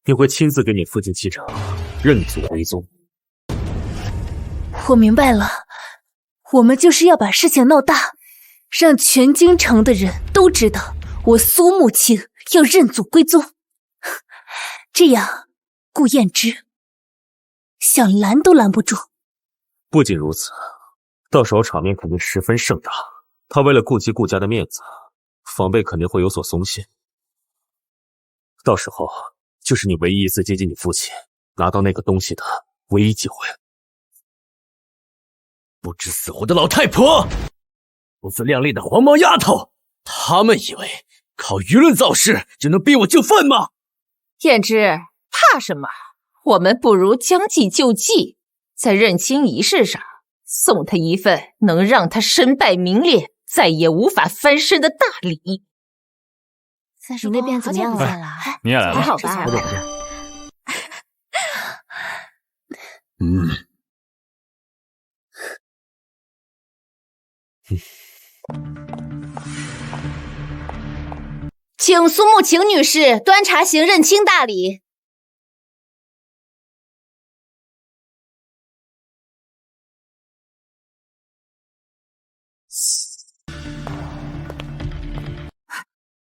S7: 你会亲自给你父亲继承，认祖归宗。
S1: 我明白了，我们就是要把事情闹大，让全京城的人都知道我苏慕晴要认祖归宗。这样，顾燕之想拦都拦不住。
S7: 不仅如此，到时候场面肯定十分盛大。他为了顾及顾家的面子，防备肯定会有所松懈。到时候就是你唯一一次接近你父亲拿到那个东西的唯一机会。
S3: 不知死活的老太婆，不自量力的黄毛丫头，他们以为靠舆论造势就能逼我就范吗？
S16: 燕之，怕什么？我们不如将计就计，在认亲仪式上送他一份能让他身败名裂、再也无法翻身的大礼。
S5: 三叔那边怎么样了？
S9: 你也来了，
S5: 还好吧？
S3: 好久不见。
S2: 请苏慕晴女士端茶行认亲大礼。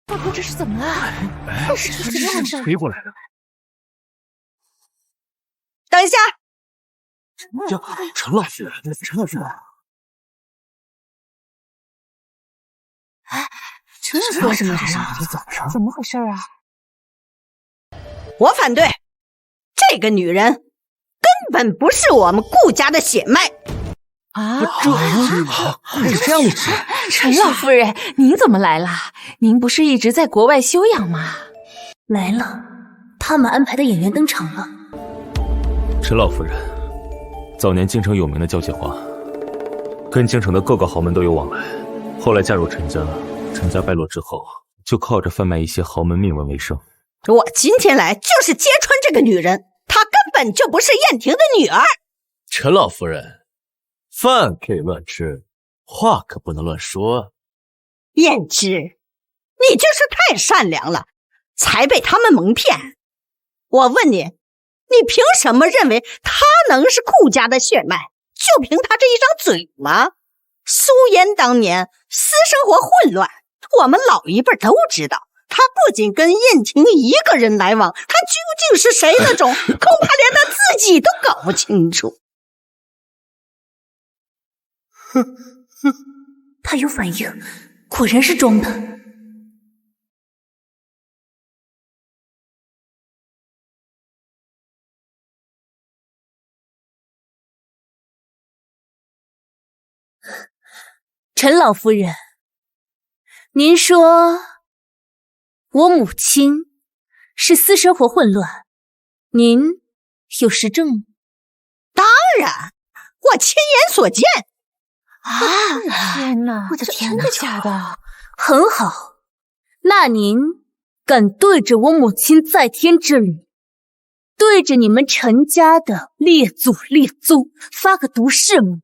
S16: 大哥，这是怎么了？这是怎么回事？
S10: 吹过来了。
S11: 等一下。
S3: 陈老师，陈老师，
S11: 陈老师
S16: 说什么？怎么回事啊？
S11: 我反对，这个女人根本不是我们顾家的血脉。
S8: 是这样的事。
S16: 陈老夫人，您怎么来了？您不是一直在国外休养吗？
S5: 来了，他们安排的演员登场了。
S7: 陈老夫人，早年京城有名的交际花，跟京城的各个豪门都有往来。后来嫁入陈家，陈家败落之后，就靠着贩卖一些豪门秘闻为生。
S11: 我今天来就是揭穿这个女人，她根本就不是燕婷的女儿。
S3: 陈老夫人，饭可以乱吃，话可不能乱说。
S11: 燕芝，你就是太善良了，才被他们蒙骗。我问你，你凭什么认为她能是顾家的血脉？就凭她这一张嘴吗？苏颜当年私生活混乱，我们老一辈都知道。他不仅跟燕婷一个人来往，他究竟是谁的种，恐怕连他自己都搞不清楚。
S5: 他有反应，果然是装的。陈老夫人，您说我母亲是私生活混乱，您有实证吗？
S11: 当然，我亲眼所见。
S16: 天哪！
S5: 我的天哪！
S16: 真的假的？
S5: 很好，那您敢对着我母亲在天之灵，对着你们陈家的列祖列宗发个毒誓吗？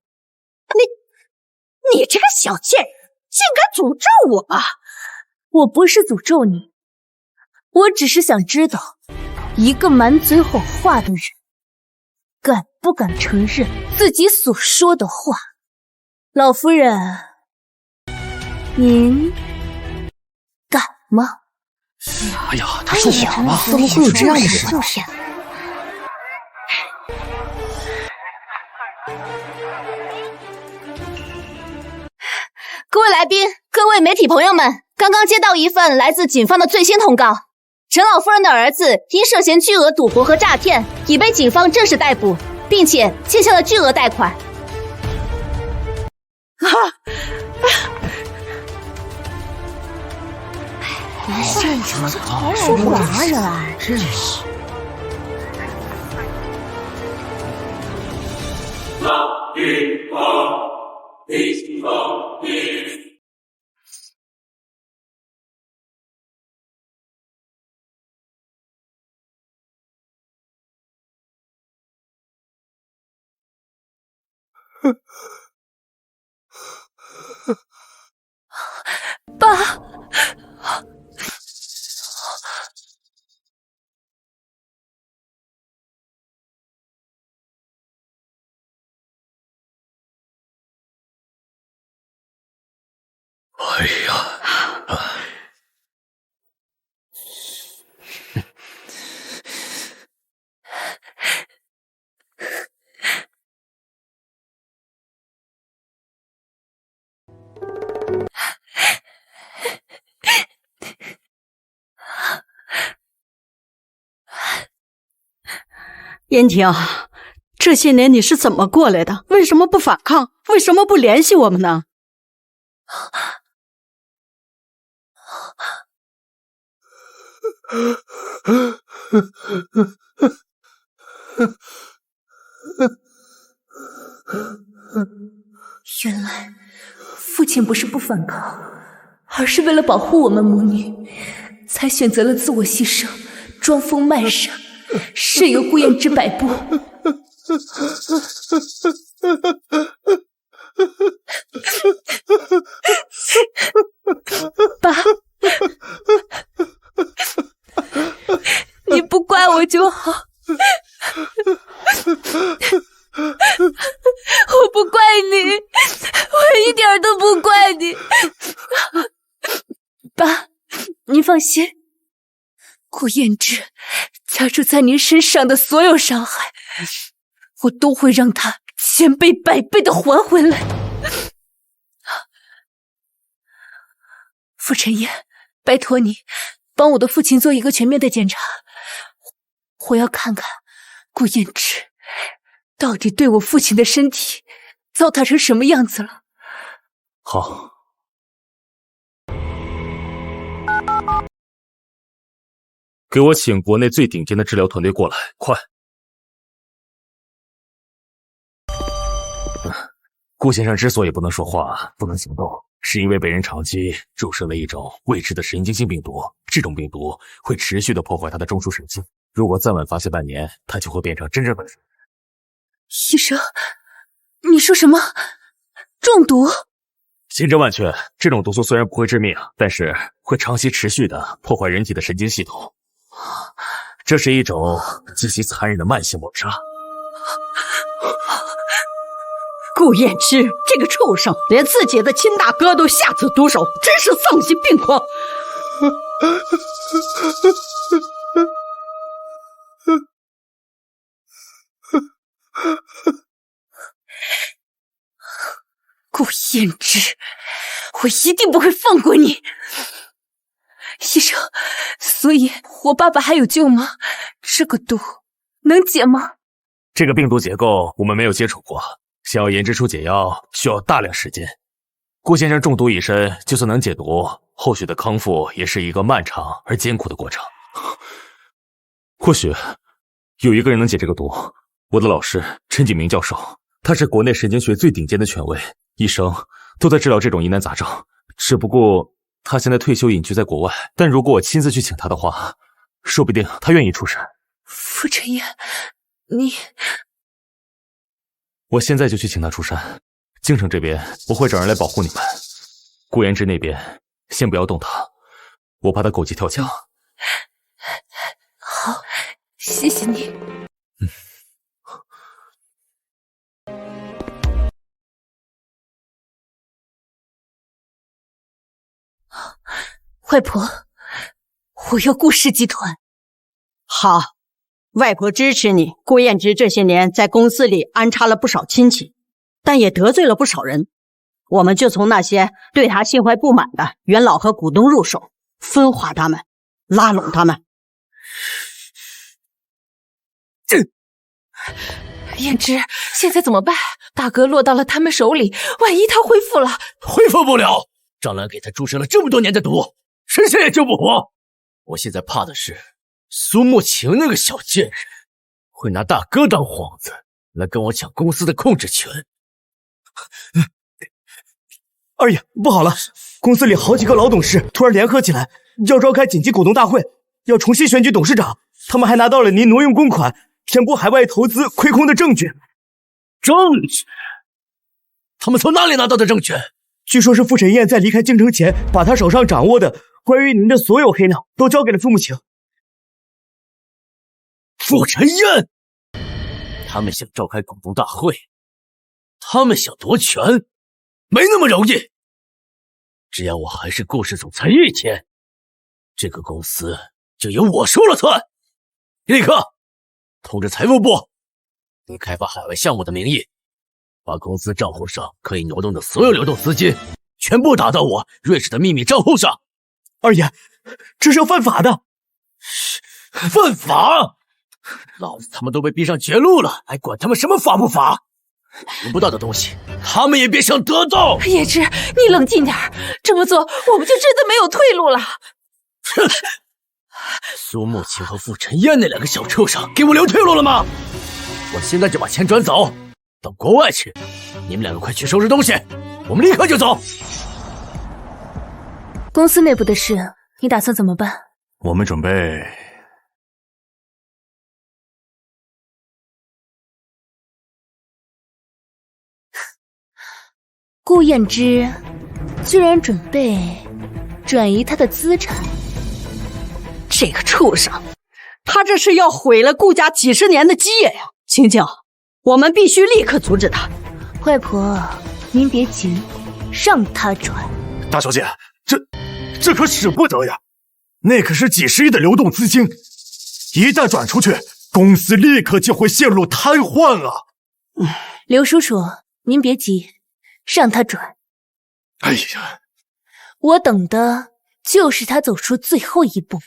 S11: 你这个小贱人，竟敢诅咒我！
S5: 我不是诅咒你，我只是想知道，一个满嘴谎话的人，敢不敢承认自己所说的话？老夫人，您敢吗？
S8: 哎呀，他说谎了，怎么会有这样的事？
S2: 各位来宾，各位媒体朋友们，刚刚接到一份来自警方的最新通告，陈老夫人的儿子因涉嫌巨额赌博和诈骗，已被警方正式逮捕，并且欠下了巨额贷款。
S14: 说啥呀？真是。
S5: 爸，
S10: 哎呀，
S11: 燕婷，这些年你是怎么过来的？为什么不反抗？为什么不联系我们呢？
S5: 原来父亲不是不反抗，而是为了保护我们母女，才选择了自我牺牲，装疯卖傻，任由顾燕之摆布。爸，你不怪我就好，我不怪你，我一点都不怪你。爸，您放心，顾燕之加诸在您身上的所有伤害，我都会让他千倍百倍的还回来。傅晨燕，拜托你帮我的父亲做一个全面的检查，我要看看顾燕之到底对我父亲的身体糟蹋成什么样子了。
S7: 好。给我请国内最顶尖的治疗团队过来，快！顾先生之所以不能说话、不能行动，是因为被人长期注射了一种未知的神经性病毒。这种病毒会持续的破坏他的中枢神经，如果暂晚发现半年，他就会变成真正的。
S5: 医生，你说什么？中毒？
S7: 千真万确，这种毒素虽然不会致命，但是会长期持续的破坏人体的神经系统。这是一种极其残忍的慢性谋杀。
S11: 顾燕之这个畜生，连自己的亲大哥都下此毒手，真是丧心病狂！
S5: 顾燕之，我一定不会放过你！医生，所以我爸爸还有救吗？这个毒能解吗？
S7: 这个病毒结构我们没有接触过，想要研制出解药需要大量时间。顾先生中毒已深，就算能解毒，后续的康复也是一个漫长而艰苦的过程。或许有一个人能解这个毒，我的老师陈景明教授，他是国内神经学最顶尖的权威，医生都在治疗这种疑难杂症。只不过他现在退休隐居在国外，但如果我亲自去请他的话，说不定他愿意出山。
S5: 傅晨燕，你……
S7: 我现在就去请他出山。京城这边我会找人来保护你们，顾延之那边先不要动他，我怕他狗急跳墙。
S5: 好，谢谢你。外婆，我要顾氏集团。
S11: 好，外婆支持你。顾燕之这些年在公司里安插了不少亲戚，但也得罪了不少人。我们就从那些对他心怀不满的元老和股东入手，分化他们，拉拢他们。
S16: 燕之，现在怎么办？大哥落到了他们手里，万一他恢复了？
S3: 恢复不了，张兰给他注射了这么多年的毒，神仙也救不活。我现在怕的是苏慕晴那个小贱人会拿大哥当幌子来跟我抢公司的控制权。
S8: 二爷，不好了，公司里好几个老董事突然联合起来，要召开紧急股东大会，要重新选举董事长。他们还拿到了您挪用公款、填补海外投资亏空的证据。
S3: 证据？他们从哪里拿到的证据？
S8: 据说是傅晨燕在离开京城前，把他手上掌握的关于您的所有黑料都交给了苏慕晴。
S3: 傅晨燕，他们想召开股东大会，他们想夺权，没那么容易。只要我还是顾氏总裁一天，这个公司就由我说了算。立刻通知财务部，以开发海外项目的名义，把公司账户上可以挪动的所有流动资金全部打到我瑞士的秘密账户上。
S8: 二爷，这是要犯法的。
S3: 犯法？老子他们都被逼上绝路了，还管他们什么法不法？得不到的东西，他们也别想得到。
S16: 叶芝，你冷静点，这么做我们就真的没有退路了。
S3: 哼！苏慕晴和傅晨燕那两个小畜生给我留退路了吗？我现在就把钱转走，到国外去。你们两个快去收拾东西，我们立刻就走。
S5: 公司内部的事，你打算怎么办？
S10: 我们准备……
S5: 顾燕之居然准备转移他的资产。
S11: 这个畜生，他这是要毁了顾家几十年的基业呀！青青，我们必须立刻阻止他。
S5: 外婆，您别急，让他转。
S10: 大小姐，这可使不得呀！那可是几十亿的流动资金，一旦转出去，公司立刻就会陷入瘫痪啊！
S5: 刘叔叔，您别急，让他转。
S10: 哎呀，
S5: 我等的就是他走出最后一步。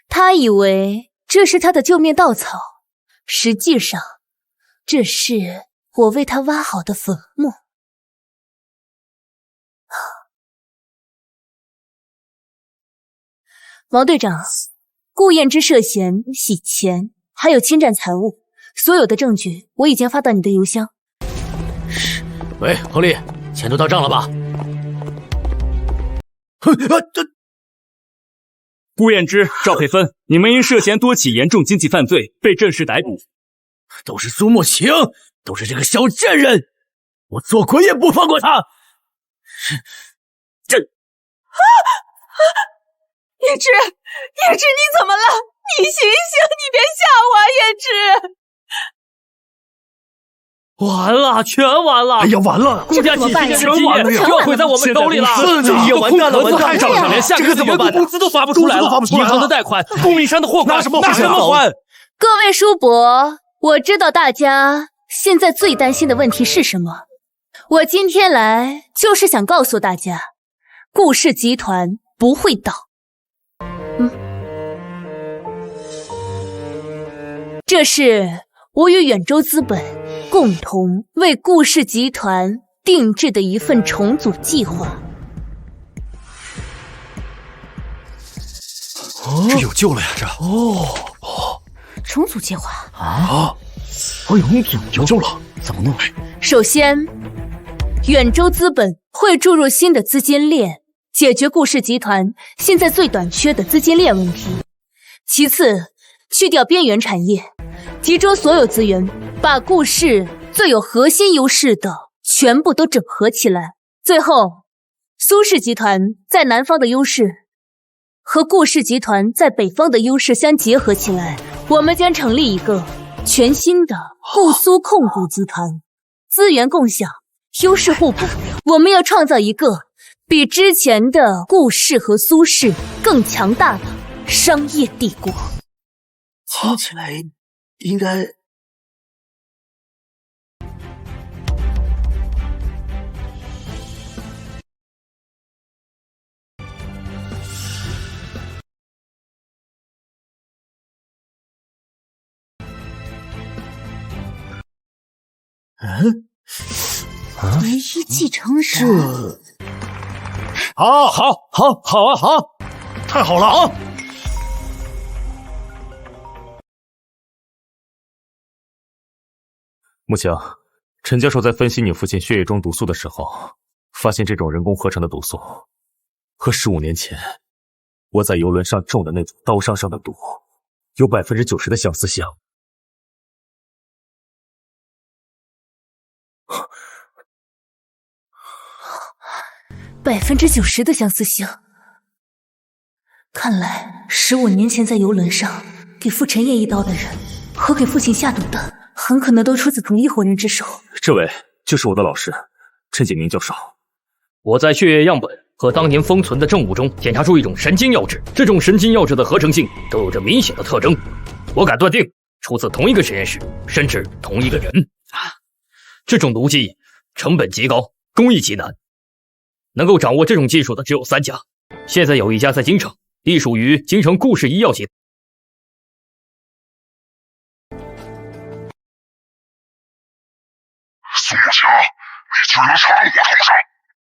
S5: 他以为这是他的救命稻草，实际上，这是我为他挖好的坟墓。王队长，顾燕之涉嫌洗钱，还有侵占财物，所有的证据我已经发到你的邮箱。
S3: 喂，亨利，钱都到账了吧？
S9: 顾燕之、赵佩芬，你们因涉嫌多起严重经济犯罪被正式逮捕。
S3: 都是苏慕晴，都是这个小贱人，我做鬼也不放过他！这……
S16: 燕之，燕之，你怎么了？你醒醒，你别吓我，燕之！
S3: 完了，全完了！
S10: 哎呀，完了！
S3: 顾家几十年的基业要毁在我们手里了！
S10: 这也完蛋了，完蛋了！
S3: 账上连下个月的工资都发不出来了，银行的贷款、供应商的货款，拿什么还？
S5: 各位叔伯，我知道大家现在最担心的问题是什么。我今天来就是想告诉大家，顾氏集团不会倒。这是我与远州资本共同为顾氏集团定制的一份重组计划。
S10: 这有救了呀！这
S5: 重组计划
S10: 有救了，怎么弄？
S5: 首先，远州资本会注入新的资金链，解决顾氏集团现在最短缺的资金链问题。其次，去掉边缘产业，集中所有资源，把顾氏最有核心优势的全部都整合起来。最后，苏氏集团在南方的优势和顾氏集团在北方的优势相结合起来，我们将成立一个全新的顾苏控股集团，资源共享，优势互补。我们要创造一个比之前的顾氏和苏氏更强大的商业帝国。
S10: 听起来应该……
S14: 唯一继承人，
S10: 好，太好了啊！
S7: 慕晴，陈教授在分析你父亲血液中毒素的时候，发现这种人工合成的毒素和15年前我在游轮上中的那种刀伤上的毒有90%的相似性。
S5: 90%的相似性，看来15年前在游轮上给傅晨燕一刀的人和给父亲下毒的，很可能都出自同一伙人之手。
S7: 这位就是我的老师陈景明教授。
S15: 我在血液样本和当年封存的证物中检查出一种神经药质，这种神经药质的合成性都有着明显的特征，我敢断定出自同一个实验室，甚至同一个人。这种毒剂成本极高，工艺极难，能够掌握这种技术的只有3家，现在有一家在京城，隶属于京城顾氏医药集团。
S17: 苏慕晴，你居然插到我头上！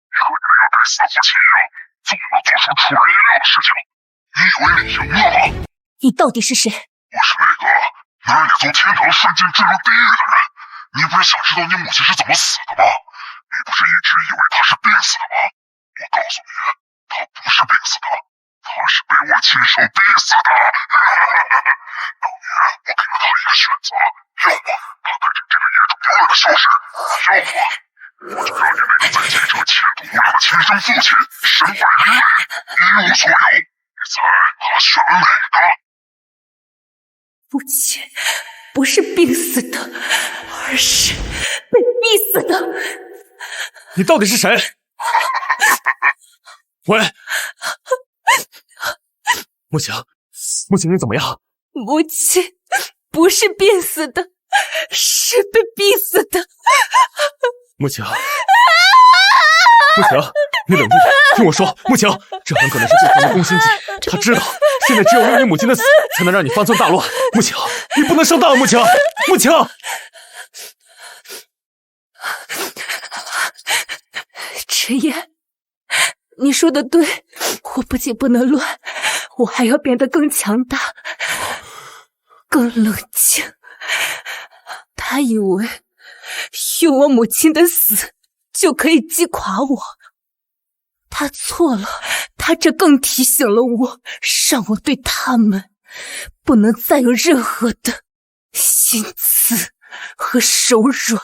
S17: 你和你也对死父亲一样，总能做出出人意料的事情。你以为你赢了吗？
S5: 你到底是谁？
S17: 我是那个能让你从天堂瞬间坠入地狱的人。你不是想知道你母亲是怎么死的吗？你不是一直以为她是病死的吗？我告诉你，她不是病死的，她是被我亲手逼死的。当年我给了她一个选择，要么她带着这个业主永远的消失，要么我就让你那个在记者前途无量的亲生父亲身败名裂，一无所有。你猜她选了哪个？
S5: 父亲不是病死的，而是被逼死的。
S9: 你到底是谁？喂，
S3: 慕晴，你怎么样？
S1: 母亲不是病死的，是被逼死的。
S6: 慕情，慕情，你冷静点，听我说，慕情，这很可能是对方的攻心计，他知道现在只有用你母亲的死才能让你方寸大乱。慕情，你不能上当，慕情，慕情。
S1: 陈烨，你说的对，我不仅不能乱，我还要变得更强大，更冷静。他以为用我母亲的死就可以击垮我，他错了，他这更提醒了我，让我对他们不能再有任何的心慈和手软。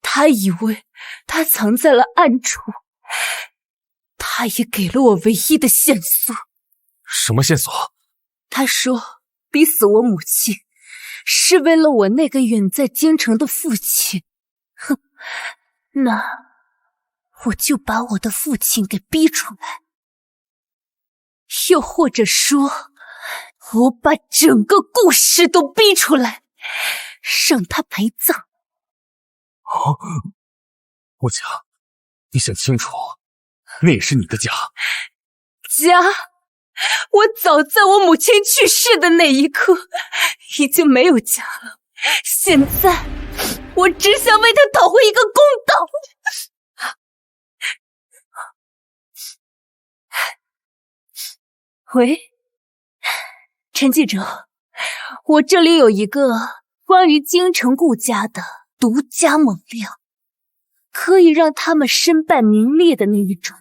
S1: 他以为他藏在了暗处，他也给了我唯一的线索。
S6: 什么线索？
S1: 他说逼死我母亲是为了我那个远在京城的父亲。哼，那我就把我的父亲给逼出来，又或者说我把整个故事都逼出来，让他陪葬。
S6: 哦，慕情，你想清楚，那也是你的家。
S1: 家？我早在我母亲去世的那一刻已经没有家了，现在我只想为他讨回一个公道。喂，陈记者，我这里有一个关于京城顾家的独家猛料，可以让他们身败名裂的那一种，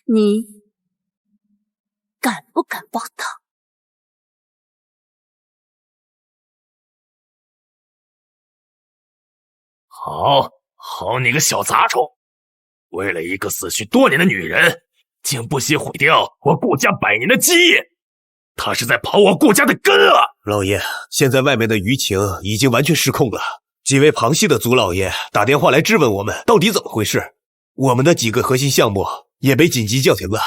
S1: 你敢不敢报道？
S10: 好你个小杂种，为了一个死去多年的女人，竟不惜毁掉我顾家100年的基业，他是在刨我顾家的根啊！
S4: 老爷，现在外面的舆情已经完全失控了，几位旁系的族老爷打电话来质问我们到底怎么回事，我们的几个核心项目也被紧急叫停了。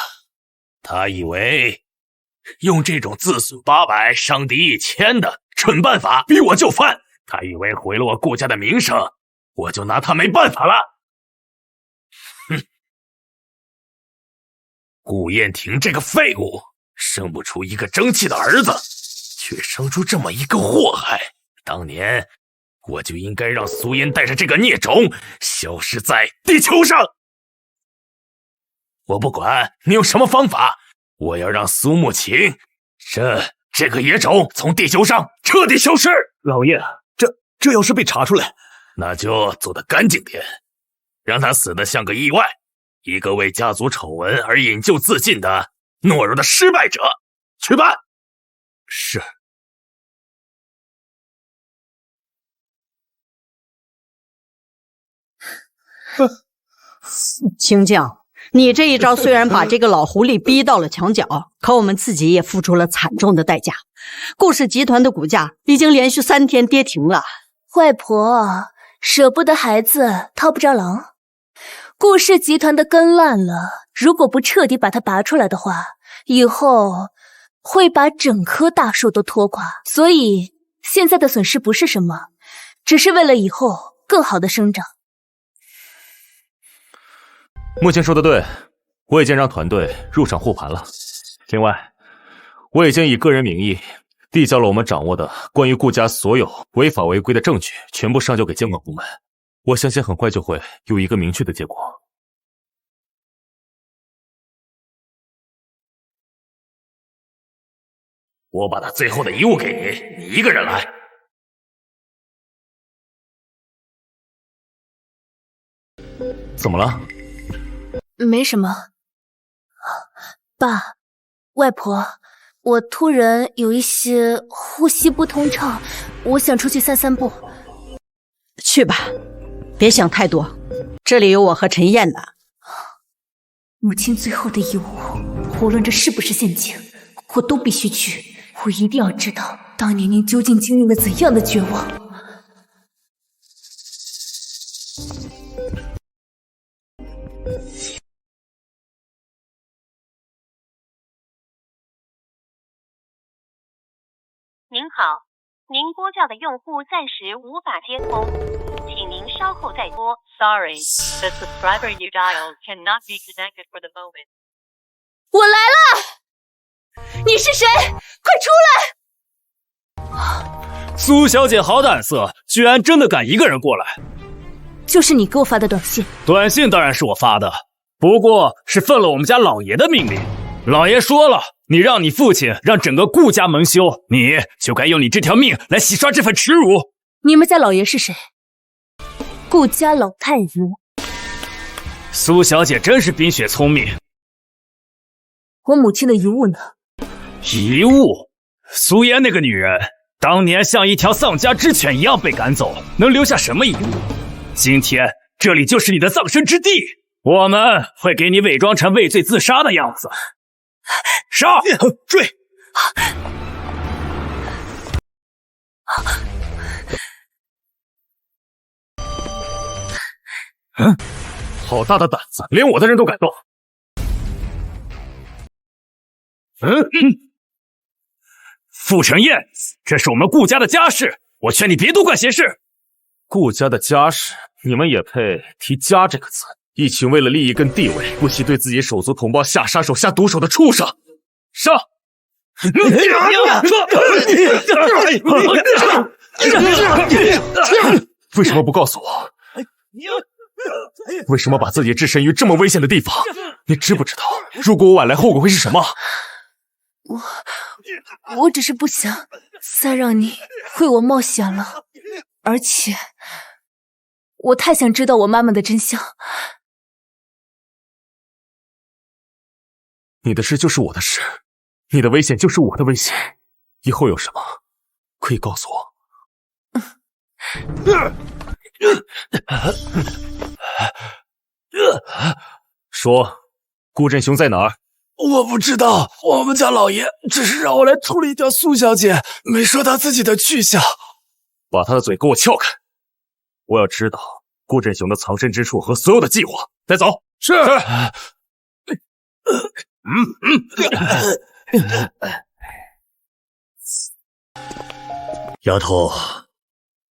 S10: 他以为用这种自损800伤敌1000的蠢办法逼我就范，他以为毁了我顾家的名声，我就拿他没办法了。哼，顾燕婷这个废物，生不出一个争气的儿子，却生出这么一个祸害。当年我就应该让苏烟带着这个孽种消失在地球上。我不管你用什么方法，我要让苏慕情这个野种从地球上彻底消失。
S4: 老爷，这要是被查出来，
S10: 那就做得干净点，让他死得像个意外，一个为家族丑闻而引咎自尽的懦弱的失败者。去办。
S4: 是。
S11: 青将，你这一招虽然把这个老狐狸逼到了墙角，可我们自己也付出了惨重的代价。顾氏集团的股价已经连续3天跌停了。
S5: 外婆舍不得孩子套不着狼，顾氏集团的根烂了，如果不彻底把它拔出来的话，以后会把整棵大树都拖垮。所以现在的损失不是什么，只是为了以后更好的生长。
S7: 慕情说的对，我已经让团队入场护盘了。另外，我已经以个人名义递交了我们掌握的关于顾家所有违法违规的证据，全部上交给监管部门。我相信很快就会有一个明确的结果。
S10: 我把他最后的遗物给你，你一个人来。
S7: 怎么了？
S5: 没什么。爸，外婆，我突然有一些呼吸不通畅，我想出去散散步。
S11: 去吧，别想太多，这里有我和陈燕呢。
S5: 母亲最后的遗物，无论这是不是陷阱，我都必须去。我一定要知道当年您究竟经历了怎样的绝望。
S18: 您好，您拨叫的用户暂时无法接通，请您稍后再拨。Sorry, the subscriber you dialed cannot be connected for the moment.
S1: 我来了！你是谁？快出
S9: 来！苏小姐好胆色，居然真的敢一个人过来。
S1: 就是你给我发的短信。
S9: 短信当然是我发的，不过是奉了我们家老爷的命令。老爷说了，你让你父亲让整个顾家蒙羞，你就该用你这条命来洗刷这份耻辱。
S1: 你们家老爷是谁？顾家老太爷。
S9: 苏小姐真是冰雪聪明。
S1: 我母亲的遗物呢？
S9: 遗物？苏妍那个女人，当年像一条丧家之犬一样被赶走，能留下什么遗物？今天这里就是你的葬身之地，我们会给你伪装成畏罪自杀的样子。杀！追！
S6: 好大的胆子，连我的人都敢动！
S9: 傅承彦，这是我们顾家的家事，我劝你别多管闲事。
S7: 顾家的家事，你们也配提家这个字？一群为了利益跟地位，不惜对自己手足同胞下杀手、下毒手的畜生！上！为什么不告诉我？为什么把自己置身于这么危险的地方？你知不知道，如果我晚来，后果会是什么？
S5: 我只是不想再让你为我冒险了，而且我太想知道我妈妈的真相。
S7: 你的事就是我的事，你的危险就是我的危险，以后有什么可以告诉我。说，顾振雄在哪儿？
S19: 我不知道，我们家老爷只是让我来处理掉苏小姐，没说他自己的去向。
S7: 把他的嘴给我撬开！我要知道顾振雄的藏身之处和所有的计划。带走。
S19: 是。
S20: 丫头，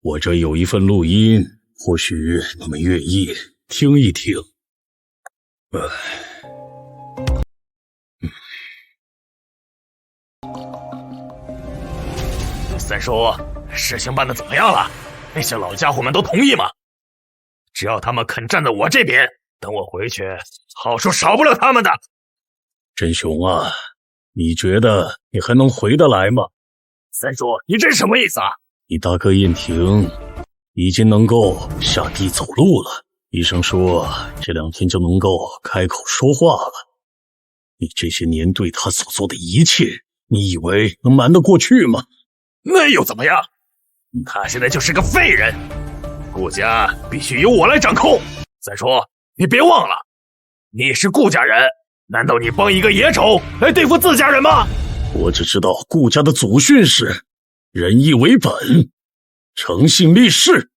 S20: 我这有一份录音，或许你们愿意听一听。
S10: 三叔，事情办得怎么样了？那些老家伙们都同意吗？只要他们肯站在我这边，等我回去，好处少不了他们的。
S20: 振雄啊，你觉得你还能回得来吗？
S10: 三叔，你这是什么意思啊？
S20: 你大哥燕婷已经能够下地走路了，医生说这2天就能够开口说话了。你这些年对他所做的一切，你以为能瞒得过去吗？
S10: 那又怎么样？他现在就是个废人，顾家必须由我来掌控。再说，你别忘了，你是顾家人，难道你帮一个野种来对付自家人吗？
S20: 我只知道顾家的祖训是仁义为本，诚信立事。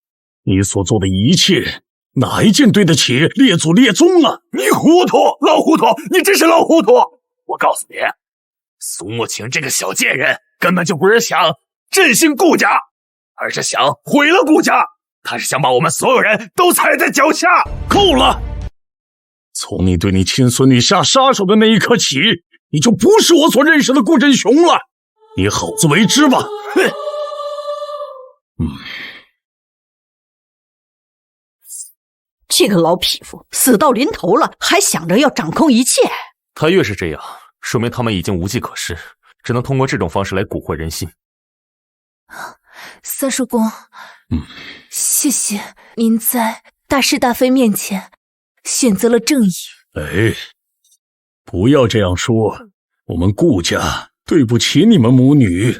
S20: 你所做的一切，哪一件对得起列祖列宗啊？
S10: 你糊涂，老糊涂，你真是老糊涂！我告诉你，苏慕晴这个小贱人根本就不是想振兴顾家，而是想毁了顾家。他是想把我们所有人都踩在脚下。够了！
S20: 从你对你亲孙女下杀手的那一刻起，你就不是我所认识的顾振雄了。你好自为之吧。
S11: 这个老匹夫死到临头了，还想着要掌控一切。
S7: 他越是这样，说明他们已经无计可施，只能通过这种方式来蛊惑人心。
S5: 三叔公，谢谢您在大是大非面前选择了正义。
S20: 哎，不要这样说，我们顾家对不起你们母女。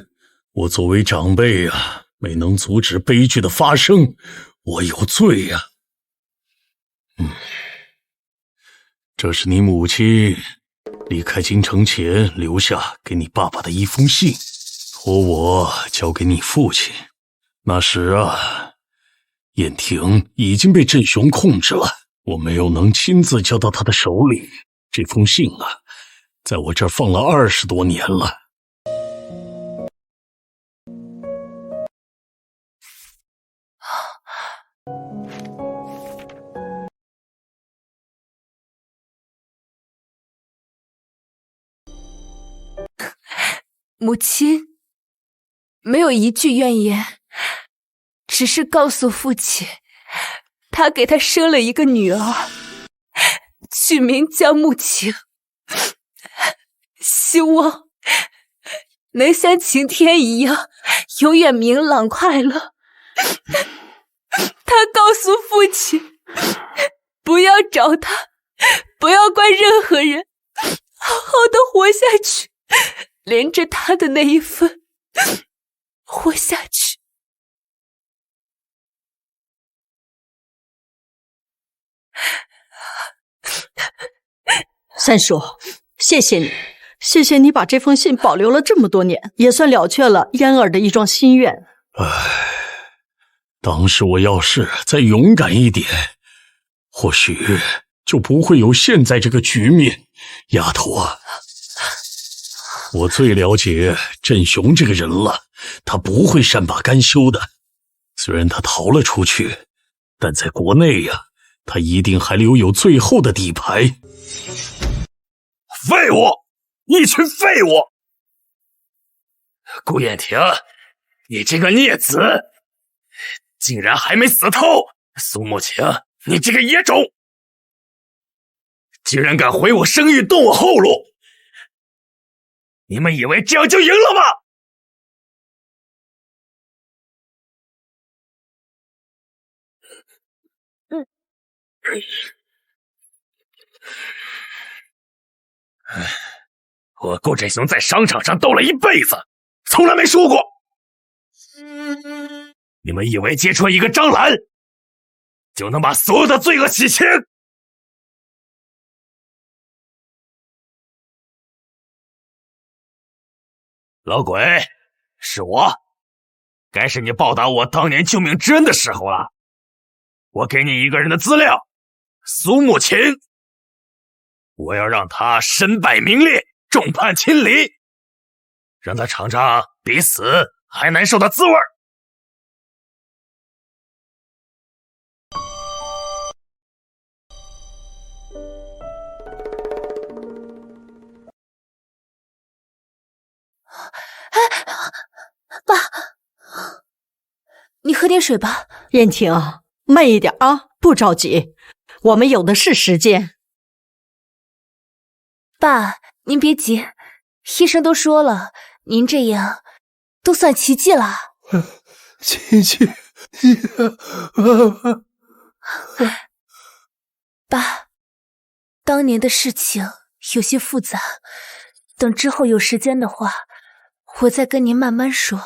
S20: 我作为长辈啊，没能阻止悲剧的发生，我有罪啊。这是你母亲离开京城前留下给你爸爸的一封信，托我交给你父亲。那时啊，燕婷已经被振雄控制了，我没有能亲自交到他的手里。这封信啊，在我这儿放了20多年了。
S5: 母亲没有一句怨言，只是告诉父亲，她给他生了一个女儿，取名叫穆晴，希望能像晴天一样永远明朗快乐。他告诉父亲，不要找他，不要怪任何人，好好的活下去，连着他的那一份活下去。
S11: 三叔，谢谢你，谢谢你把这封信保留了这么多年，也算了却了嫣儿的一桩心愿。
S20: 当时我要是再勇敢一点，或许就不会有现在这个局面。丫头啊，我最了解振雄这个人了，他不会善罢甘休的。虽然他逃了出去，但在国内呀，他一定还留有最后的底牌。
S10: 废物，一群废物！
S13: 顾燕婷，你这个孽子，竟然还没死透！苏慕晴，你这个野种，竟然敢毁我声誉，动我后路！你们以为这样就赢了吗？我顾振雄在商场上斗了一辈子，从来没输过。你们以为揭穿一个张兰，就能把所有的罪恶洗清？老鬼，是我，该是你报答我当年救命之恩的时候了。我给你一个人的资料，苏慕晴，我要让他身败名裂，众叛亲离，让他尝尝比死还难受的滋味。
S5: 爸，你喝点水吧。
S11: 燕婷，慢一点啊，不着急，我们有的是时间。
S5: 爸，您别急，医生都说了，您这样都算奇迹了。
S12: 奇迹，
S5: 爸，当年的事情有些复杂，等之后有时间的话，我再跟您慢慢说。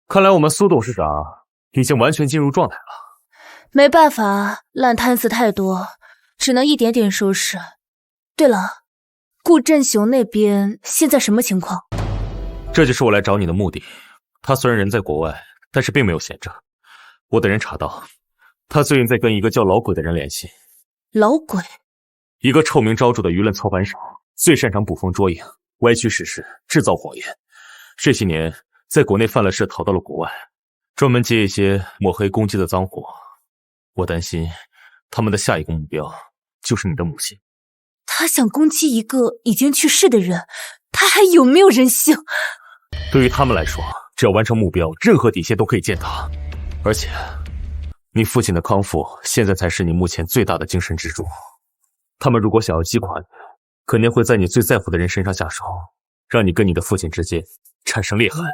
S3: 看来我们苏董事长已经完全进入状态了。
S5: 没办法，烂摊子太多，只能一点点收拾。对了，顾振雄那边现在什么情况？
S3: 这就是我来找你的目的。他虽然人在国外，但是并没有闲着。我的人查到，他最近在跟一个叫老鬼的人联系。
S5: 老鬼？
S3: 一个臭名昭著的舆论操盘手，最擅长捕风捉影，歪曲事实，制造谎言。这些年在国内犯了事，逃到了国外，专门接一些抹黑攻击的脏活。我担心他们的下一个目标就是你的母亲。
S5: 他想攻击一个已经去世的人，他还有没有人性？
S3: 对于他们来说，只要完成目标，任何底线都可以践踏。而且你父亲的康复现在才是你目前最大的精神支柱。他们如果想要击垮你，肯定会在你最在乎的人身上下手，让你跟你的父亲之间产生裂痕。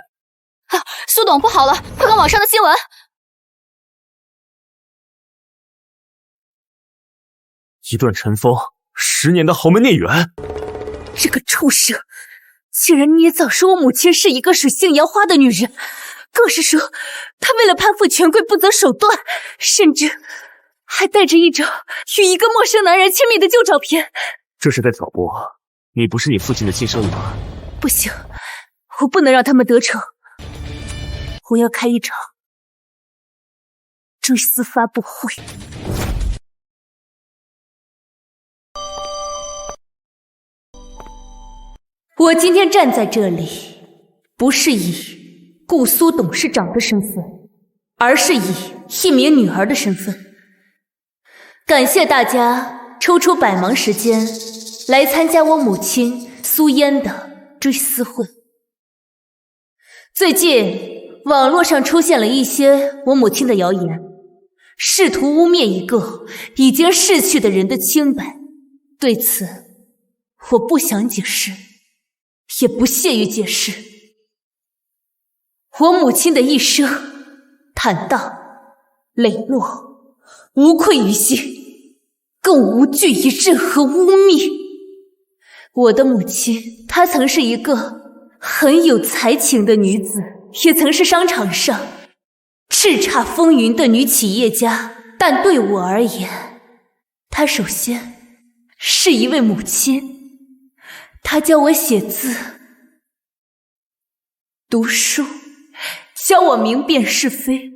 S2: 苏董，不好了，快看网上的新闻！
S3: 一段尘封10年的豪门孽缘，
S5: 这个畜生竟然捏造说我母亲是一个水性杨花的女人，更是说她为了攀附权贵不择手段，甚至还带着一张与一个陌生男人亲密的旧照片。
S3: 这是在挑拨你不是你父亲的亲生女儿。
S5: 不行，我不能让他们得逞，我要开一场追思发布会。我今天站在这里，不是以顾苏董事长的身份，而是以一名女儿的身份。感谢大家抽出百忙时间来参加我母亲苏嫣的追思会。最近网络上出现了一些我母亲的谣言，试图污蔑一个已经逝去的人的清白。对此，我不想解释，也不屑于解释。我母亲的一生坦荡、磊落，无愧于心，更无惧于任何污蔑。我的母亲，她曾是一个很有才情的女子，也曾是商场上叱咤风云的女企业家，但对我而言，她首先是一位母亲。她教我写字、读书，教我明辨是非，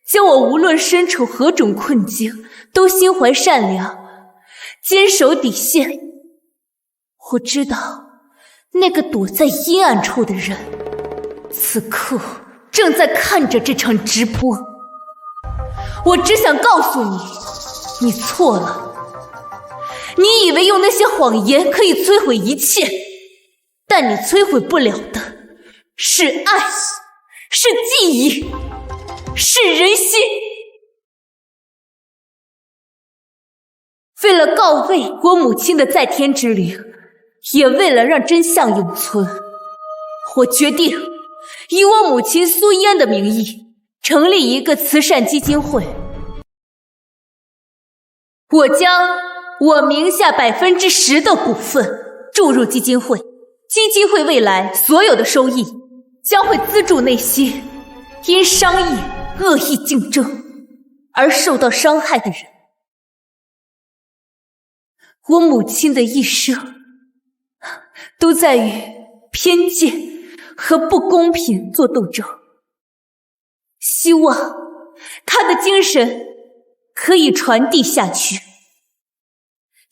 S5: 教我无论身处何种困境，都心怀善良，坚守底线。我知道，那个躲在阴暗处的人，此刻正在看着这场直播。我只想告诉你，你错了。你以为用那些谎言可以摧毁一切，但你摧毁不了的是爱，是记忆，是人心。为了告慰我母亲的在天之灵，也为了让真相永存，我决定以我母亲苏嫣的名义成立一个慈善基金会。我将我名下10%的股份注入基金会，基金会未来所有的收益将会资助那些因商业恶意竞争而受到伤害的人。我母亲的一生都在与偏见和不公平做斗争，希望她的精神可以传递下去，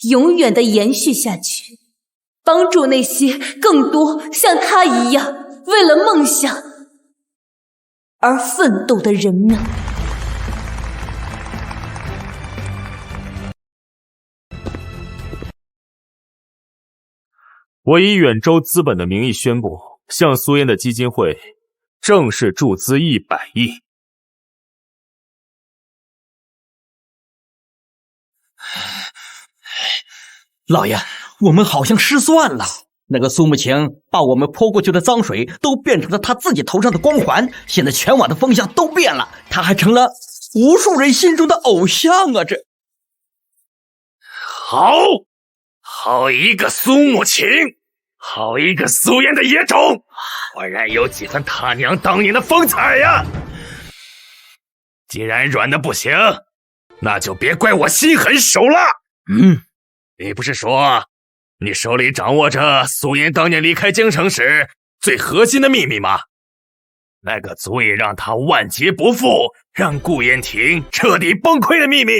S5: 永远的延续下去，帮助那些更多像她一样为了梦想而奋斗的人们。
S7: 我以远州资本的名义宣布，向苏嫣的基金会正式注资100亿。
S21: 老爷，我们好像失算了。那个苏慕晴把我们泼过去的脏水都变成了他自己头上的光环，现在全网的风向都变了，他还成了无数人心中的偶像啊！这
S13: 好一个苏慕晴，好一个苏嫣的野种，果然有几分他娘当年的风采呀！既然软的不行，那就别怪我心狠手辣。你不是说你手里掌握着苏嫣当年离开京城时最核心的秘密吗？那个足以让他万劫不复，让顾炎庭彻底崩溃的秘密，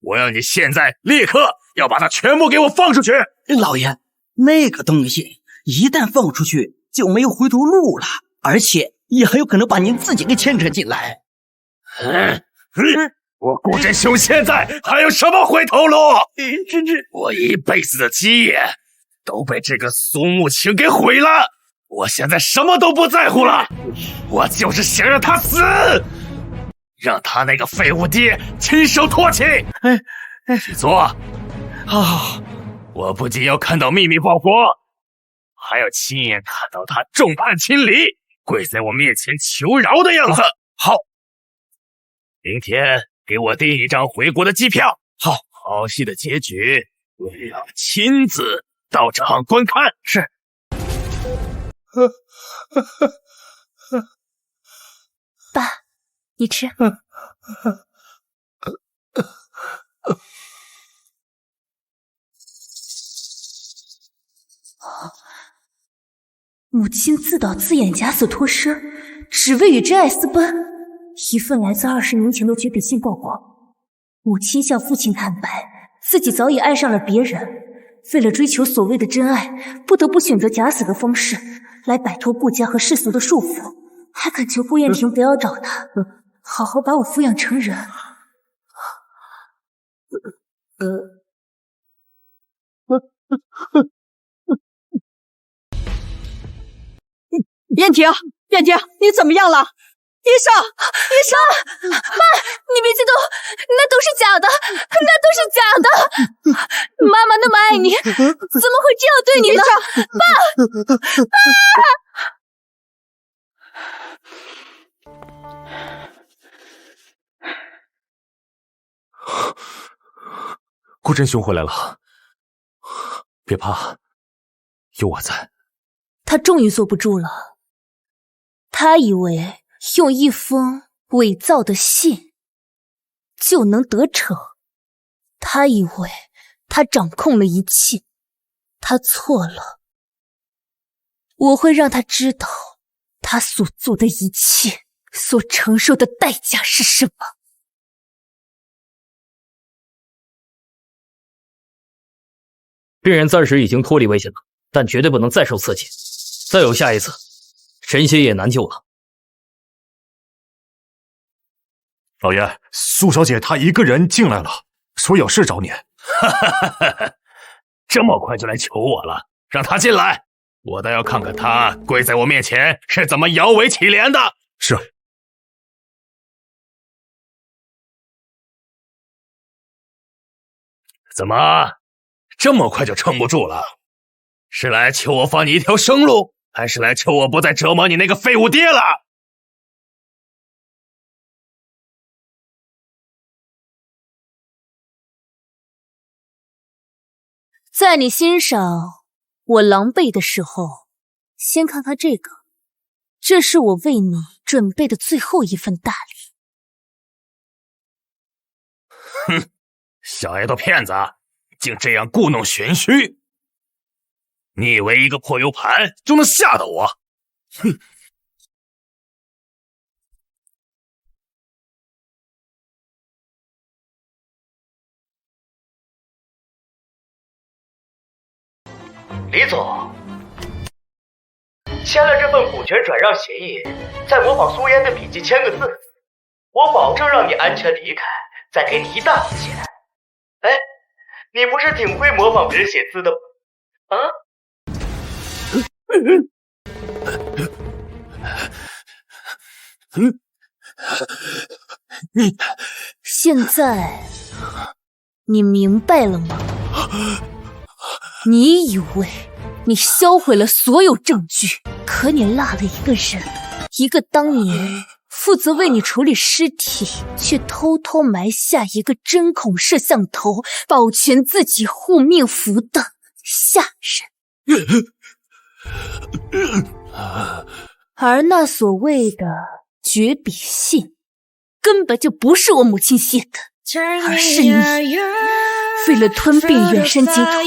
S13: 我要你现在立刻要把它全部给我放出去！
S21: 老爷，那个东西一旦放出去就没有回头路了，而且也很有可能把您自己给牵扯进来。
S13: 我顾真兄现在还有什么回头路？我一辈子的基业都被这个苏慕晴给毁了，我现在什么都不在乎了，我就是想让他死，让他那个废物爹亲手唾弃。去做。
S21: 好，
S13: 我不仅要看到秘密报国，还要亲眼看到他众叛亲离，跪在我面前求饶的样子。
S21: 好，
S13: 明天给我订一张回国的机票。
S21: 好，
S13: 好戏的结局我要亲自到场观看。
S21: 是。
S5: 爸，你吃。母亲自导自演假死脱尸，只为与真爱私奔。一份来自20年前的绝笔信曝光，母亲向父亲坦白，自己早已爱上了别人，为了追求所谓的真爱，不得不选择假死的方式来摆脱顾家和世俗的束缚，还恳求顾燕婷不要找他，好好把我抚养成人。
S11: 燕婷，燕婷，你怎么样了？医生，医生，
S1: 妈，你别激动，那都是假的，那都是假的。妈妈那么爱你，怎么会这样对你呢？爸，爸！
S3: 顾真雄回来了，别怕，有我在。
S5: 他终于坐不住了，他以为用一封伪造的信就能得逞，他以为他掌控了一切，他错了。我会让他知道他所做的一切所承受的代价是什么。
S15: 病人暂时已经脱离危险了，但绝对不能再受刺激，再有下一次，神仙也难救了。
S10: 老爷，苏小姐她一个人进来了，说有事找你。
S13: 这么快就来求我了，让她进来，我倒要看看她跪在我面前是怎么摇尾乞怜的。
S10: 是。
S13: 怎么，这么快就撑不住了？是来求我放你一条生路，还是来求我不再折磨你那个废物爹了？
S5: 在你欣赏我狼狈的时候，先看看这个，这是我为你准备的最后一份大
S13: 礼。哼，小丫头片子，竟这样故弄玄虚！你以为一个破 U 盘就能吓到我？哼！
S8: 李总，签了这份股权转让协议，再模仿苏烟的笔迹签个字，我保证让你安全离开，再给你一大笔钱。哎，你不是挺会模仿别人写字的吗？啊？
S5: 现在你明白了吗？你以为你销毁了所有证据，可你落了一个人，一个当年负责为你处理尸体，却偷偷埋下一个针孔摄像头，保全自己护命符的下人。而那所谓的绝笔信，根本就不是我母亲写的，而是你为了吞并远山集团，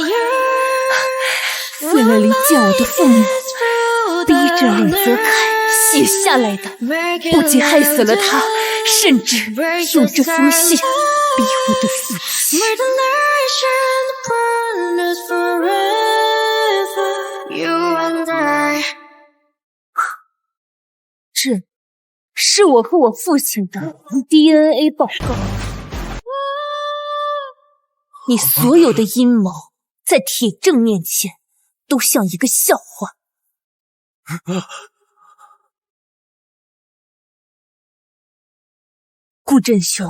S5: 为了离间我的父母，逼着李泽楷写下来的，不仅害死了他，甚至用这封信逼我的父亲。这是我和我父亲的 DNA 报告。你所有的阴谋，在铁证面前，都像一个笑话。顾振雄，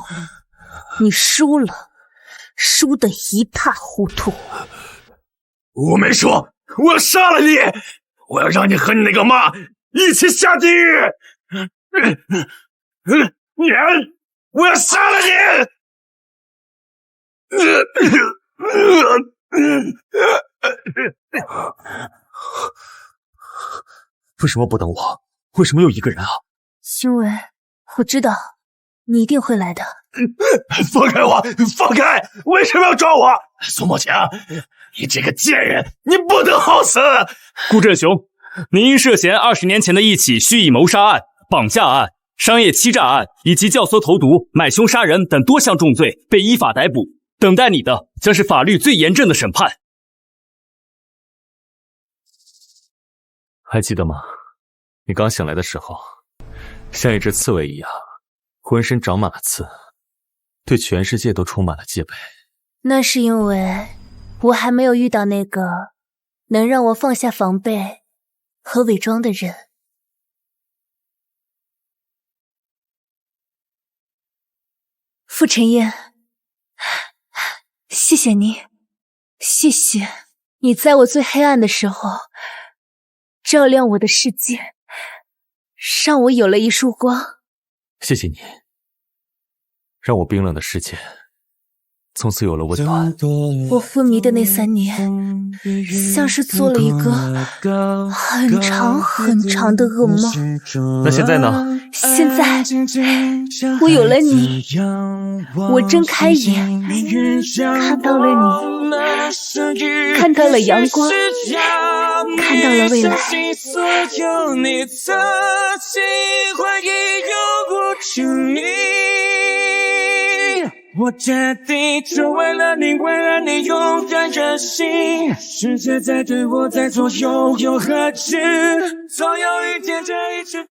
S5: 你输了，输得一塌糊涂。
S13: 我没说，我要杀了你！我要让你和你那个妈一起下地狱！我要杀了你！
S3: 为什么不等我？为什么又一个人啊？
S5: 因为我知道你一定会来的。
S13: 放开我！放开！为什么要抓我？苏墨强，你这个贱人，你不得好死！
S9: 顾振雄，您因涉嫌20年前的一起蓄意谋杀案、绑架案、商业欺诈案以及教唆投毒、买凶杀人等多项重罪被依法逮捕，等待你的将是法律最严正的审判。
S7: 还记得吗？你刚醒来的时候，像一只刺猬一样，浑身长满了刺，对全世界都充满了戒备。
S5: 那是因为我还没有遇到那个能让我放下防备和伪装的人。傅晨燕，谢谢你，谢谢你在我最黑暗的时候照亮我的世界，让我有了一束光。
S7: 谢谢你，让我冰冷的世界从此有了温暖。
S5: 我昏迷的那3年，像是做了一个很长很长的噩梦。
S7: 那现在呢？
S5: 现在我有了你，我睁开眼，看到了你，看到了阳光，看到了未来。
S16: 我决定就为了你，为了你勇敢任性。世界在对我在左右，又何止？总有一天这一切。